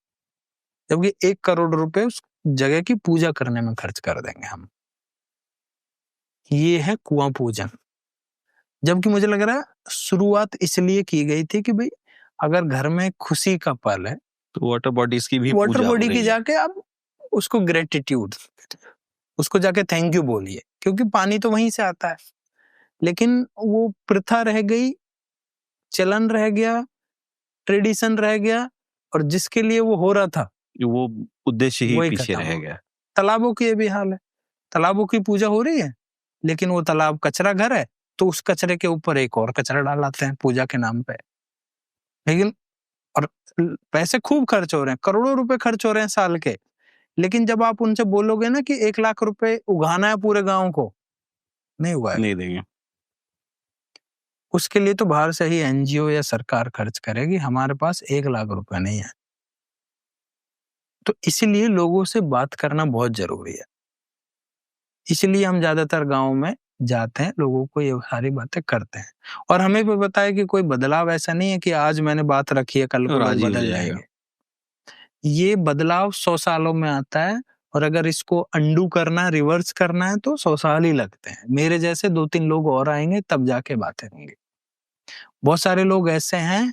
जबकि 1 करोड़ रुपए उस जगह की पूजा करने में खर्च कर देंगे हम। ये है कुआं पूजन। जबकि मुझे लग रहा है शुरुआत इसलिए की गई थी कि भाई अगर घर में खुशी का पल है तो वाटर बॉडीज की भी वाटर पूजा बॉडी हो की रही है। जाके आप उसको ग्रेटिट्यूड, उसको जाके थैंक यू बोलिए, क्योंकि पानी तो वहीं से आता है। लेकिन वो प्रथा रह गई, चलन रह गया, ट्रेडिशन रह गया, और जिसके लिए वो हो रहा था वो उद्देश्य ही वही पीछे खत्म रह हो गया। तालाबों की ये भी हाल है, तालाबों की पूजा हो रही है, लेकिन वो तालाब कचरा घर है, तो उस कचरे के ऊपर एक और कचरा डालाते हैं पूजा के नाम पे। लेकिन और पैसे खूब खर्च हो रहे हैं, करोड़ों रुपए खर्च हो रहे हैं साल के, लेकिन जब आप उनसे बोलोगे ना कि 1 लाख रुपए उगाना है पूरे गांव को, नहीं उगाएगा। नहीं देंगे। उसके लिए तो बाहर से ही एनजीओ या सरकार खर्च करेगी, हमारे पास 1 लाख रुपए नहीं है। तो इसीलिए लोगों से बात करना बहुत जरूरी है, इसलिए हम ज्यादातर गाँव में जाते हैं, लोगों को ये सारी बातें करते हैं, और हमें भी पता है कि कोई बदलाव ऐसा नहीं है कि आज मैंने बात रखी है कल को लोग राजी हो बदल जाएगा। जाएंगे। ये बदलाव 100 सालों में आता है, और अगर इसको अंडू करना, रिवर्स करना है तो 100 साल ही लगते हैं। मेरे जैसे 2-3 लोग और आएंगे तब जाके बातें होंगी। बहुत सारे लोग ऐसे हैं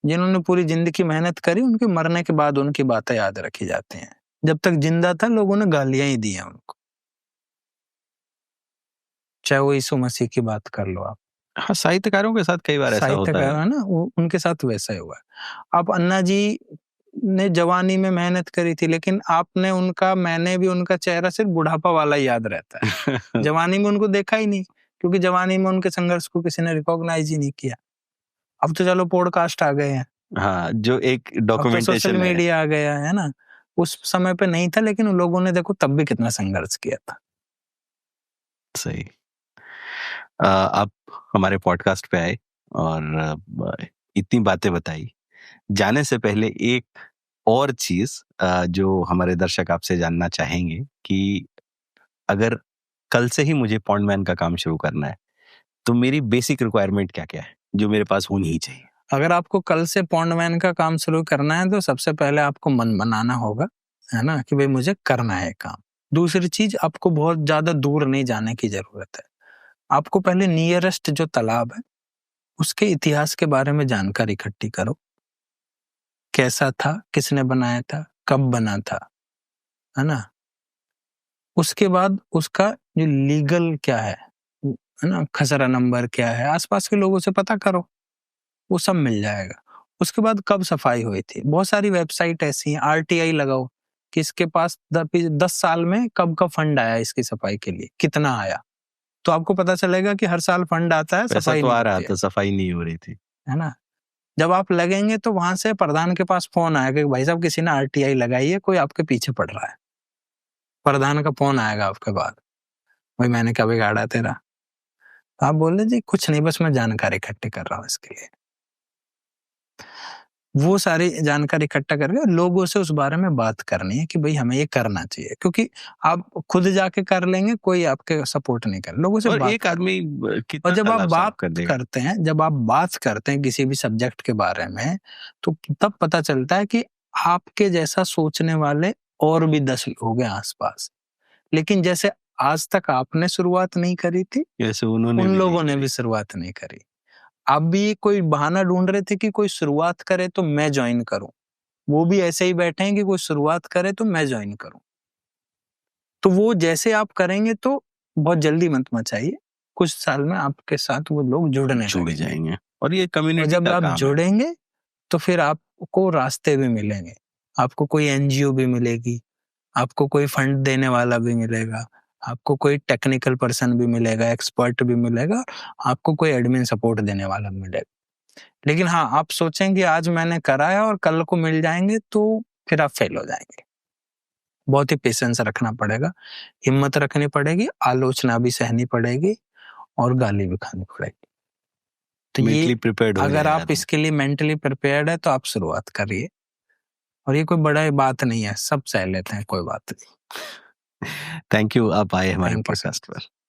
जिन्होंने पूरी जिंदगी मेहनत करी, उनके मरने के बाद उनकी बातें याद रखी जाती हैं। जब तक जिंदा था लोगों ने गालियां ही दी हैं उनको, चाहे वो यीशु मसीह की बात कर लो आप। हाँ, साहित्यकारों के साथ कई बार ऐसा होता साहित्यकार है। है ना, उनके साथ वैसा ही हुआ है। आप अन्ना जी ने जवानी में मेहनत करी थी, लेकिन मैंने भी उनका चेहरा सिर्फ बुढ़ापा वाला याद रहता है। जवानी में उनको देखा ही नहीं, क्योंकि जवानी में उनके संघर्ष को किसी ने रिकॉग्नाइज ही नहीं किया। अब तो चलो पॉडकास्ट आ गए हैं, हाँ, जो एक अब तो डॉक्यूमेंटेशन सोशल है। मीडिया आ गया है ना। उस समय पे नहीं था, लेकिन उन लोगों ने देखो तब भी कितना संघर्ष किया था। सही। आप हमारे पॉडकास्ट पे आए और इतनी बातें बताई। जाने से पहले एक और चीज जो हमारे दर्शक आपसे जानना चाहेंगे कि अगर कल से ही मुझे पॉन्डमैन का काम शुरू करना है तो मेरी बेसिक रिक्वायरमेंट क्या क्या है जो मेरे पास होनी ही चाहिए? अगर आपको कल से पॉन्डमैन का काम शुरू करना है तो सबसे पहले आपको मन बनाना होगा, है ना, कि भाई मुझे करना है काम। दूसरी चीज, आपको बहुत ज्यादा दूर नहीं जाने की जरूरत है। आपको पहले नियरेस्ट जो तालाब है उसके इतिहास के बारे में जानकारी इकट्ठी करो। कैसा था, किसने बनाया था, कब बना था, है ना। उसके बाद उसका जो लीगल क्या है ना, खसरा नंबर क्या है, आसपास के लोगों से पता करो, वो सब मिल जाएगा। उसके बाद कब सफाई हुई थी, बहुत सारी वेबसाइट ऐसी हैं। आरटीआई लगाओ कि इसके पास 10 साल में कब का फंड आया इसकी सफाई के लिए, कितना आया, तो आपको पता चलेगा कि हर साल फंड आता है, पैसा सफाई तो नहीं आ रहा होती था, सफाई नहीं हो रही थी, है ना। जब आप लगेंगे तो वहां से प्रधान के पास फोन आएगा कि भाई साहब किसी ने आरटीआई लगाई है, कोई आपके पीछे पड़ रहा है। प्रधान का फोन आएगा आपके बाद, भाई मैंने क्या बिगाड़ा तेरा। तो आप बोल जी कुछ नहीं, बस मैं जानकारी इकट्ठी कर रहा हूँ इसके लिए। वो सारी जानकारी इकट्ठा करके लोगों से उस बारे में बात करनी है कि भाई हमें ये करना चाहिए, क्योंकि आप खुद जाके कर लेंगे, कोई आपके सपोर्ट नहीं कर, लोगों से और बात एक आदमी और कितना जब आप तालाब साफ बात कर देगा? करते हैं, जब आप बात करते हैं किसी भी सब्जेक्ट के बारे में, तो तब पता चलता है कि आपके जैसा सोचने वाले और भी 10 लोग हैं आसपास। लेकिन जैसे आज तक आपने शुरुआत नहीं करी थी, जैसे उन्होंने उन भी लोगों नहीं ने करी। भी शुरुआत नहीं करी। आप भी कोई बहाना ढूंढ रहे थे कि कोई शुरुआत करे तो मैं ज्वाइन करूं, वो भी ऐसे ही बैठे हैं कि कोई शुरुआत करे तो मैं ज्वाइन करूं। तो वो जैसे आप करेंगे तो बहुत जल्दी मत मचाइए, कुछ साल में आपके साथ वो लोग जुड़ने जुड़ लगेंगे। जाएंगे और ये और कम्युनिटी जब का आप काम है। जुड़ेंगे तो फिर आपको रास्ते भी मिलेंगे, आपको कोई एनजीओ भी मिलेगी, आपको कोई फंड देने वाला भी मिलेगा, आपको कोई टेक्निकल पर्सन भी मिलेगा, एक्सपर्ट भी मिलेगा, आपको कोई एडमिन सपोर्ट देने वाला भी मिलेगा। लेकिन हाँ, आप सोचेंगे आज मैंने कराया और कल को मिल जाएंगे, तो फिर आप फेल हो जाएंगे। बहुत ही पेशेंस रखना पड़ेगा, हिम्मत रखनी पड़ेगी, आलोचना भी सहनी पड़ेगी और गाली भी खानी पड़ेगी। तो ये मेंटली प्रिपेयर्ड हो अगर जाए आप आदमी। इसके लिए मेंटली प्रिपेयर्ड है तो आप शुरुआत करिए। और ये कोई बड़ा बात नहीं है, सब सह लेते हैं, कोई बात नहीं। थैंक यू, आप आए हमारे थैंक यू सर। पॉडकास्ट पर।